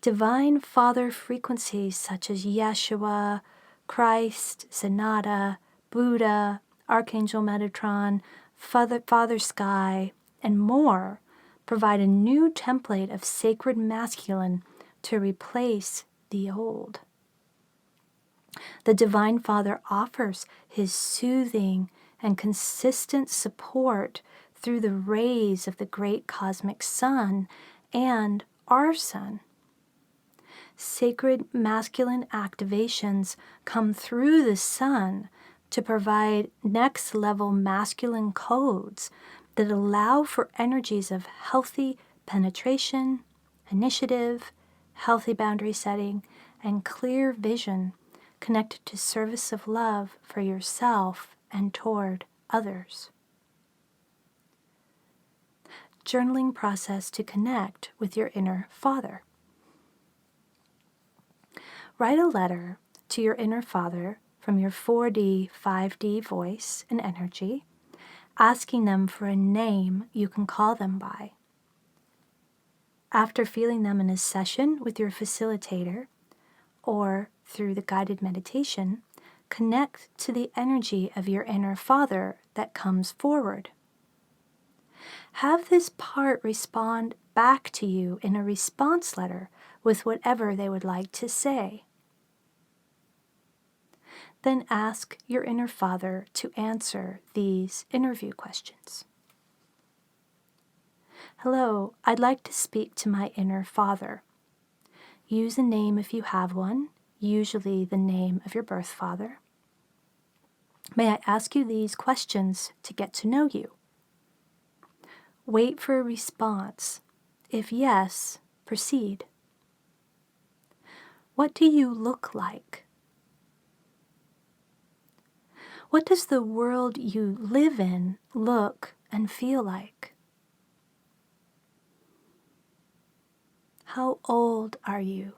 Divine Father frequencies such as Yeshua, Christ, Sanada, Buddha, Archangel Metatron, Father Sky, and more provide a new template of sacred masculine to replace the old. The Divine Father offers his soothing and consistent support through the rays of the great cosmic sun and our sun. Sacred masculine activations come through the sun to provide next-level masculine codes that allow for energies of healthy penetration, initiative, healthy boundary setting, and clear vision connected to service of love for yourself and toward others. Journaling process to connect with your inner father. Write a letter to your inner father from your 4D, 5D voice and energy, asking them for a name you can call them by. After feeling them in a session with your facilitator, or through the guided meditation, connect to the energy of your inner father that comes forward. Have this part respond back to you in a response letter with whatever they would like to say. Then ask your inner father to answer these interview questions. Hello, I'd like to speak to my inner father. Use a name if you have one, usually the name of your birth father. May I ask you these questions to get to know you? Wait for a response. If yes, proceed. What do you look like? What does the world you live in look and feel like? How old are you?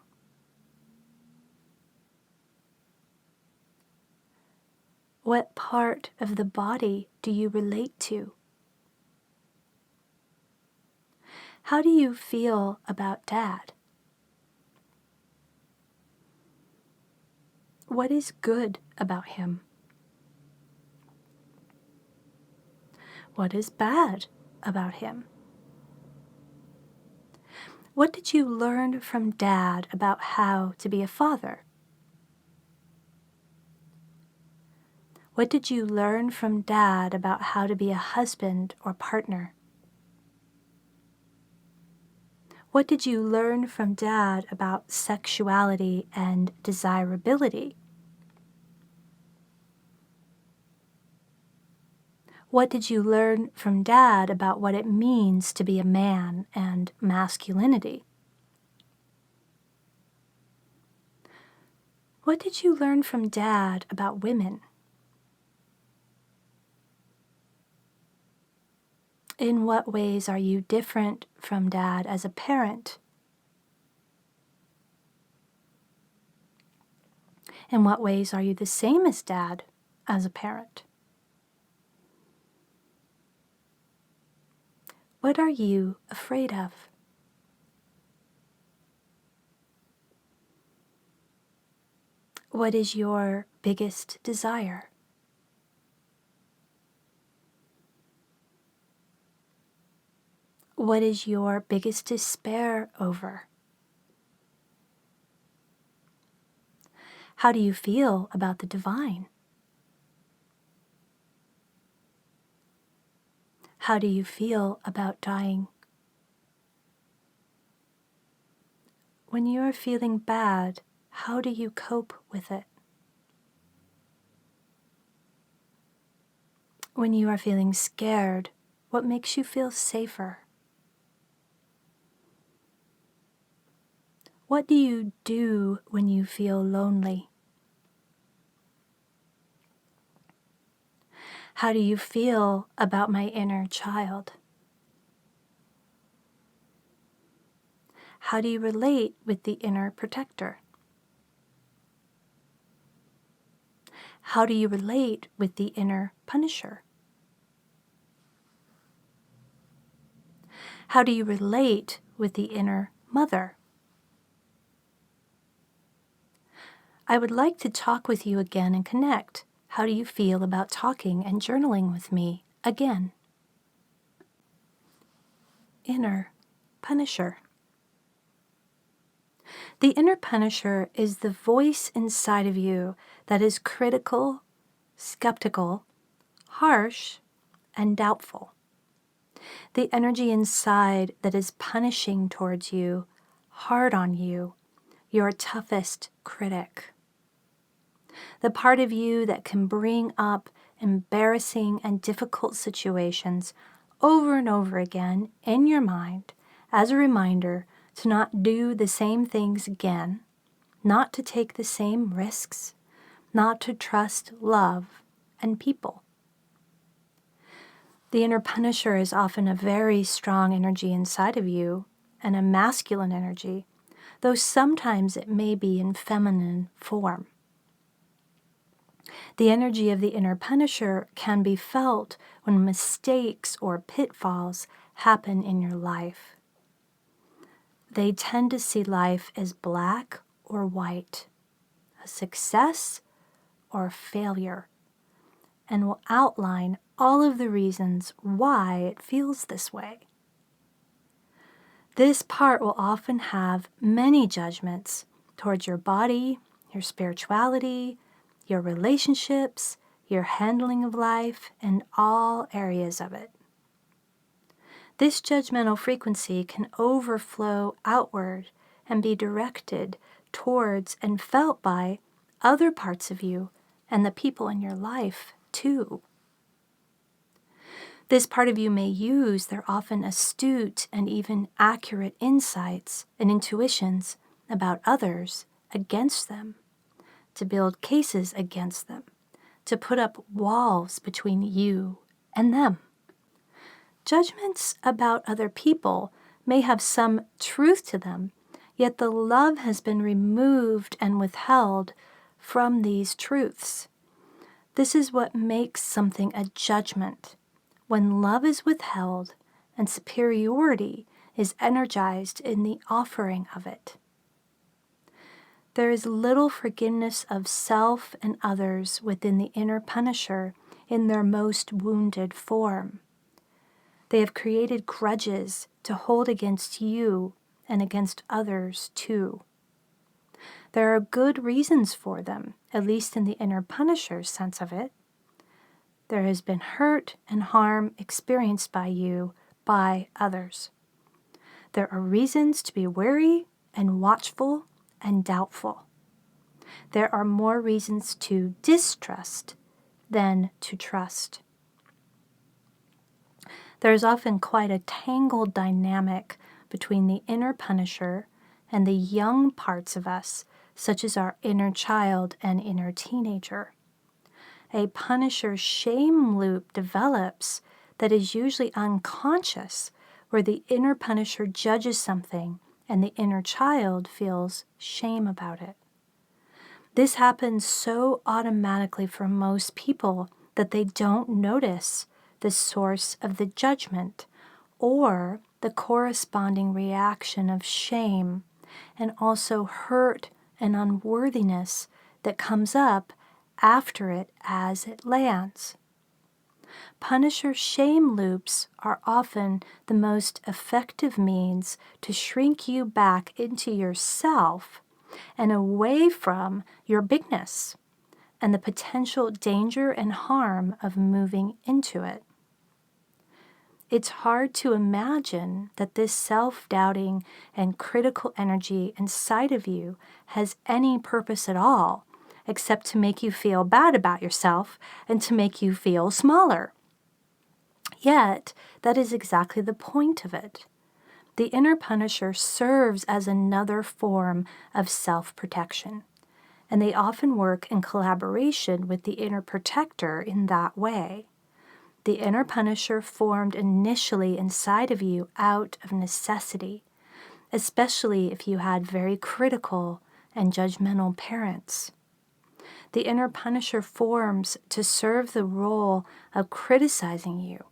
What part of the body do you relate to? How do you feel about Dad? What is good about him? What is bad about him? What did you learn from Dad about how to be a father? What did you learn from Dad about how to be a husband or partner? What did you learn from Dad about sexuality and desirability? What did you learn from Dad about what it means to be a man and masculinity? What did you learn from Dad about women? In what ways are you different from Dad as a parent? In what ways are you the same as Dad as a parent? What are you afraid of? What is your biggest desire? What is your biggest despair over? How do you feel about the divine? How do you feel about dying? When you are feeling bad, how do you cope with it? When you are feeling scared, what makes you feel safer? What do you do when you feel lonely? How do you feel about my inner child? How do you relate with the inner protector? How do you relate with the inner punisher? How do you relate with the inner mother? I would like to talk with you again and connect. How do you feel about talking and journaling with me again? Inner punisher. The inner punisher is the voice inside of you that is critical, skeptical, harsh, and doubtful. The energy inside that is punishing towards you, hard on you, your toughest critic. The part of you that can bring up embarrassing and difficult situations over and over again in your mind as a reminder to not do the same things again, not to take the same risks, not to trust love and people. The inner punisher is often a very strong energy inside of you and a masculine energy, though sometimes it may be in feminine form. The energy of the inner punisher can be felt when mistakes or pitfalls happen in your life. They tend to see life as black or white. a success or a failure, and will outline all of the reasons why it feels this way. This part will often have many judgments towards your body, your spirituality, your relationships, your handling of life, and all areas of it. This judgmental frequency can overflow outward and be directed towards and felt by other parts of you and the people in your life too. This part of you may use their often astute and even accurate insights and intuitions about others against them, to build cases against them, to put up walls between you and them. Judgments about other people may have some truth to them, yet the love has been removed and withheld from these truths. This is what makes something a judgment, when love is withheld and superiority is energized in the offering of it. There is little forgiveness of self and others within the inner punisher in their most wounded form. They have created grudges to hold against you and against others too. There are good reasons for them, at least in the inner punisher's sense of it. There has been hurt and harm experienced by you by others. There are reasons to be wary and watchful and doubtful. There are more reasons to distrust than to trust. There is often quite a tangled dynamic between the inner punisher and the young parts of us, such as our inner child and inner teenager. A punisher shame loop develops that is usually unconscious, where the inner punisher judges something and the inner child feels shame about it. This happens so automatically for most people that they don't notice the source of the judgment or the corresponding reaction of shame and also hurt and unworthiness that comes up after it as it lands. Punisher shame loops are often the most effective means to shrink you back into yourself and away from your bigness and the potential danger and harm of moving into it. It's hard to imagine that this self-doubting and critical energy inside of you has any purpose at all, except to make you feel bad about yourself and to make you feel smaller. Yet, that is exactly the point of it. The inner punisher serves as another form of self-protection, and they often work in collaboration with the inner protector in that way. The inner punisher formed initially inside of you out of necessity, especially if you had very critical and judgmental parents. The inner punisher forms to serve the role of criticizing you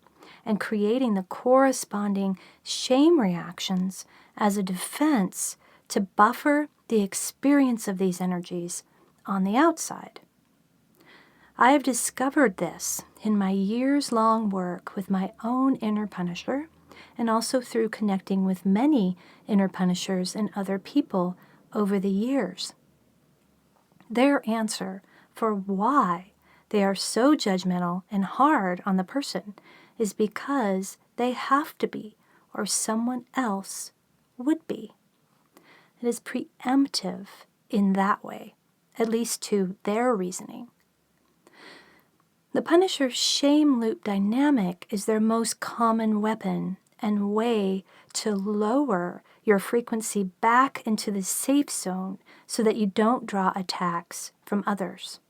and creating the corresponding shame reactions as a defense to buffer the experience of these energies on the outside. I have discovered this in my years-long work with my own inner punisher and also through connecting with many inner punishers and other people over the years. Their answer for why they are so judgmental and hard on the person is because they have to be, or someone else would be. It is preemptive in that way, at least to their reasoning. The punisher's shame loop dynamic is their most common weapon and way to lower your frequency back into the safe zone so that you don't draw attacks from others.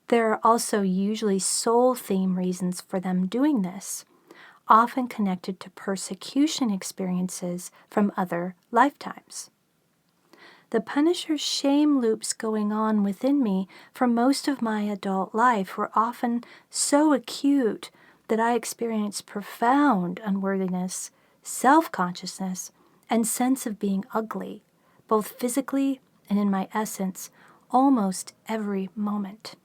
There are also usually soul theme reasons for them doing this, often connected to persecution experiences from other lifetimes. The punisher's shame loops going on within me for most of my adult life were often so acute that I experienced profound unworthiness, self-consciousness, and sense of being ugly, both physically and in my essence, almost every moment.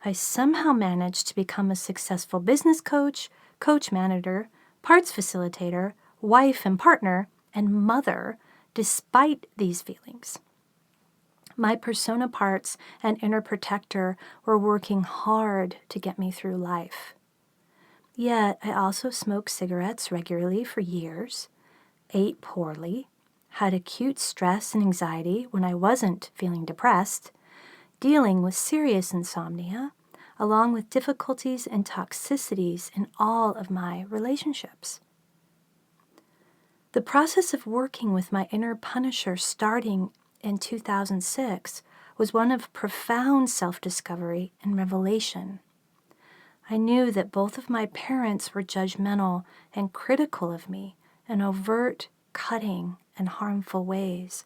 I somehow managed to become a successful business coach, coach manager, parts facilitator, wife and partner, and mother despite these feelings. My persona parts and inner protector were working hard to get me through life. Yet I also smoked cigarettes regularly for years, ate poorly, had acute stress and anxiety when I wasn't feeling depressed, dealing with serious insomnia, along with difficulties and toxicities in all of my relationships. The process of working with my inner punisher starting in 2006 was one of profound self-discovery and revelation. I knew that both of my parents were judgmental and critical of me in overt, cutting, and harmful ways.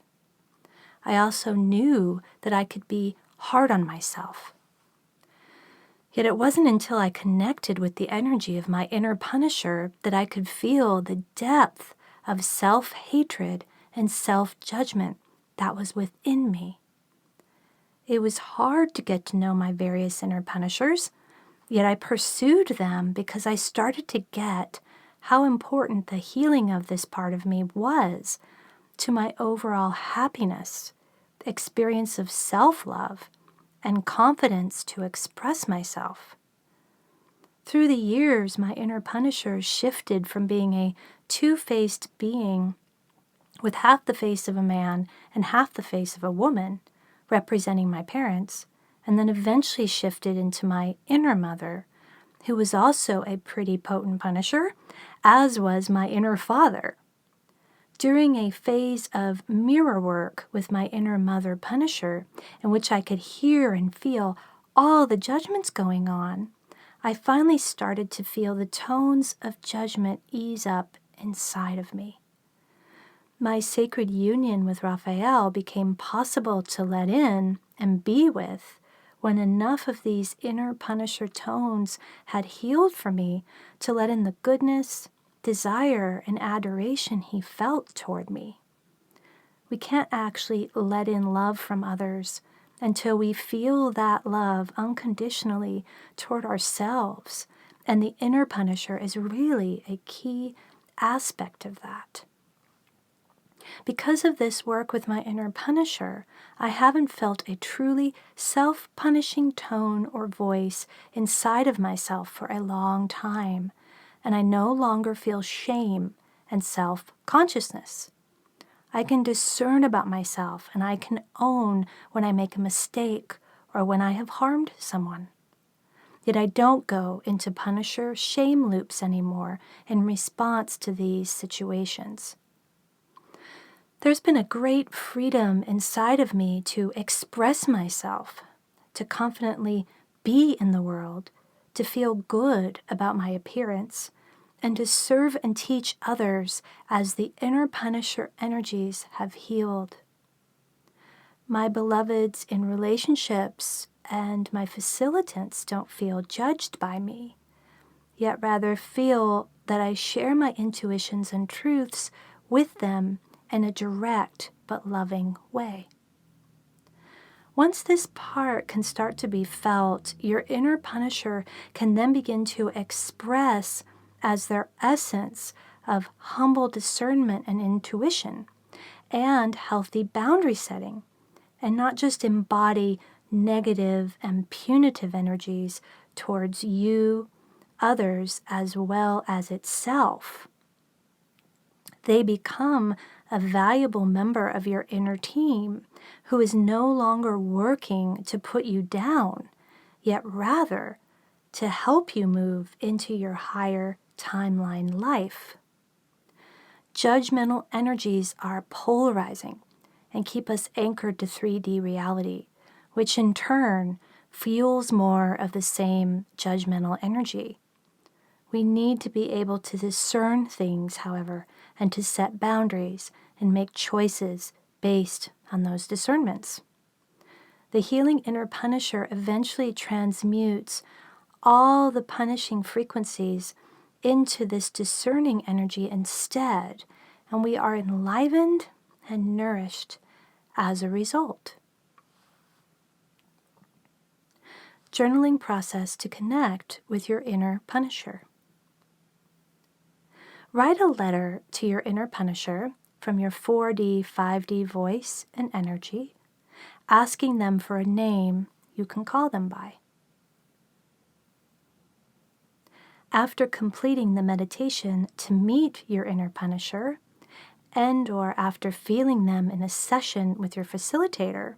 I also knew that I could be hard on myself. Yet it wasn't until I connected with the energy of my inner punisher that I could feel the depth of self-hatred and self-judgment that was within me. It was hard to get to know my various inner punishers, yet I pursued them because I started to get how important the healing of this part of me was to my overall happiness, experience of self-love, and confidence to express myself. Through the years, my inner punisher shifted from being a two-faced being with half the face of a man and half the face of a woman, representing my parents, and then eventually shifted into my inner mother, who was also a pretty potent punisher, as was my inner father. During a phase of mirror work with my inner mother punisher, in which I could hear and feel all the judgments going on, I finally started to feel the tones of judgment ease up inside of me. My sacred union with Raphael became possible to let in and be with when enough of these inner punisher tones had healed for me to let in the goodness, desire, and adoration he felt toward me. We can't actually let in love from others until we feel that love unconditionally toward ourselves, and the inner punisher is really a key aspect of that. Because of this work with my inner punisher, I haven't felt a truly self-punishing tone or voice inside of myself for a long time, and I no longer feel shame and self-consciousness. I can discern about myself, and I can own when I make a mistake or when I have harmed someone. Yet I don't go into punisher shame loops anymore in response to these situations. There's been a great freedom inside of me to express myself, to confidently be in the world, to feel good about my appearance, and to serve and teach others as the inner punisher energies have healed. My beloveds in relationships and my facilitants don't feel judged by me, yet rather feel that I share my intuitions and truths with them in a direct but loving way. Once this part can start to be felt, your inner punisher can then begin to express as their essence of humble discernment and intuition and healthy boundary setting, and not just embody negative and punitive energies towards you, others, as well as itself. They become a valuable member of your inner team who is no longer working to put you down, yet rather to help you move into your higher timeline life. Judgmental energies are polarizing and keep us anchored to 3D reality, which in turn fuels more of the same judgmental energy. We need to be able to discern things, however, and to set boundaries and make choices based on those discernments. The healing inner punisher eventually transmutes all the punishing frequencies into this discerning energy instead, and we are enlivened and nourished as a result. journaling process to connect with your inner Punisher. Write a letter to your inner Punisher from your 4D, 5D voice and energy, asking them for a name you can call them by. After completing the meditation to meet your inner Punisher, and/or after feeling them in a session with your facilitator,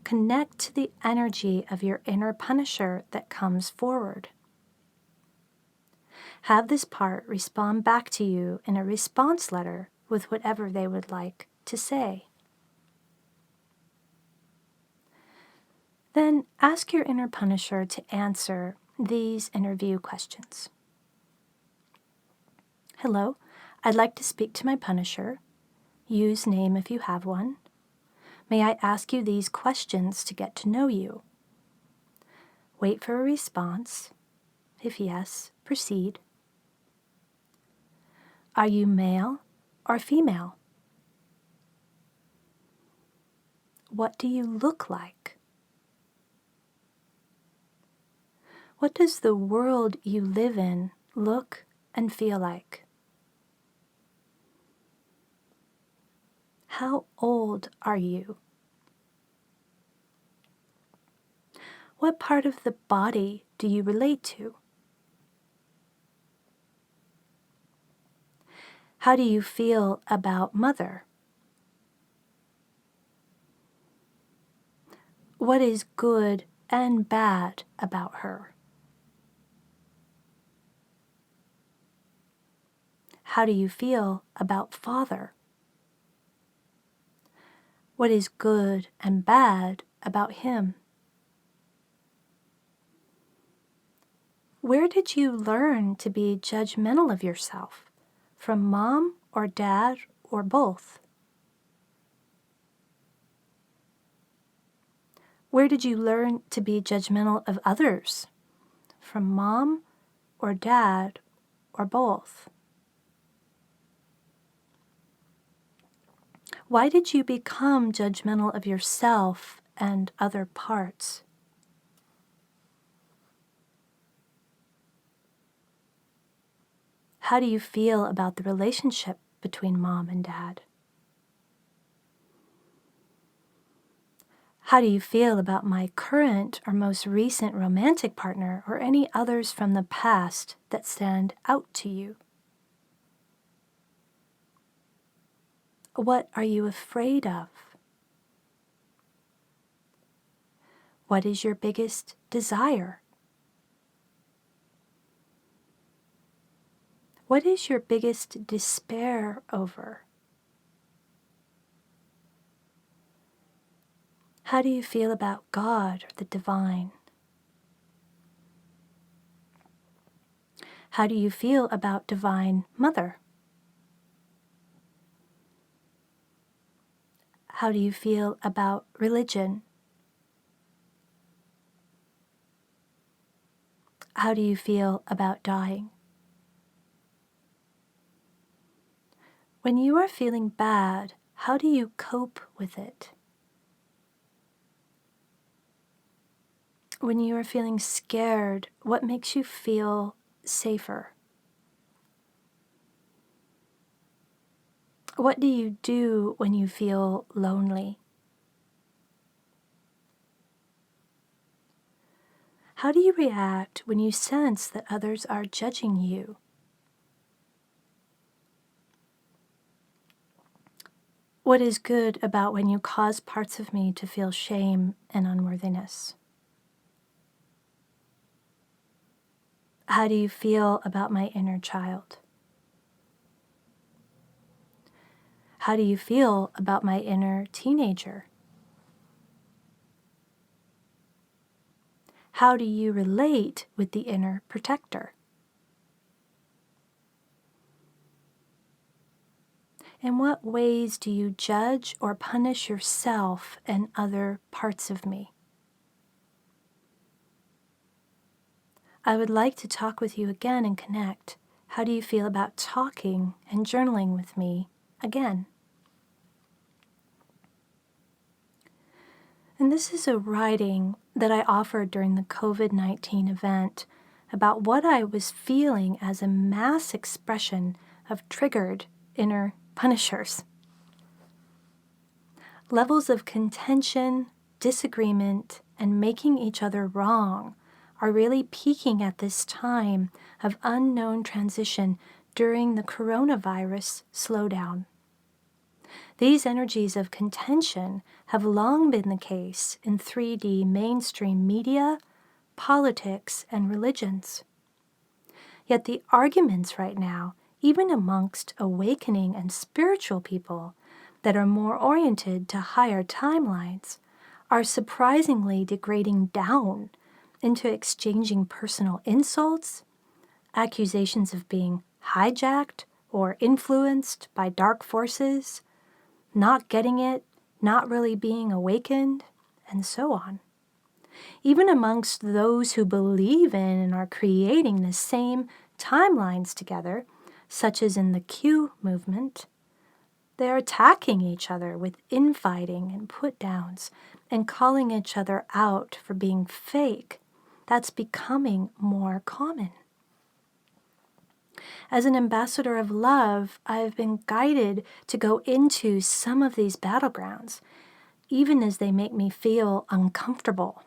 connect to the energy of your inner Punisher that comes forward. Have this part respond back to you in a response letter with whatever they would like to say. Then ask your inner Punisher to answer these interview questions. Hello, I'd like to speak to my Punisher. Use name if you have one. May I ask you these questions to get to know you? Wait for a response. If yes, proceed. Are you male or female? What do you look like? What does the world you live in look and feel like? How old are you? What part of the body do you relate to? How do you feel about mother? What is good and bad about her? How do you feel about father? What is good and bad about him? Where did you learn to be judgmental of yourself? From mom or dad or both? Where did you learn to be judgmental of others? From mom or dad or both? Why did you become judgmental of yourself and other parts? How do you feel about the relationship between mom and dad? How do you feel about my current or most recent romantic partner or any others from the past that stand out to you? What are you afraid of? What is your biggest desire? What is your biggest despair over? How do you feel about God or the divine? How do you feel about Divine Mother? How do you feel about religion? How do you feel about dying? When you are feeling bad, how do you cope with it? When you are feeling scared, what makes you feel safer? What do you do when you feel lonely? How do you react when you sense that others are judging you? What is good about when you cause parts of me to feel shame and unworthiness? How do you feel about my inner child? How do you feel about my inner teenager? How do you relate with the inner protector? In what ways do you judge or punish yourself and other parts of me? I would like to talk with you again and connect. How do you feel about talking and journaling with me again? And this is a writing that I offered during the COVID-19 event about what I was feeling as a mass expression of triggered inner punishers. Levels of contention, disagreement, and making each other wrong are really peaking at this time of unknown transition during the coronavirus slowdown. These energies of contention have long been the case in 3D mainstream media, politics, and religions. Yet the arguments right now, even amongst awakening and spiritual people that are more oriented to higher timelines, are surprisingly degrading down into exchanging personal insults, accusations of being hijacked or influenced by dark forces, not getting it, not really being awakened, and so on. Even amongst those who believe in and are creating the same timelines together, such as in the Q movement, they are attacking each other with infighting and put-downs and calling each other out for being fake. That's becoming more common. As an ambassador of love, I have been guided to go into some of these battlegrounds, even as they make me feel uncomfortable.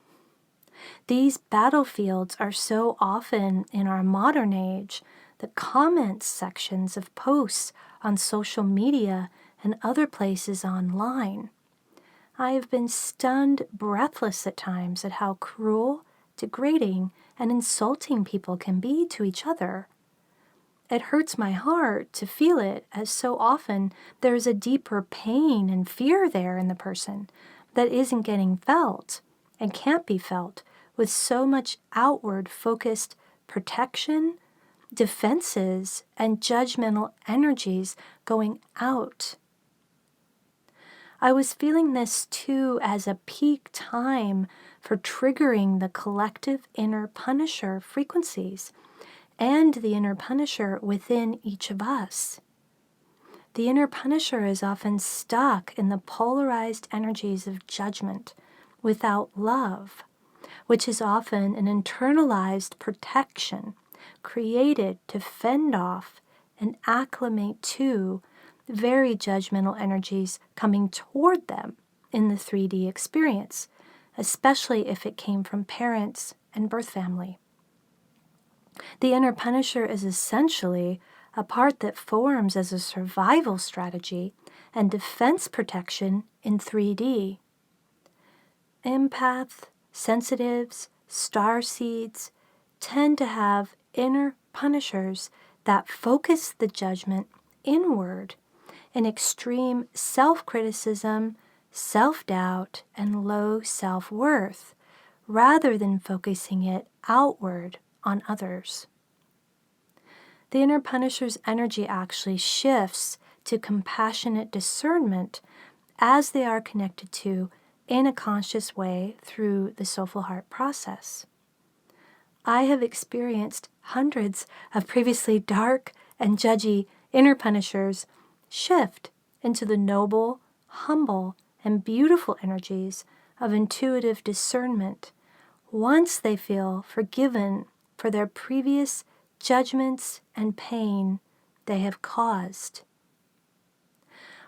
These battlefields are so often in our modern age, the comments sections of posts on social media and other places online. I have been stunned breathless at times at how cruel, degrading, and insulting people can be to each other. It hurts my heart to feel it, as so often there is a deeper pain and fear there in the person that isn't getting felt and can't be felt with so much outward focused protection, defenses, and judgmental energies going out. I was feeling this too as a peak time for triggering the collective inner punisher frequencies and the inner punisher within each of us. The inner punisher is often stuck in the polarized energies of judgment without love, which is often an internalized protection created to fend off and acclimate to very judgmental energies coming toward them in the 3D experience, especially if it came from parents and birth family. The inner punisher is essentially a part that forms as a survival strategy and defense protection in 3D. Empath, sensitives, starseeds tend to have inner punishers that focus the judgment inward in extreme self-criticism, self-doubt, and low self-worth, rather than focusing it outward on others. The inner punisher's energy actually shifts to compassionate discernment as they are connected to in a conscious way through the soulful heart process. I have experienced hundreds of previously dark and judgy inner punishers shift into the noble, humble, and beautiful energies of intuitive discernment once they feel forgiven for their previous judgments and pain they have caused.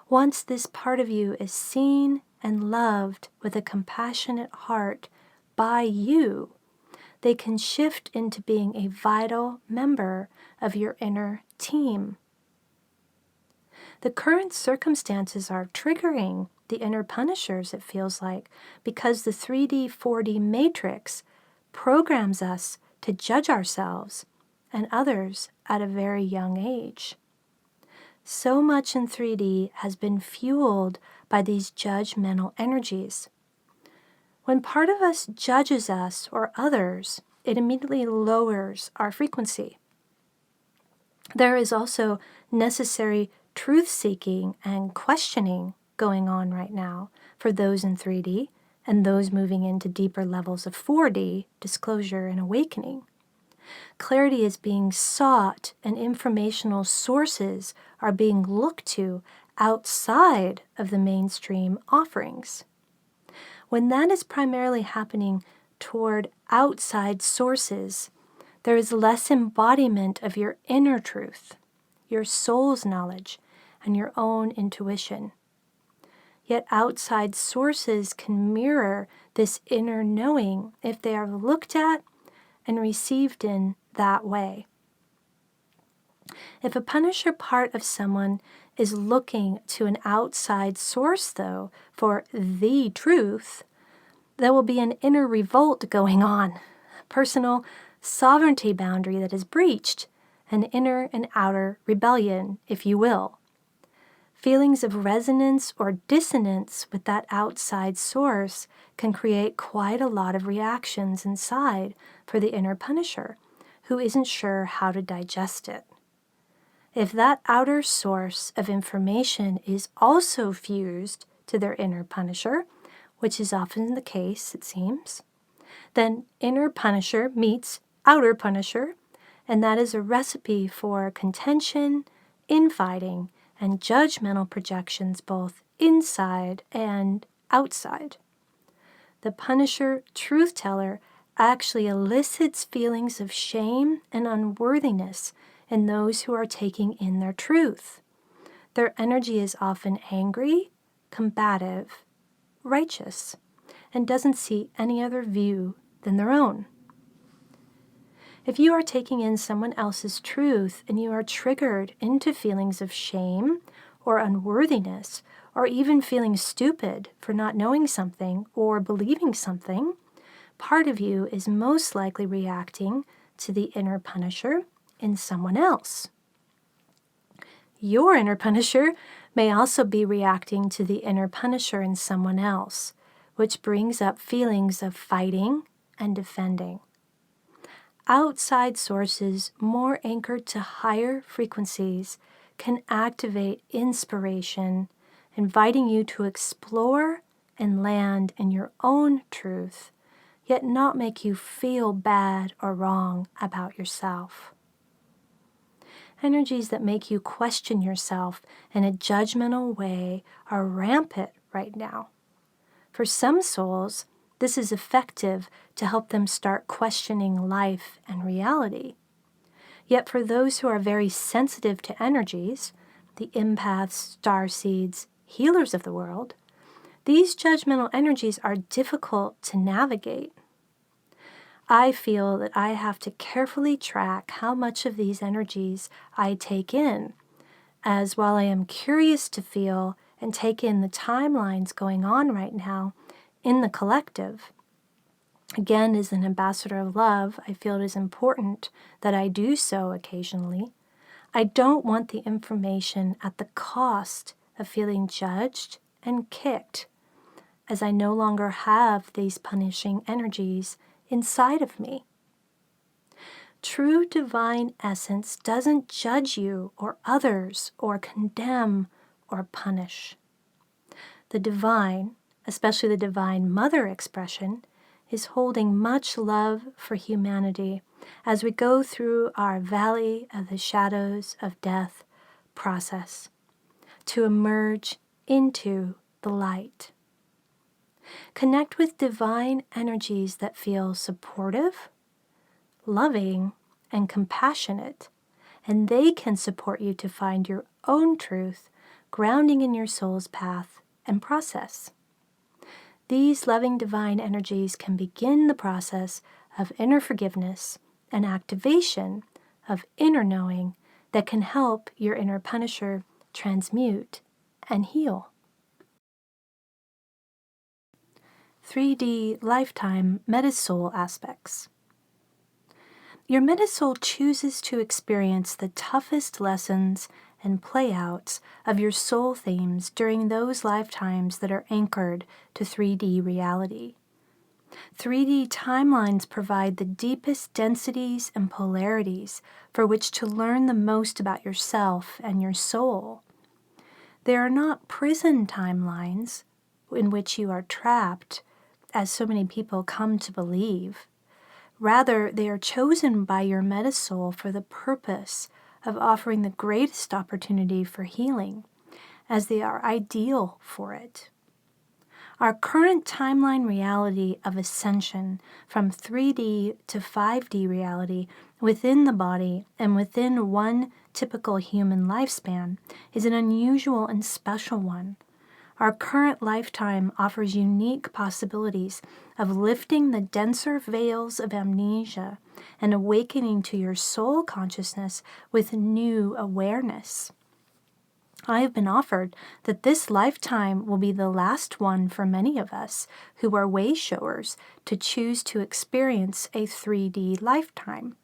Once this part of you is seen and loved with a compassionate heart by you, they can shift into being a vital member of your inner team. The current circumstances are triggering the inner punishers, it feels like, because the 3D, 4D matrix programs us to judge ourselves and others at a very young age. So much in 3D has been fueled by these judgmental energies. When part of us judges us or others, it immediately lowers our frequency. There is also necessary truth-seeking and questioning going on right now for those in 3D and those moving into deeper levels of 4D, disclosure and awakening. Clarity is being sought and informational sources are being looked to outside of the mainstream offerings. When that is primarily happening toward outside sources, there is less embodiment of your inner truth, your soul's knowledge, and your own intuition. Yet outside sources can mirror this inner knowing if they are looked at and received in that way. If a punisher part of someone is looking to an outside source, though, for the truth, there will be an inner revolt going on, personal sovereignty boundary that is breached, an inner and outer rebellion, if you will. Feelings of resonance or dissonance with that outside source can create quite a lot of reactions inside for the inner punisher, who isn't sure how to digest it. If that outer source of information is also fused to their inner punisher, which is often the case, it seems, then inner punisher meets outer punisher, and that is a recipe for contention, infighting, and judgmental projections both inside and outside. The punisher truth teller actually elicits feelings of shame and unworthiness in those who are taking in their truth. Their energy is often angry, combative, righteous, and doesn't see any other view than their own. If you are taking in someone else's truth and you are triggered into feelings of shame or unworthiness, or even feeling stupid for not knowing something or believing something, part of you is most likely reacting to the inner punisher in someone else. Your inner punisher may also be reacting to the inner punisher in someone else, which brings up feelings of fighting and defending. Outside sources more anchored to higher frequencies can activate inspiration, inviting you to explore and land in your own truth, yet not make you feel bad or wrong about yourself. Energies that make you question yourself in a judgmental way are rampant right now. For some souls, this is effective to help them start questioning life and reality. Yet for those who are very sensitive to energies, the empaths, starseeds, healers of the world, these judgmental energies are difficult to navigate. I feel that I have to carefully track how much of these energies I take in, as while I am curious to feel and take in the timelines going on right now in the collective. Again, as an ambassador of love, I feel it is important that I do so occasionally. I don't want the information at the cost of feeling judged and kicked, as I no longer have these punishing energies inside of me. True divine essence doesn't judge you or others or condemn or punish. The divine, especially the divine mother expression, is holding much love for humanity as we go through our valley of the shadows of death process to emerge into the light. Connect with divine energies that feel supportive, loving, and compassionate, and they can support you to find your own truth, grounding in your soul's path and process. These loving divine energies can begin the process of inner forgiveness and activation of inner knowing that can help your inner punisher transmute and heal. 3D lifetime Metasoul aspects. Your Metasoul chooses to experience the toughest lessons and playouts of your soul themes during those lifetimes that are anchored to 3D reality. 3D timelines provide the deepest densities and polarities for which to learn the most about yourself and your soul. They are not prison timelines in which you are trapped, as so many people come to believe. Rather, they are chosen by your Metasoul for the purpose of offering the greatest opportunity for healing, as they are ideal for it. Our current timeline reality of ascension from 3D to 5D reality within the body and within one typical human lifespan is an unusual and special one. Our current lifetime offers unique possibilities of lifting the denser veils of amnesia and awakening to your soul consciousness with new awareness. I have been offered that this lifetime will be the last one for many of us who are way showers to choose to experience a 3D lifetime.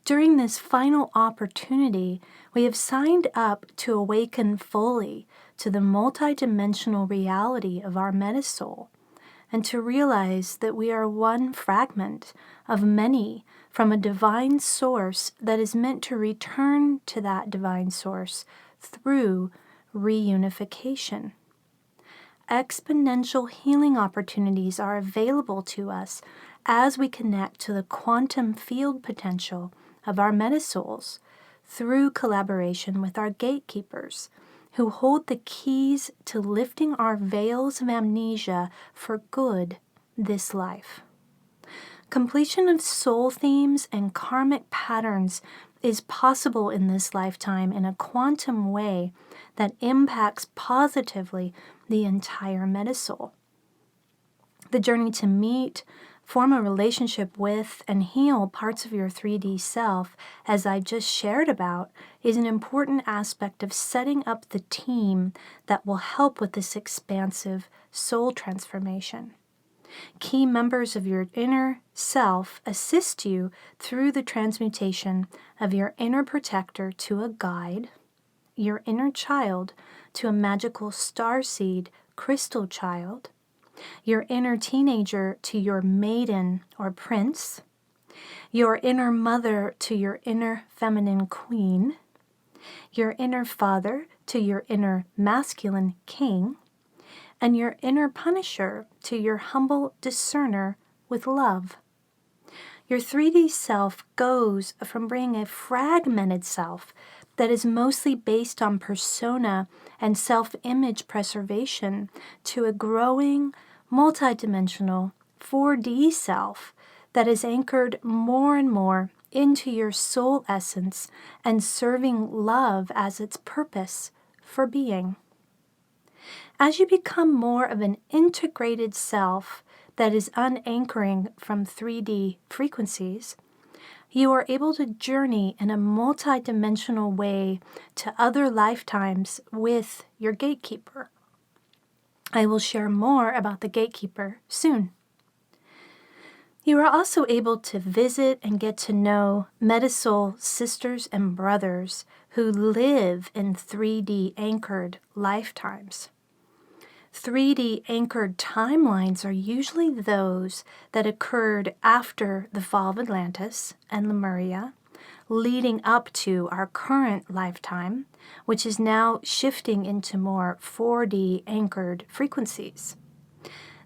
During this final opportunity, we have signed up to awaken fully to the multidimensional reality of our Metasoul and to realize that we are one fragment of many from a divine source that is meant to return to that divine source through reunification. Exponential healing opportunities are available to us as we connect to the quantum field potential of our Metasouls through collaboration with our gatekeepers, who hold the keys to lifting our veils of amnesia for good this life. Completion of soul themes and karmic patterns is possible in this lifetime in a quantum way that impacts positively the entire Metasoul. The journey to meet, form a relationship with, and heal parts of your 3D self, as I just shared about, is an important aspect of setting up the team that will help with this expansive soul transformation. Key members of your inner self assist you through the transmutation of your inner protector to a guide, your inner child to a magical starseed crystal child, your inner teenager to your maiden or prince, your inner mother to your inner feminine queen, your inner father to your inner masculine king, and your inner punisher to your humble discerner with love. Your 3D self goes from being a fragmented self that is mostly based on persona and self-image preservation to a growing, multidimensional 4D self that is anchored more and more into your soul essence and serving love as its purpose for being. As you become more of an integrated self that is unanchoring from 3D frequencies, you are able to journey in a multidimensional way to other lifetimes with your gatekeeper. I will share more about the gatekeeper soon. You are also able to visit and get to know Metasoul sisters and brothers who live in 3D anchored lifetimes. 3D anchored timelines are usually those that occurred after the fall of Atlantis and Lemuria, leading up to our current lifetime, which is now shifting into more 4D anchored frequencies.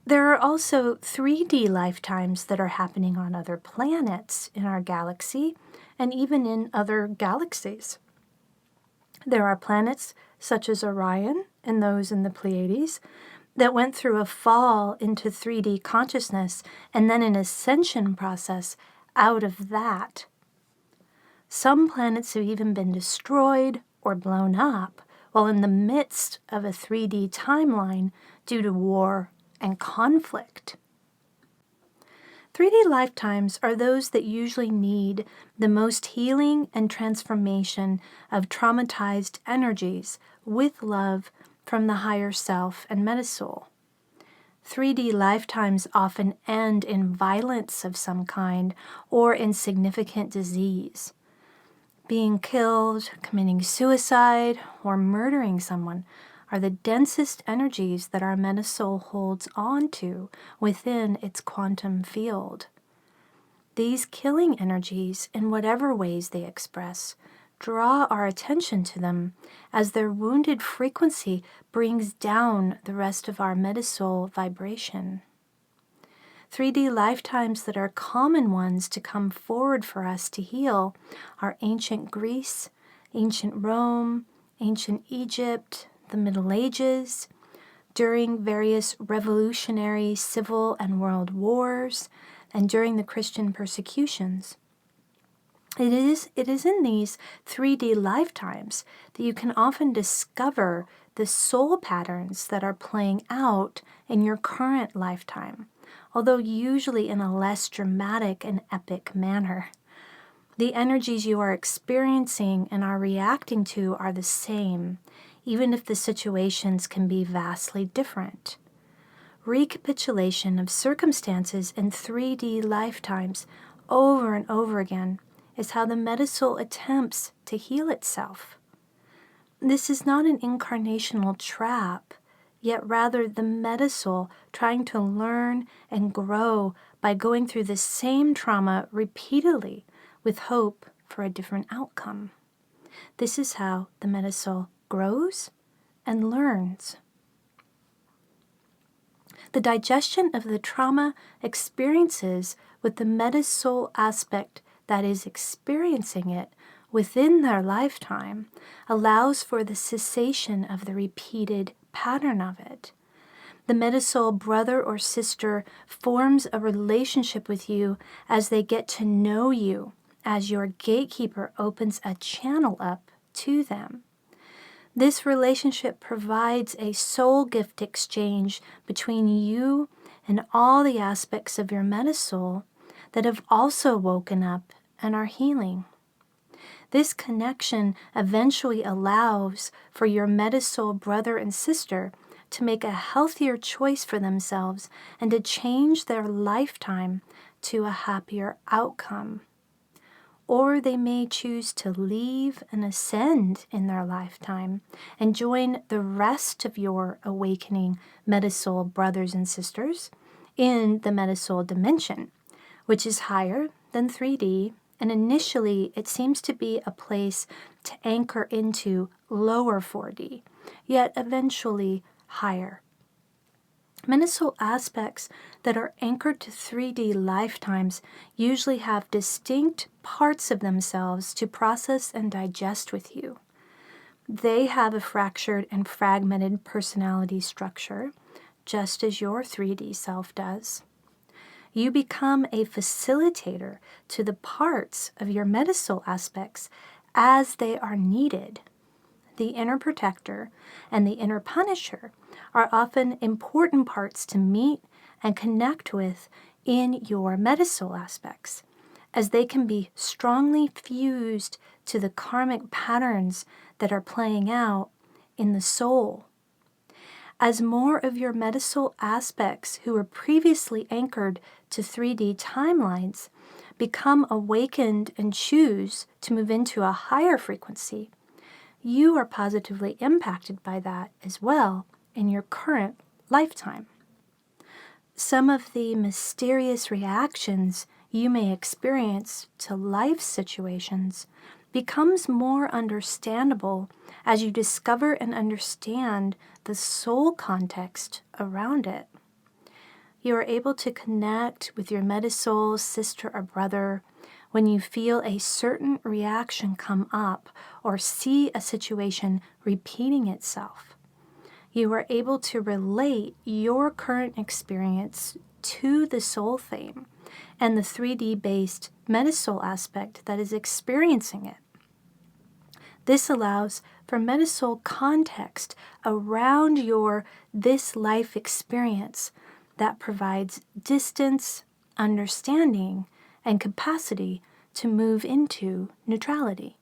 There are also 3D lifetimes that are happening on other planets in our galaxy and even in other galaxies. There are planets such as Orion and those in the Pleiades that went through a fall into 3D consciousness and then an ascension process out of that. Some planets have even been destroyed or blown up while in the midst of a 3D timeline due to war and conflict. 3D lifetimes are those that usually need the most healing and transformation of traumatized energies with love from the higher self and Metasoul. 3D lifetimes often end in violence of some kind or in significant disease. Being killed, committing suicide, or murdering someone are the densest energies that our Metasoul holds on to within its quantum field. These killing energies, in whatever ways they express, draw our attention to them as their wounded frequency brings down the rest of our Metasoul vibration. 3D lifetimes that are common ones to come forward for us to heal are ancient Greece, ancient Rome, ancient Egypt, the Middle Ages, during various revolutionary, civil, and world wars, and during the Christian persecutions. It is in these 3D lifetimes that you can often discover the soul patterns that are playing out in your current lifetime, although usually in a less dramatic and epic manner. The energies you are experiencing and are reacting to are the same, even if the situations can be vastly different. Recapitulation of circumstances in 3D lifetimes over and over again is how the Metasoul attempts to heal itself. This is not an incarnational trap, yet rather the Metasoul trying to learn and grow by going through the same trauma repeatedly with hope for a different outcome. This is how the Metasoul grows and learns. The digestion of the trauma experiences with the Metasoul aspect that is experiencing it within their lifetime allows for the cessation of the repeated pattern of it. The Metasoul brother or sister forms a relationship with you as they get to know you, as your gatekeeper opens a channel up to them. This relationship provides a soul gift exchange between you and all the aspects of your Metasoul that have also woken up and are healing. This connection eventually allows for your Metasoul brother and sister to make a healthier choice for themselves and to change their lifetime to a happier outcome. Or they may choose to leave and ascend in their lifetime and join the rest of your awakening Metasoul brothers and sisters in the Metasoul dimension, which is higher than 3D, and initially it seems to be a place to anchor into lower 4D, yet eventually higher. Metasoul aspects that are anchored to 3D lifetimes usually have distinct parts of themselves to process and digest with you. They have a fractured and fragmented personality structure, just as your 3D self does. You become a facilitator to the parts of your Metasoul aspects as they are needed. The inner protector and the inner punisher are often important parts to meet and connect with in your Metasoul aspects, as they can be strongly fused to the karmic patterns that are playing out in the soul. As more of your Metasoul aspects who were previously anchored to 3D timelines become awakened and choose to move into a higher frequency, you are positively impacted by that as well in your current lifetime. Some of the mysterious reactions you may experience to life situations becomes more understandable as you discover and understand the soul context around it. You are able to connect with your Metasoul sister or brother when you feel a certain reaction come up or see a situation repeating itself. You are able to relate your current experience to the soul theme and the 3D-based Metasoul aspect that is experiencing it. This allows for Metasoul context around your this life experience that provides distance, understanding, and capacity to move into neutrality.